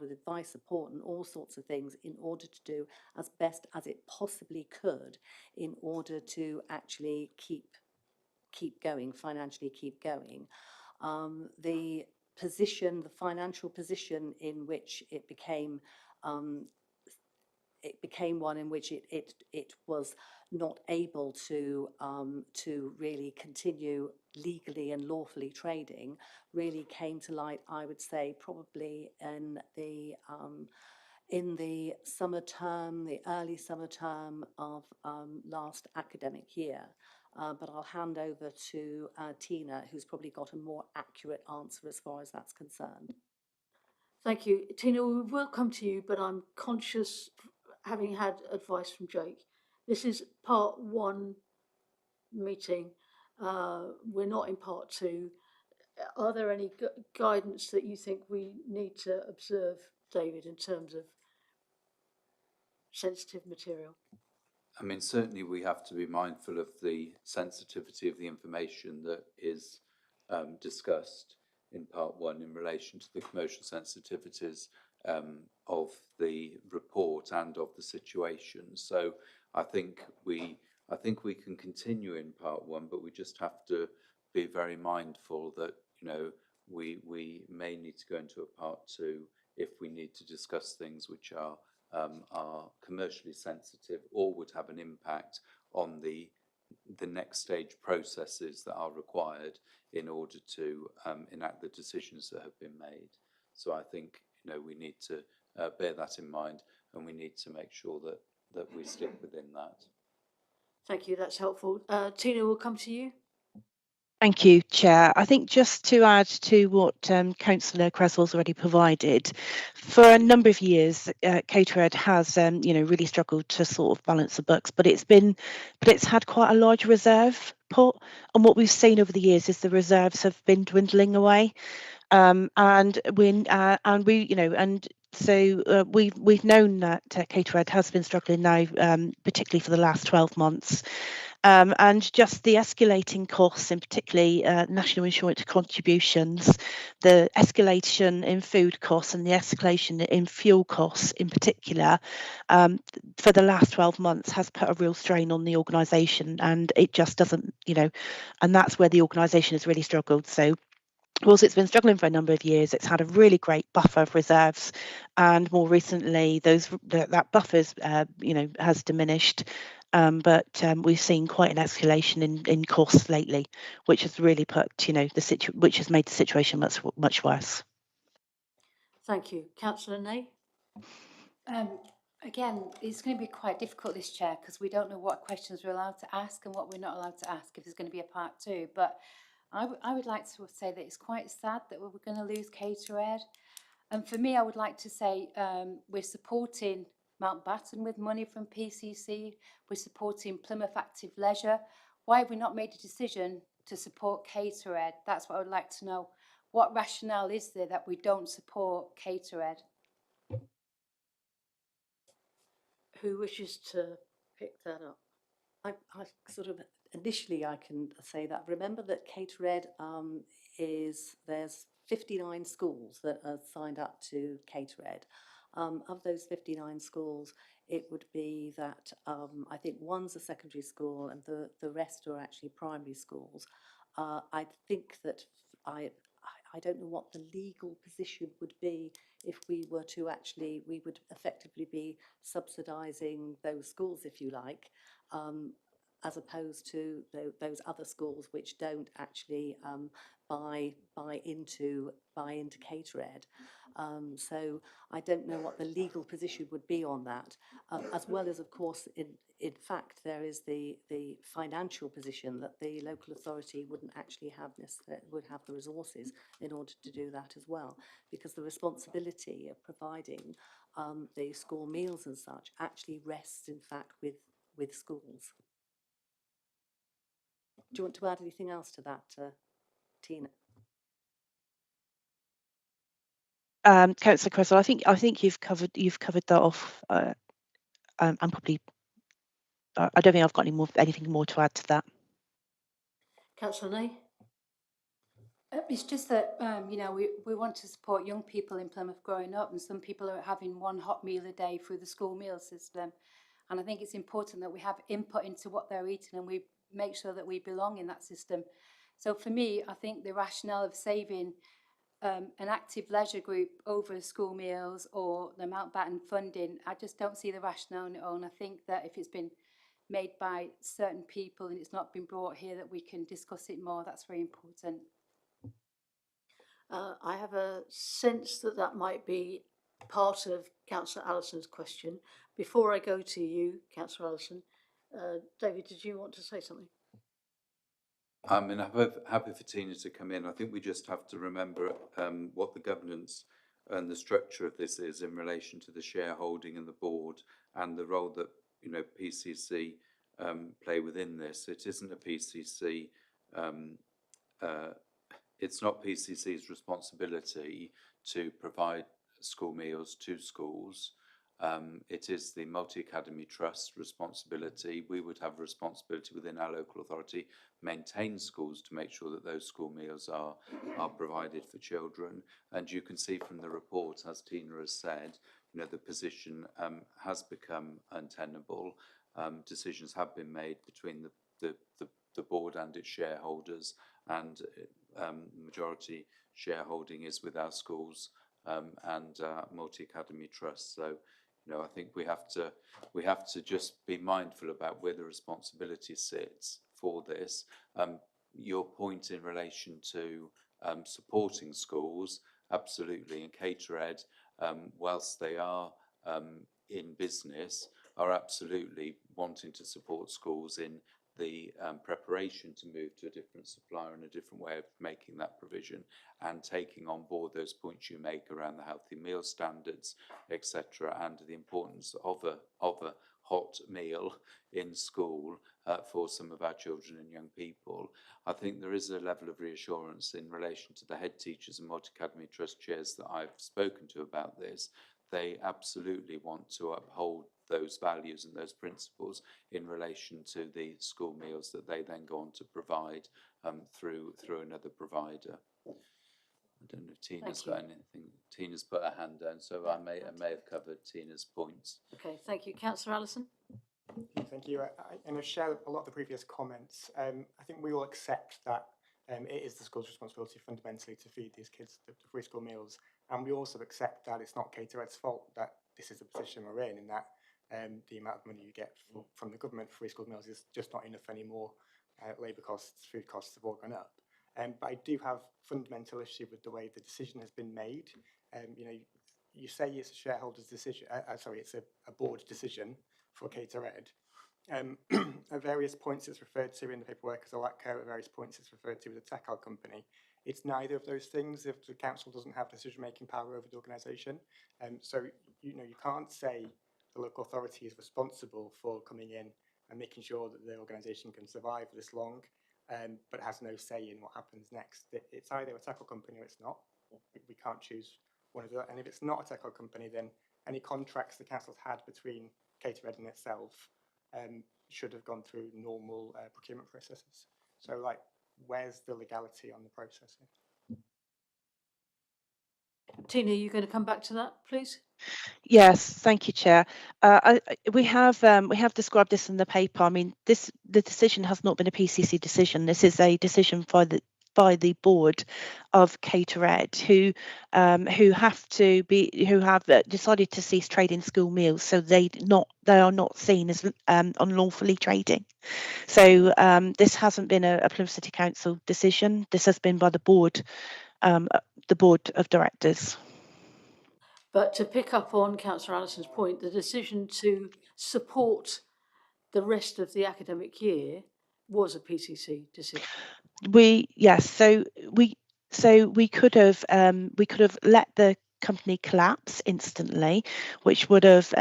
with advice, support and all sorts of things in order to do as best as it possibly could in order to actually keep going, financially keep going. The financial position in which it became it became one in which it was not able to really continue legally and lawfully trading, really came to light, I would say, probably in the summer term, the early summer term of last academic year. But I'll hand over to Tina, who's probably got a more accurate answer as far as that's concerned. Thank you. Tina, we will come to you, but I'm conscious, having had advice from Jake, this is part one meeting. We're not in part two. Are there any guidance that you think we need to observe, David, in terms of sensitive material? I mean, certainly we have to be mindful of the sensitivity of the information that is discussed in part one in relation to the commercial sensitivities of the report and of the situation. So I think we can continue in part one, but we just have to be very mindful that, you know, we may need to go into a part two if we need to discuss things which are commercially sensitive or would have an impact on the next stage processes that are required in order to enact the decisions that have been made. So I think, you know, we need to bear that in mind, and we need to make sure that we stick within that. Thank you, that's helpful. Tina, we'll come to you. Thank you, Chair. I think just to add to what Councillor Cresswell's already provided, for a number of years, Catered has, really struggled to sort of balance the books, but it's had quite a large reserve pot, and what we've seen over the years is the reserves have been dwindling away, so we've known that Catered has been struggling now, particularly for the last 12 months. And just the escalating costs, and particularly national insurance contributions, the escalation in food costs and the escalation in fuel costs in particular, for the last 12 months has put a real strain on the organisation, and it just doesn't, and that's where the organisation has really struggled. So whilst it's been struggling for a number of years, it's had a really great buffer of reserves, and more recently that buffers has diminished, but we've seen quite an escalation in costs lately, which has really put which has made the situation much worse. Thank you. Councillor Ney? Again, it's going to be quite difficult, this, Chair, because we don't know what questions we're allowed to ask and what we're not allowed to ask if there's going to be a part two. But I would like to say that it's quite sad that we're going to lose Catered. And for me, I would like to say we're supporting Mountbatten with money from PCC. We're supporting Plymouth Active Leisure. Why have we not made a decision to support Catered? That's what I would like to know. What rationale is there that we don't support Catered? Who wishes to pick that up? I sort of initially I can say that. Remember that Catered there's 59 schools that are signed up to Catered. Of those 59 schools, it would be that I think one's a secondary school and the rest are actually primary schools. I think that I don't know what the legal position would be if we were to we would effectively be subsidising those schools, if you like, as opposed to those other schools which don't actually buy into Catered. So I don't know what the legal position would be on that, as well as, of course, in fact, there is the financial position that the local authority wouldn't actually would have the resources in order to do that as well, because the responsibility of providing the school meals and such actually rests, in fact, with schools. Do you want to add anything else to that, Tina? Councillor Cresswell, I think you've covered that off. I'm probably. I don't think I've got anything more to add to that. Councillor Ney? It's just that, we want to support young people in Plymouth growing up, and some people are having one hot meal a day through the school meal system. And I think it's important that we have input into what they're eating and we make sure that we belong in that system. So for me, I think the rationale of saving an active leisure group over school meals or the Mountbatten funding, I just don't see the rationale in it all. And I think that if it's been made by certain people and it's not been brought here, that we can discuss it more. That's very important. I have a sense that that might be part of Councillor Allison's question. Before I go to you, Councillor Allison, David, did you want to say something? I mean, I'm happy for Tina to come in. I think we just have to remember what the governance and the structure of this is in relation to the shareholding and the board and the role that, you know, PCC play within this. It isn't a PCC. It's not PCC's responsibility to provide school meals to schools. It is the Multi-Academy Trust's responsibility. We would have a responsibility within our local authority, maintain schools to make sure that those school meals are provided for children. And you can see from the report, as Tina has said, you know, the position has become untenable. Decisions have been made between the board and its shareholders, and majority shareholding is with our schools and Multi-Academy Trust. So, you know, I think we have to just be mindful about where the responsibility sits for this. Your point in relation to supporting schools, absolutely, and Catered, whilst they are in business, are absolutely wanting to support schools in the preparation to move to a different supplier and a different way of making that provision, and taking on board those points you make around the healthy meal standards, etc., and the importance of a hot meal in school for some of our children and young people. I think there is a level of reassurance in relation to the head teachers and Multi-Academy Trust chairs that I've spoken to about this. They absolutely want to uphold those values and those principles in relation to the school meals that they then go on to provide through another provider. I don't know if Tina's got anything. Tina's put her hand down, so I may have covered Tina's points. Okay, thank you. Councillor Allison? Thank you. I share a lot of the previous comments. I think we all accept that it is the school's responsibility fundamentally to feed these kids the free school meals. And we also accept that it's not Catered's fault that this is the position we're in that the amount of money you get from the government for free school meals is just not enough anymore. Labour costs, food costs have all gone up. But I do have fundamental issue with the way the decision has been made. You know, you say it's a shareholder's decision, it's a board decision for Catered. At various points it's referred to in the paperwork as a LATCO, at various points it's referred to as a tech company. It's neither of those things if the council doesn't have decision-making power over the organisation. So, you know, you can't say the local authority is responsible for coming in and making sure that the organisation can survive this long, but has no say in what happens next. It's either a tech company or it's not. We can't choose one of the other. And if it's not a tech company, then any contracts the council's had between Catered and itself should have gone through normal procurement processes. So, like, where's the legality on the process here? Tina, are you going to come back to that, please? Yes, thank you, Chair. We have described this in the paper. I mean, the decision has not been a PCC decision. This is a decision by the board of Catered, who have decided to cease trading school meals, so they are not seen as unlawfully trading. So this hasn't been a Plymouth City Council decision. This has been by the board of directors. But to pick up on Councillor Allison's point, the decision to support the rest of the academic year was a PCC decision. So we could have let the company collapse instantly, which would have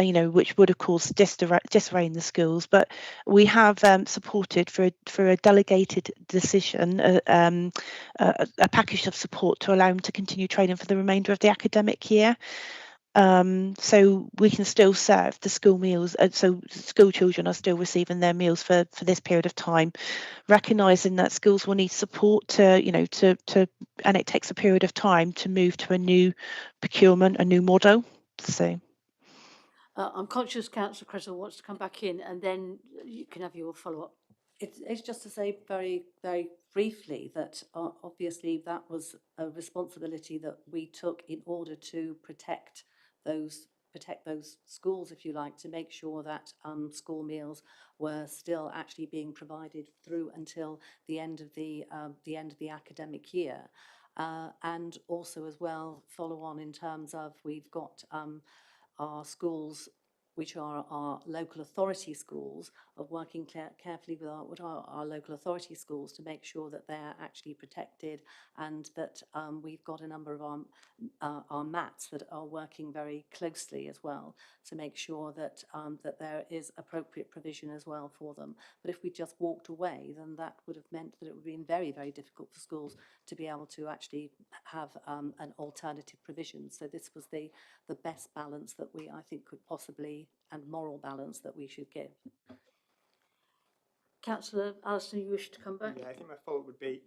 caused disarray in the schools. But we have supported for a delegated decision a package of support to allow them to continue training for the remainder of the academic year. So we can still serve the school meals, so school children are still receiving their meals for this period of time, recognising that schools will need support to and it takes a period of time to move to a new procurement, a new model. So I'm conscious Councillor Cresswell wants to come back in, and then you can have your follow-up. It's just to say very, very briefly that obviously that was a responsibility that we took in order to protect those schools, if you like, to make sure that school meals were still actually being provided through until the end of the academic year. And also as well follow on in terms of we've got our schools, which are our local authority schools, of working carefully with our local authority schools to make sure that they're actually protected, and that we've got a number of our MATs that are working very closely as well to make sure that that there is appropriate provision as well for them. But if we just walked away, then that would have meant that it would have been very, very difficult for schools to be able to actually have an alternative provision. So this was the best balance that I think could possibly, and moral balance that we should give. Councillor Alison, you wish to come back? Yeah, I think my thought would be,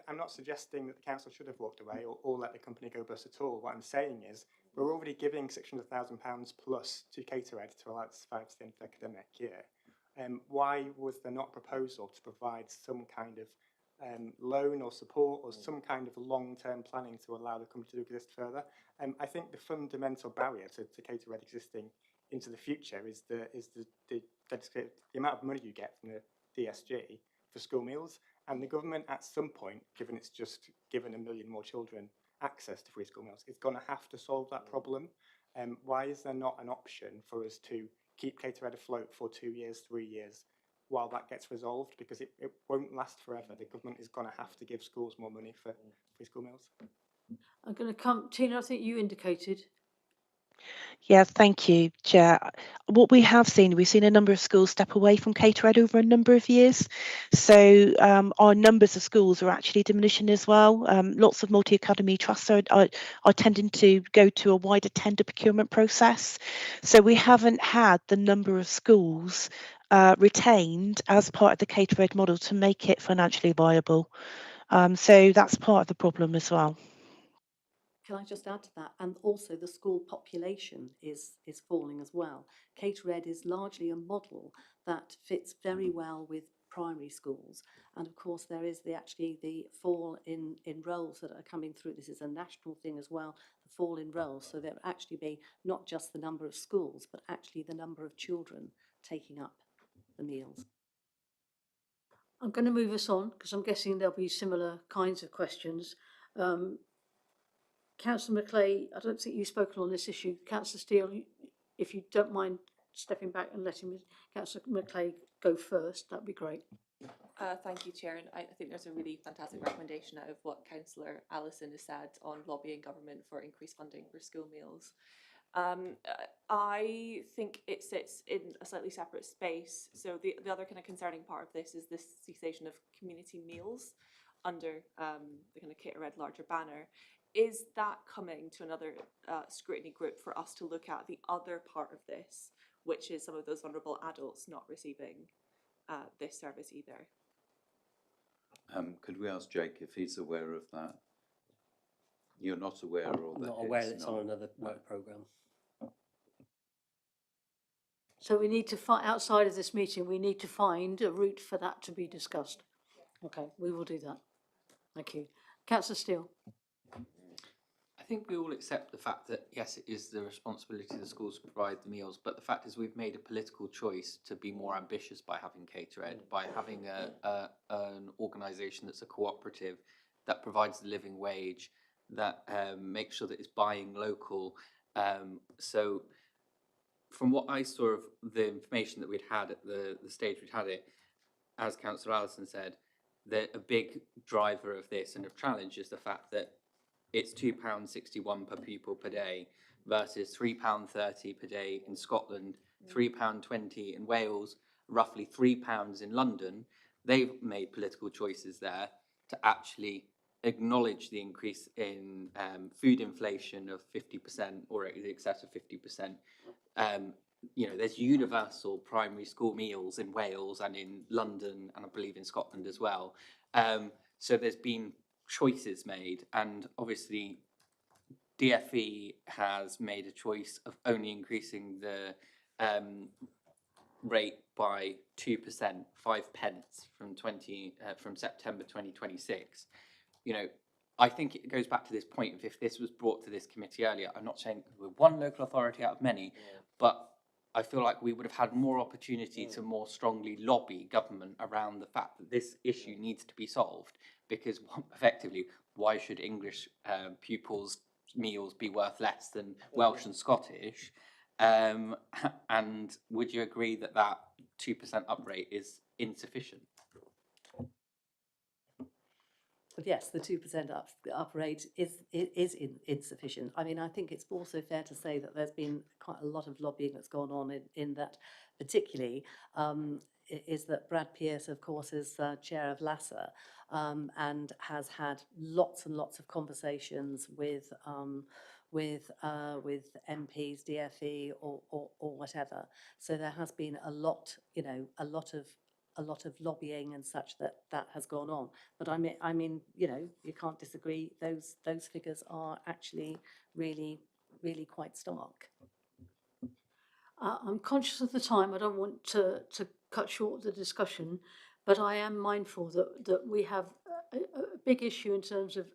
I'm not suggesting that the council should have walked away or let the company go bust at all. What I'm saying is we're already giving £600,000 plus to Caterhead to allow it to survive to the end of the academic year. Why was there not a proposal to provide some kind of loan or support or some kind of long-term planning to allow the company to exist further? I think the fundamental barrier to Caterhead existing into the future is the amount of money you get from the DSG for school meals, and the government at some point, given it's just given 1 million more children access to free school meals, is going to have to solve that problem. Why is there not an option for us to keep Caterhead afloat for 2 years, 3 years, while that gets resolved? Because it won't last forever. The government is going to have to give schools more money for free school meals. I'm going to come, Tina, I think you indicated. Yeah, thank you, Chair. What we've seen a number of schools step away from Caterhead over a number of years. So our numbers of schools are actually diminishing as well. Lots of multi-academy trusts are tending to go to a wider tender procurement process. So we haven't had the number of schools retained as part of the Caterhead model to make it financially viable. So that's part of the problem as well. Can I just add to that? And also the school population is falling as well. Caterhead is largely a model that fits very well with primary schools. And of course there is the fall in roles that are coming through. This is a national thing as well, the fall in roles. So there will actually be not just the number of schools, but actually the number of children taking up the meals. I'm going to move us on because I'm guessing there'll be similar kinds of questions. Councillor Macleay, I don't think you've spoken on this issue. Councillor Steele, if you don't mind stepping back and letting Councillor Macleay go first, that'd be great. Thank you, Chair. And I think there's a really fantastic recommendation out of what Councillor Allison has said on lobbying government for increased funding for school meals. I think it sits in a slightly separate space. So the other kind of concerning part of this is this cessation of community meals under the kind of Caterhead larger banner. Is that coming to another scrutiny group for us to look at the other part of this, which is some of those vulnerable adults not receiving this service either? Could we ask Jake if he's aware of that? You're not aware, or that not aware it's it's not on another work programme. So we need to find, outside of this meeting, we need to find a route for that to be discussed. Okay, we will do that. Thank you. Councillor Steele. I think we all accept the fact that, yes, it is the responsibility of the schools to provide the meals, but the fact is we've made a political choice to be more ambitious by having Caterhead, by having an organisation that's a cooperative, that provides the living wage, that makes sure that it's buying local. So from what I saw of the information that we'd had at the stage we'd had it, as Councillor Allison said, that a big driver of this and of challenge is the fact that it's £2.61 per pupil per day versus £3.30 per day in Scotland, £3.20 in Wales, roughly £3 in London. They've made political choices there to actually acknowledge the increase in food inflation of 50% or in excess of 50%. There's universal primary school meals in Wales and in London, and I believe in Scotland as well. So there's been choices made, and obviously DfE has made a choice of only increasing the rate by 2%, 5 pence from September 2026. You know, I think it goes back to this point of if this was brought to this committee earlier, I'm not saying we're one local authority out of many, but I feel like we would have had more opportunity to more strongly lobby government around the fact that this issue needs to be solved, because effectively, why should English pupils' meals be worth less than Welsh and Scottish? And would you agree that that 2% up rate is insufficient? But yes, the 2% up rate is insufficient. I mean, I think it's also fair to say that there's been quite a lot of lobbying that's gone on in that, particularly, is that Brad Pearce, of course, is chair of LASA, and has had lots and lots of conversations with MPs, DFE, or whatever. So there has been a lot of lobbying and such that has gone on. But I mean, you know, you can't disagree. Those figures are actually really quite stark. I'm conscious of the time. I don't want to cut short the discussion, but I am mindful that we have a big issue in terms of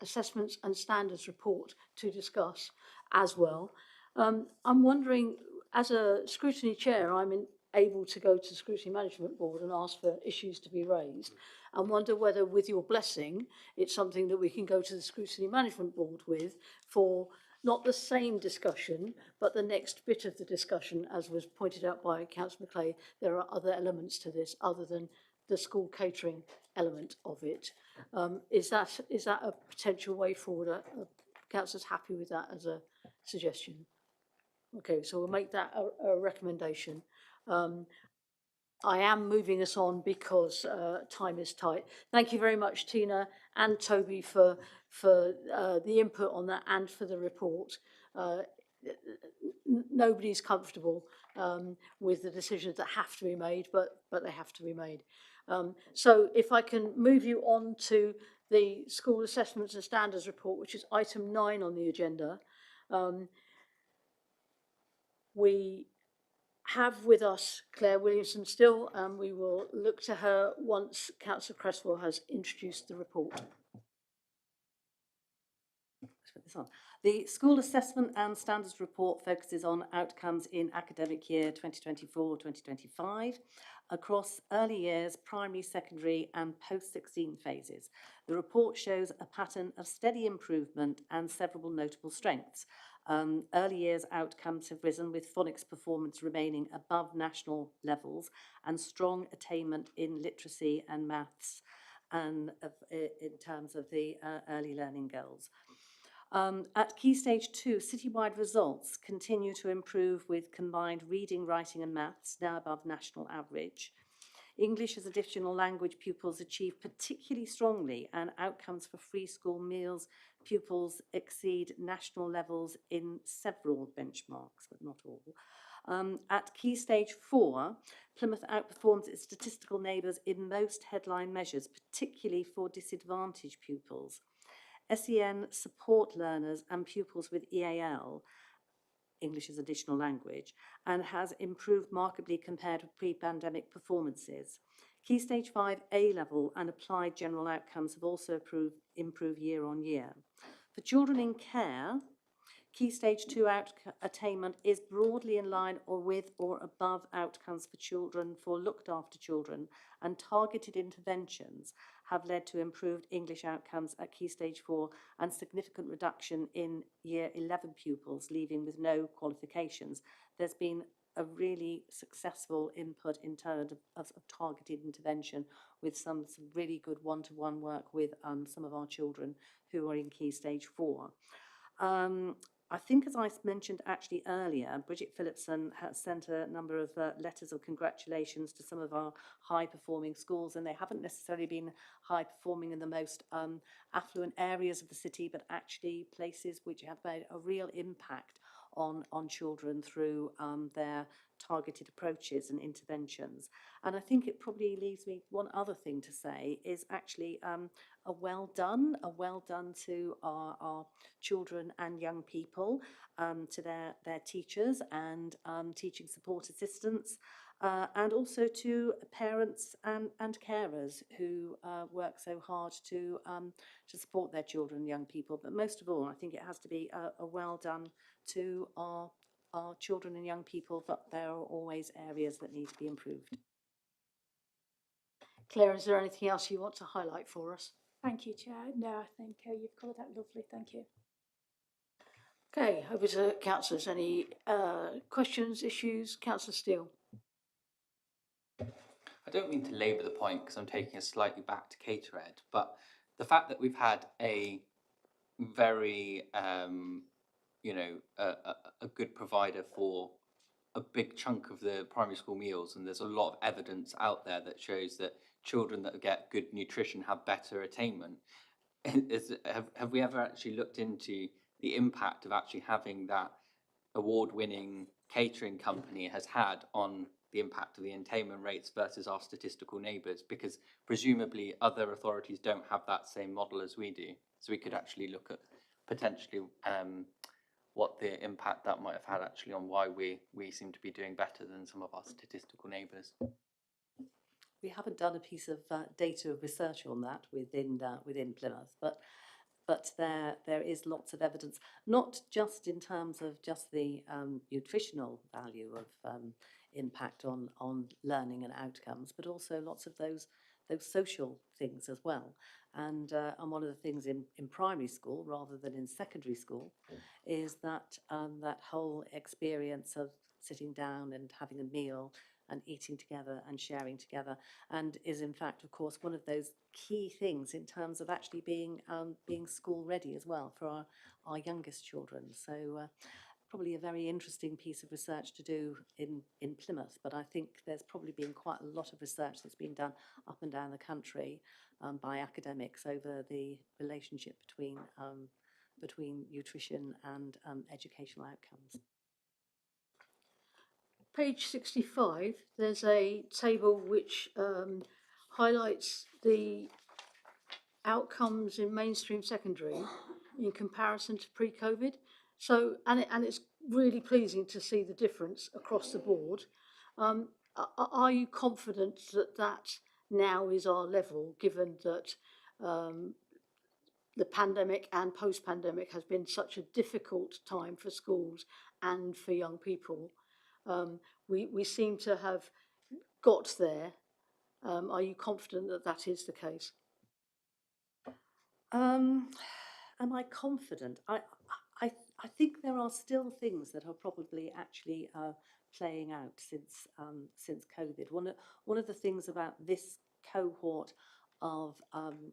assessments and standards report to discuss as well. I'm wondering, as a scrutiny chair, I'm able to go to the Scrutiny Management Board and ask for issues to be raised, and wonder whether, with your blessing, it's something that we can go to the Scrutiny Management Board with for not the same discussion, but the next bit of the discussion. As was pointed out by Councillor Macleay, there are other elements to this other than the school catering element of it. Is that a potential way forward? Are councillors happy with that as a suggestion? Okay, so we'll make that a recommendation. I am moving us on because time is tight. Thank you very much, Tina and Toby, for the input on that and for the report. Nobody's comfortable with the decisions that have to be made, but they have to be made. So if I can move you on to the School Assessments and Standards Report, which is item 9 on the agenda. We have with us Claire Williamson still, and we will look to her once Councillor Cresswell has introduced the report. The School Assessment and Standards Report focuses on outcomes in academic year 2024-2025 across early years, primary, secondary and post-16 phases. The report shows a pattern of steady improvement and several notable strengths. Early years outcomes have risen, with phonics performance remaining above national levels and strong attainment in literacy and maths, and in terms of the early learning goals. At Key Stage 2, citywide results continue to improve, with combined reading, writing and maths now above national average. English as additional language pupils achieve particularly strongly, and outcomes for free school meals pupils exceed national levels in several benchmarks, but not all. At Key Stage 4, Plymouth outperforms its statistical neighbours in most headline measures, particularly for disadvantaged pupils. SEN support learners and pupils with EAL, English as additional language, and has improved markedly compared with pre-pandemic performances. Key Stage 5 A-level and applied general outcomes have also improved year on year. For children in care, Key Stage 2 attainment is broadly in line or with or above outcomes for children, for looked after children, and targeted interventions have led to improved English outcomes at Key Stage 4 and significant reduction in Year 11 pupils leaving with no qualifications. There's been a really successful input in terms of targeted intervention, with some really good one-to-one work with some of our children who are in Key Stage 4. I think, as I mentioned actually earlier, Bridget Phillipson has sent a number of letters of congratulations to some of our high-performing schools, and they haven't necessarily been high-performing in the most affluent areas of the city, but actually places which have made a real impact on children through their targeted approaches and interventions. And I think it probably leaves me one other thing to say is actually a well done to our children and young people, to their teachers and teaching support assistants, and also to parents and carers who work so hard to support their children and young people. But most of all, I think it has to be a well done to our children and young people, but there are always areas that need to be improved. Claire, is there anything else you want to highlight for us? Thank you, Chair. No, I think you've covered that lovely. Thank you. Okay, over to councillors. Any questions, issues? Councillor Steele. I don't mean to labour the point because I'm taking us slightly back to Catered, but the fact that we've had a very, a good provider for a big chunk of the primary school meals, and there's a lot of evidence out there that shows that children that get good nutrition have better attainment. Have we ever actually looked into the impact of actually having that award-winning catering company has had on the impact of the attainment rates versus our statistical neighbours? Because presumably other authorities don't have that same model as we do. So we could actually look at potentially what the impact that might have had actually on why we seem to be doing better than some of our statistical neighbours. We haven't done a piece of data research on that within Plymouth, but there is lots of evidence, not just in terms of just the nutritional value of impact on learning and outcomes, but also lots of those social things as well. And one of the things in primary school rather than in secondary school is that that whole experience of sitting down and having a meal and eating together and sharing together, and is in fact, of course, one of those key things in terms of actually being school ready as well for our youngest children. So probably a very interesting piece of research to do in Plymouth, but I think there's probably been quite a lot of research that's been done up and down the country by academics over the relationship between nutrition and educational outcomes. Page 65, there's a table which highlights the outcomes in mainstream secondary in comparison to pre-COVID. So, and it's really pleasing to see the difference across the board. Are you confident that that now is our level, given that the pandemic and post-pandemic has been such a difficult time for schools and for young people? We seem to have got there. Are you confident that that is the case? Am I confident? I think there are still things that are probably actually playing out since COVID. One of the things about this cohort of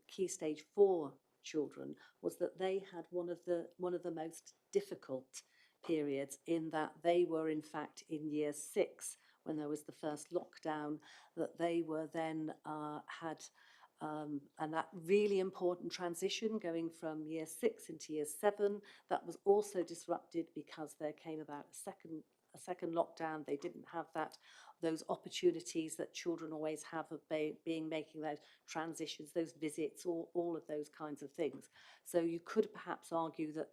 Key Stage 4 children was that they had one of the most difficult periods, in that they were in fact in year 6 when there was the first lockdown, that they were then had and that really important transition going from year 6 into year 7, that was also disrupted because there came about a second lockdown. They didn't have those opportunities that children always have of making those transitions, those visits, all of those kinds of things. So you could perhaps argue that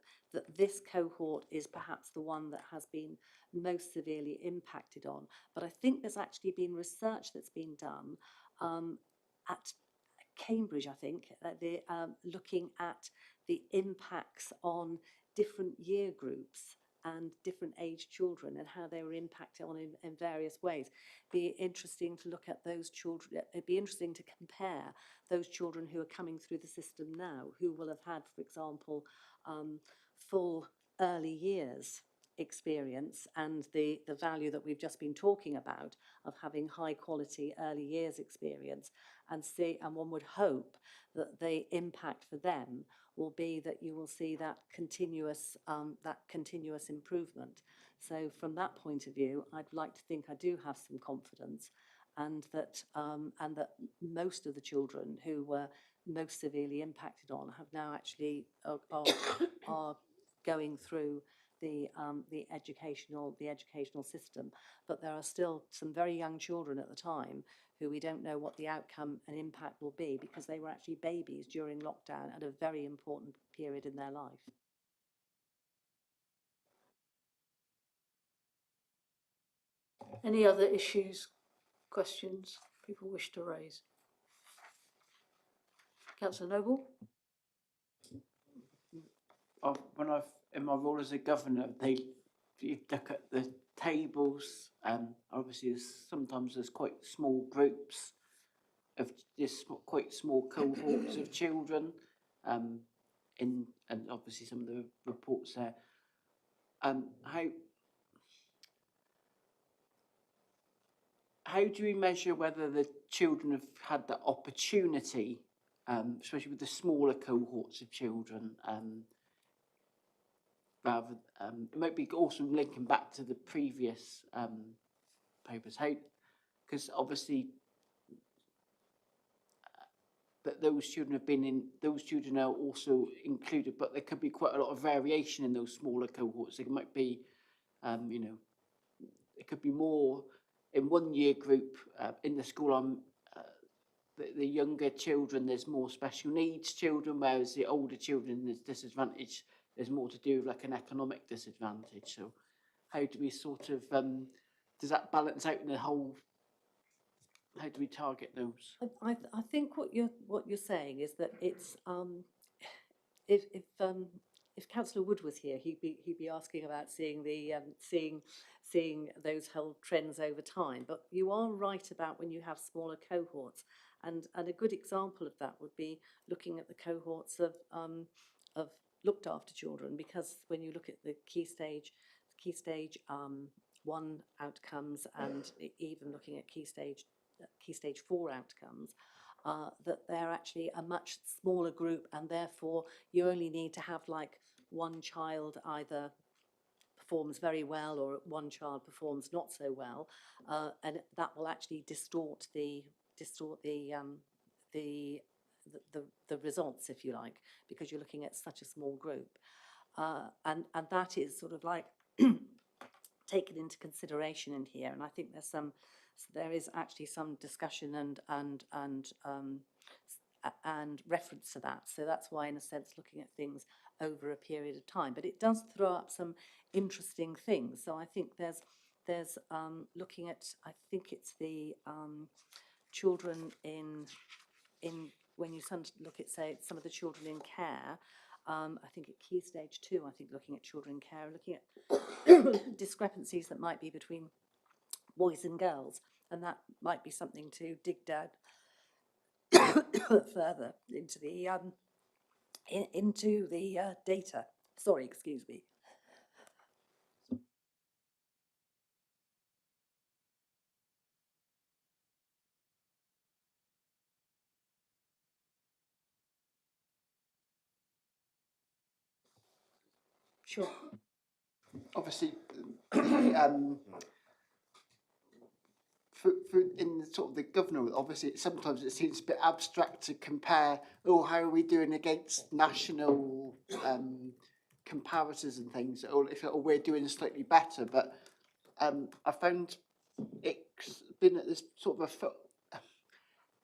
this cohort is perhaps the one that has been most severely impacted on. But I think there's actually been research that's been done at Cambridge, I think, looking at the impacts on different year groups and different age children and how they were impacted on in various ways. Be interesting to look at those children. It'd be interesting to compare those children who are coming through the system now, who will have had, for example, full early years experience, and the value that we've just been talking about of having high quality early years experience, and one would hope that the impact for them will be that you will see that continuous improvement. So from that point of view, I'd like to think I do have some confidence, and that most of the children who were most severely impacted on have now actually are going through the educational system, but there are still some very young children at the time who we don't know what the outcome and impact will be, because they were actually babies during lockdown at a very important period in their life. Any other issues, questions people wish to raise? Councillor Noble? When I've in my role as a governor, you look at the tables. Obviously, sometimes there's quite small groups of just quite small cohorts of children. And obviously some of the reports there. How do we measure whether the children have had the opportunity, especially with the smaller cohorts of children? Rather, it might be also linking back to the previous papers. Because obviously that those children have been in, those children are also included, but there could be quite a lot of variation in those smaller cohorts. It might be, it could be more in one year group in the school. The younger children, there's more special needs children, whereas the older children, there's disadvantage. There's more to do with like an economic disadvantage. So, how do we sort of does that balance out in the whole? How do we target those? I think what you're saying is that it's if Councillor Wood was here, he'd be asking about seeing the seeing those whole trends over time. But you are right about when you have smaller cohorts, and a good example of that would be looking at the cohorts of looked after children, because when you look at the key stage 1 outcomes, and even looking at key stage 4 outcomes, that they're actually a much smaller group, and therefore you only need to have like one child either performs very well or one child performs not so well, and that will actually distort the results, if you like, because you're looking at such a small group, and that is sort of like taken into consideration in here. And I think there is actually some discussion and reference to that. So that's why, in a sense, looking at things over a period of time. But it does throw up some interesting things. So I think there's looking at, I think it's the children in when you look at, say, some of the children in care. I think at key stage 2, I think looking at children in care, looking at discrepancies that might be between boys and girls, and that might be something to dig down further into the data. Sorry, excuse me. Sure. Obviously, in the sort of the governor, obviously sometimes it seems a bit abstract to compare, how are we doing against national comparators and things, or if we're doing slightly better. But I found it's been at this sort of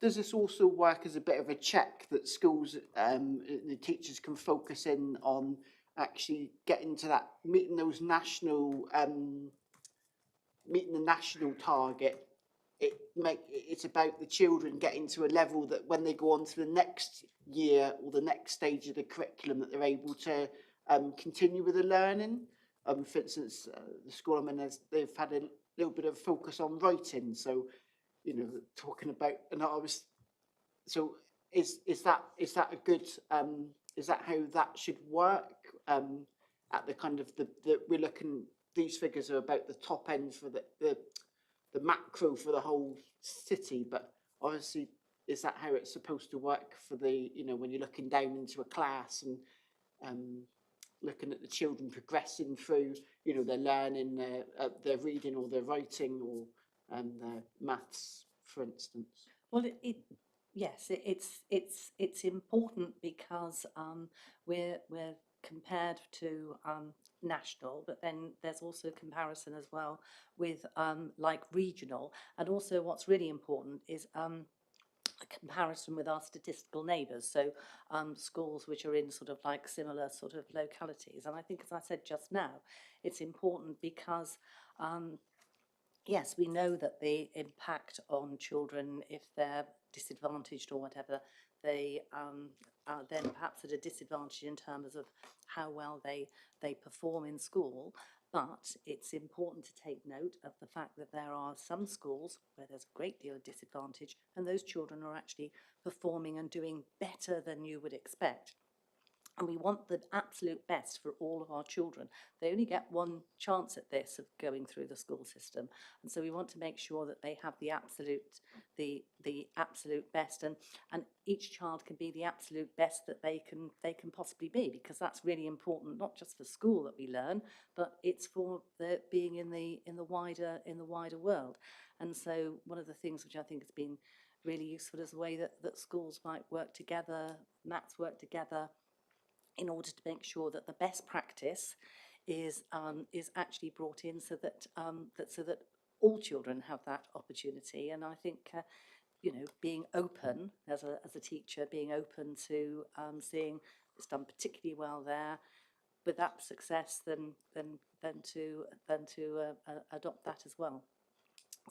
does this also work as a bit of a check that schools, the teachers can focus in on actually getting to that, meeting the national target? It's about the children getting to a level that when they go on to the next year or the next stage of the curriculum, that they're able to continue with the learning. For instance, the school I'm in, they've had a little bit of focus on writing. So, talking about, and so is that a good, is that how that should work? At the kind of we're looking, these figures are about the top end for the macro for the whole city, but obviously, is that how it's supposed to work for the, when you're looking down into a class and looking at the children progressing through, their learning, their reading or their writing or their maths, for instance? Well, yes, it's important because we're compared to national, but then there's also comparison as well with like regional. And also what's really important is a comparison with our statistical neighbours, so schools which are in sort of like similar sort of localities. And I think, as I said just now, it's important because yes, we know that the impact on children, if they're disadvantaged or whatever, they are then perhaps at a disadvantage in terms of how well they perform in school. But it's important to take note of the fact that there are some schools where there's a great deal of disadvantage, and those children are actually performing and doing better than you would expect. And we want the absolute best for all of our children. They only get one chance at this, of going through the school system. And so we want to make sure that they have the absolute best, and each child can be the absolute best that they can possibly be, because that's really important, not just for school that we learn, but it's for the being in the wider world. And so one of the things which I think has been really useful is the way that schools might work together, MATs work together, in order to make sure that the best practice is actually brought in, so that all children have that opportunity. And I think being open as a teacher, being open to seeing it's done particularly well there with that success, then to adopt that as well.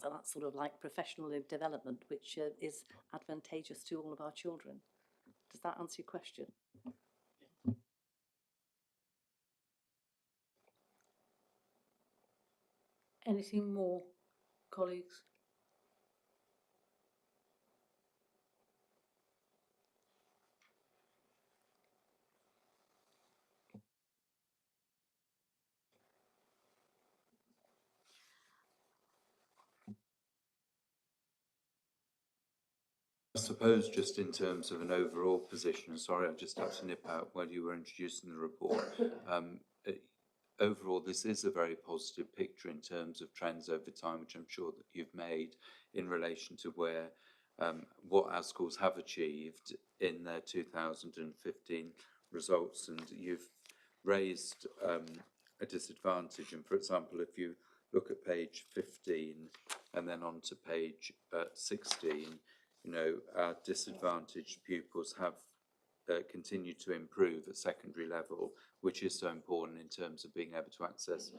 So that's sort of like professional development, which is advantageous to all of our children. Does that answer your question? Anything more, colleagues? I suppose just in terms of an overall position, sorry, I just had to nip out while you were introducing the report. Overall, this is a very positive picture in terms of trends over time, which I'm sure that you've made in relation to where what our schools have achieved in their 2015 results. And you've raised a disadvantage. And for example, if you look at page 15 and then on to page 16, our disadvantaged pupils have continued to improve at secondary level, which is so important in terms of being able to access,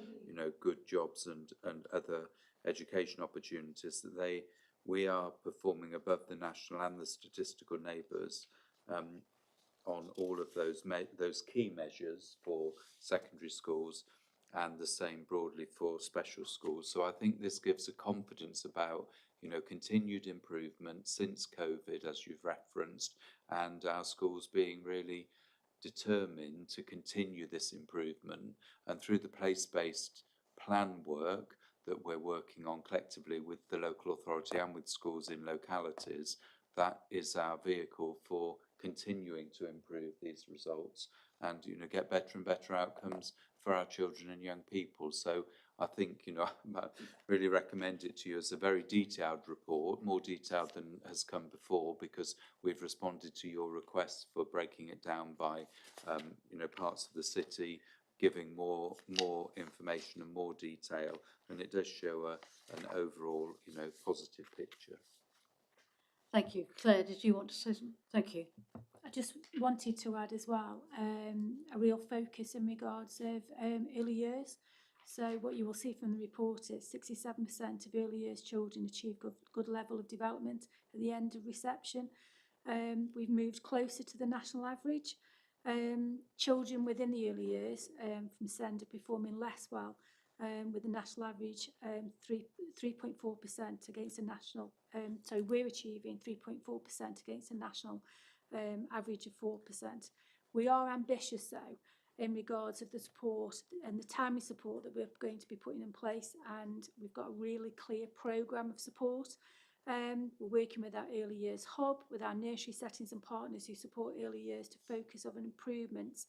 good jobs and other education opportunities. That we are performing above the national and the statistical neighbours on all of those key measures for secondary schools, and the same broadly for special schools. So I think this gives a confidence about continued improvement since COVID, as you've referenced, and our schools being really determined to continue this improvement. And through the place-based plan work that we're working on collectively with the local authority and with schools in localities, that is our vehicle for continuing to improve these results and get better and better outcomes for our children and young people. So I think I really recommend it to you as a very detailed report, more detailed than has come before, because we've responded to your requests for breaking it down by parts of the city, giving more information and more detail, and it does show an overall positive picture. Thank you. Claire, did you want to say something? Thank you. I just wanted to add as well a real focus in regards of early years. So what you will see from the report is 67% of early years children achieve good level of development at the end of reception. We've moved closer to the national average. Children within the early years from SEND are performing less well, with the national average 3.4% against the national. So we're achieving 3.4% against the national average of 4%. We are ambitious though in regards of the support and the timely support that we're going to be putting in place, and we've got a really clear programme of support. We're working with our early years hub, with our nursery settings and partners who support early years to focus on improvements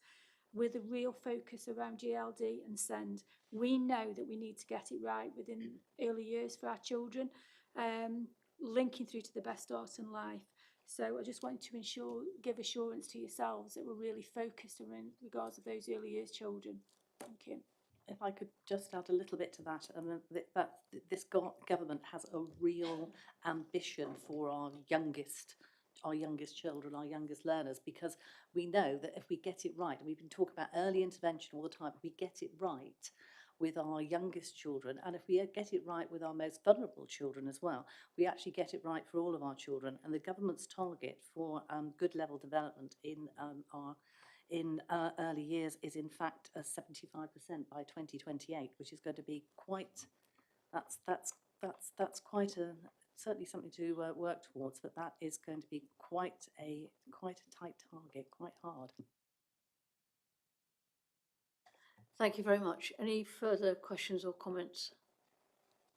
with a real focus around GLD and SEND. We know that we need to get it right within early years for our children, linking through to the best start in life. So I just wanted to give assurance to yourselves that we're really focused in regards to those early years children. Thank you. If I could just add a little bit to that, this government has a real ambition for our youngest children, our youngest learners, because we know that if we get it right, and we've been talking about early intervention all the time, if we get it right with our youngest children, and if we get it right with our most vulnerable children as well, we actually get it right for all of our children. And the government's target for good level development in early years is in fact 75% by 2028, which is going to be quite. That's quite a certainly something to work towards, but that is going to be quite a tight target, quite hard. Thank you very much. Any further questions or comments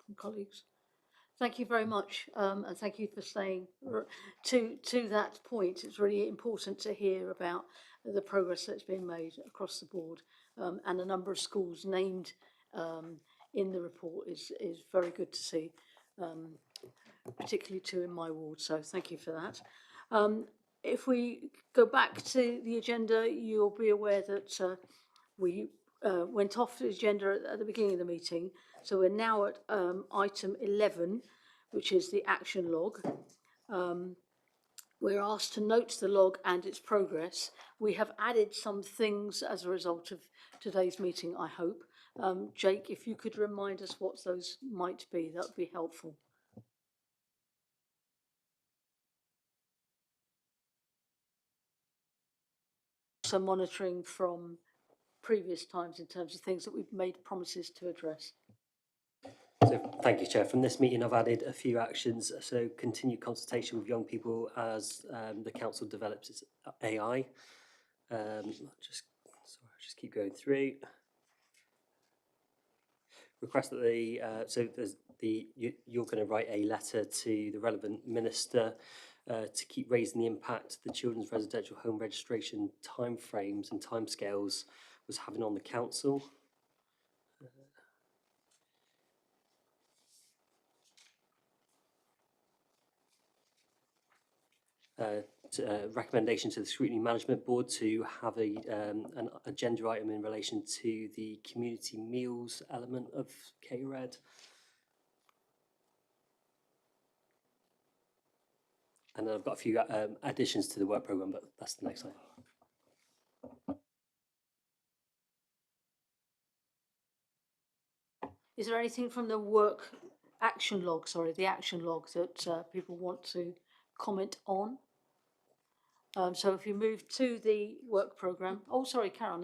from colleagues? Thank you very much, and thank you for staying to that point. It's really important to hear about the progress that's been made across the board, and the number of schools named in the report is very good to see, particularly two in my ward. So thank you for that. If we go back to the agenda, you'll be aware that we went off the agenda at the beginning of the meeting. So we're now at item 11, which is the action log. We're asked to note the log and its progress. We have added some things as a result of today's meeting, I hope. Jake, if you could remind us what those might be, that would be helpful. Some monitoring from previous times in terms of things that we've made promises to address. So thank you, Chair. From this meeting, I've added a few actions. So continued consultation with young people as the council develops its AI. I'll just keep going through. Request that you're going to write a letter to the relevant minister to keep raising the impact the children's residential home registration timeframes and timescales was having on the council. Recommendation to the Scrutiny Management Board to have an agenda item in relation to the community meals element of KRED. And then I've got a few additions to the work programme, but that's the next slide. Is there anything from the action log that people want to comment on? So if you move to the work programme, oh sorry, Carol,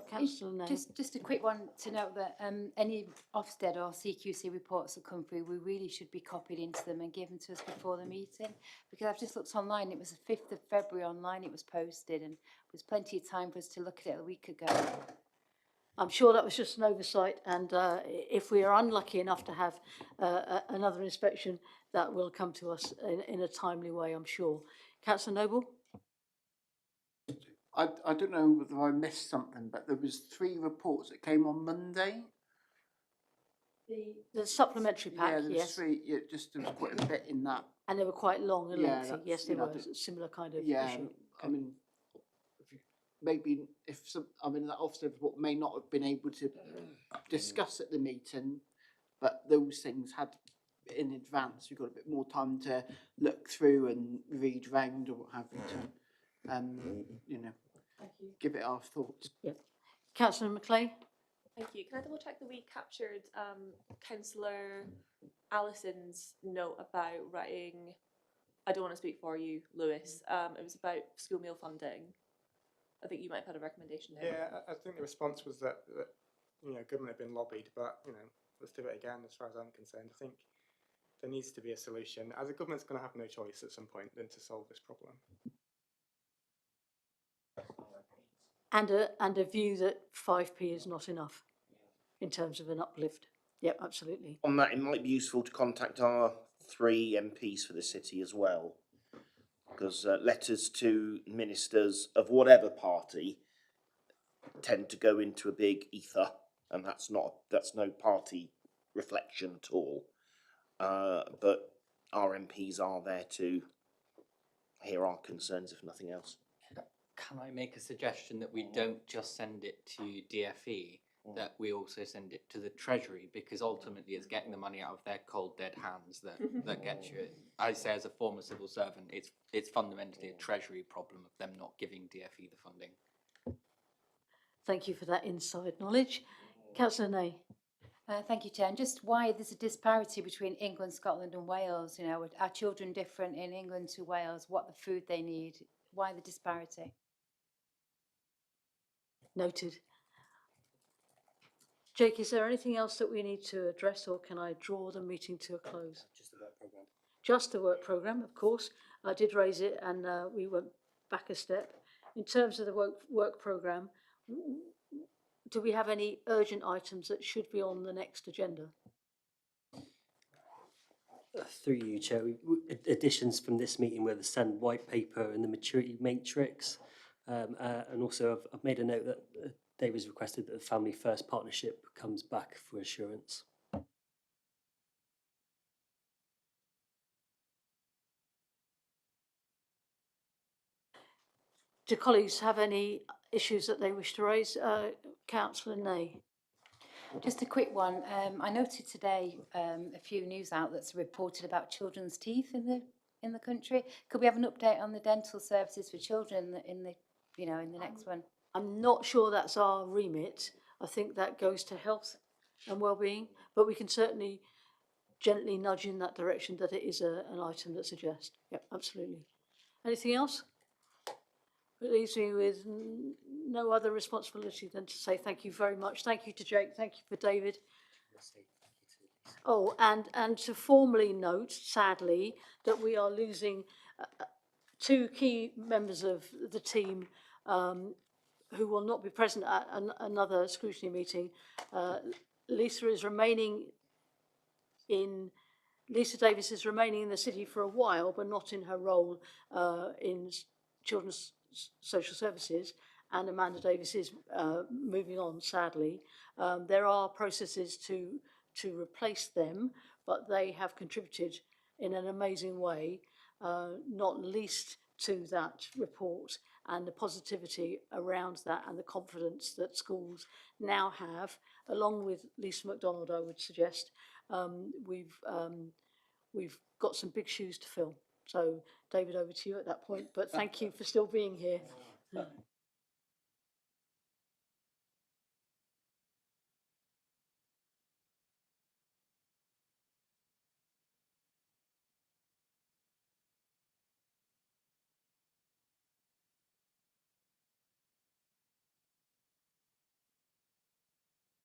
Councillor Nail. Just a quick one to note that any Ofsted or CQC reports that come through, we really should be copied into them and given to us before the meeting, because I've just looked online. It was the 5th of February online. It was posted, and there's plenty of time for us to look at it a week ago. I'm sure that was just an oversight, and if we are unlucky enough to have another inspection, that will come to us in a timely way, I'm sure. Councillor Noble? I don't know whether I missed something, but there was 3 reports that came on Monday. The supplementary pack, yeah, there was yes. 3. Yeah, there was quite a bit in that. And they were quite long and lengthy. Yes, they were. A Similar kind of yeah, issue. I mean, maybe that Ofsted report may not have been able to discuss at the meeting, but those things had in advance. We've got a bit more time to look through and read round or what have you to, give it our thoughts. Yeah. Councillor McLean? Thank you. Can I double check that we captured Councillor Allison's note about writing, I don't want to speak for you, Lewis, it was about school meal funding. I think you might have had a recommendation there. Yeah, I think the response was that government had been lobbied, but let's do it again as far as I'm concerned. I think there needs to be a solution, as the government's going to have no choice at some point than to solve this problem. And a view that 5p is not enough in terms of an uplift. Yep, absolutely. On that, it might be useful to contact our 3 MPs for the city as well, because letters to ministers of whatever party tend to go into a big ether, and that's no party reflection at all. But our MPs are there to hear our concerns, if nothing else. Can I make a suggestion that we don't just send it to DFE, that we also send it to the Treasury, because ultimately it's getting the money out of their cold dead hands that gets you it. I say, as a former civil servant, it's fundamentally a Treasury problem of them not giving DFE the funding. Thank you for that inside knowledge. Councillor Nay. Thank you, Chair. And just why there's a disparity between England, Scotland and Wales, you know, are children different in England to Wales, what the food they need, why the disparity? Noted. Jake, is there anything else that we need to address, or can I draw the meeting to a close? Just the work programme. Just the work programme, of course. I did raise it and we went back a step. In terms of the work programme, do we have any urgent items that should be on the next agenda? Through you, Chair, additions from this meeting were the SEND white paper and the maturity matrix. And also I've made a note that David's requested that the Family First Partnership comes back for assurance. Do colleagues have any issues that they wish to raise? Councillor Nay. Just a quick one. I noted today a few news outlets reported about children's teeth in the country. Could we have an update on the dental services for children in the next one? I'm not sure that's our remit. I think that goes to health and well-being, but we can certainly gently nudge in that direction that it is an item that suggests. Yep, absolutely. Anything else? It leaves me with no other responsibility than to say thank you very much. Thank you to Jake. Thank you for David. Oh, and to formally note, sadly, that we are losing two key members of the team who will not be present at another scrutiny meeting. Lisa Davis is remaining in the city for a while, but not in her role in Children's Social Services, and Amanda Davis is moving on, sadly. There are processes to replace them, but they have contributed in an amazing way, not least to that report and the positivity around that and the confidence that schools now have, along with Lisa MacDonald, I would suggest. We've got some big shoes to fill. So, David, over to you at that point, but thank you for still being here.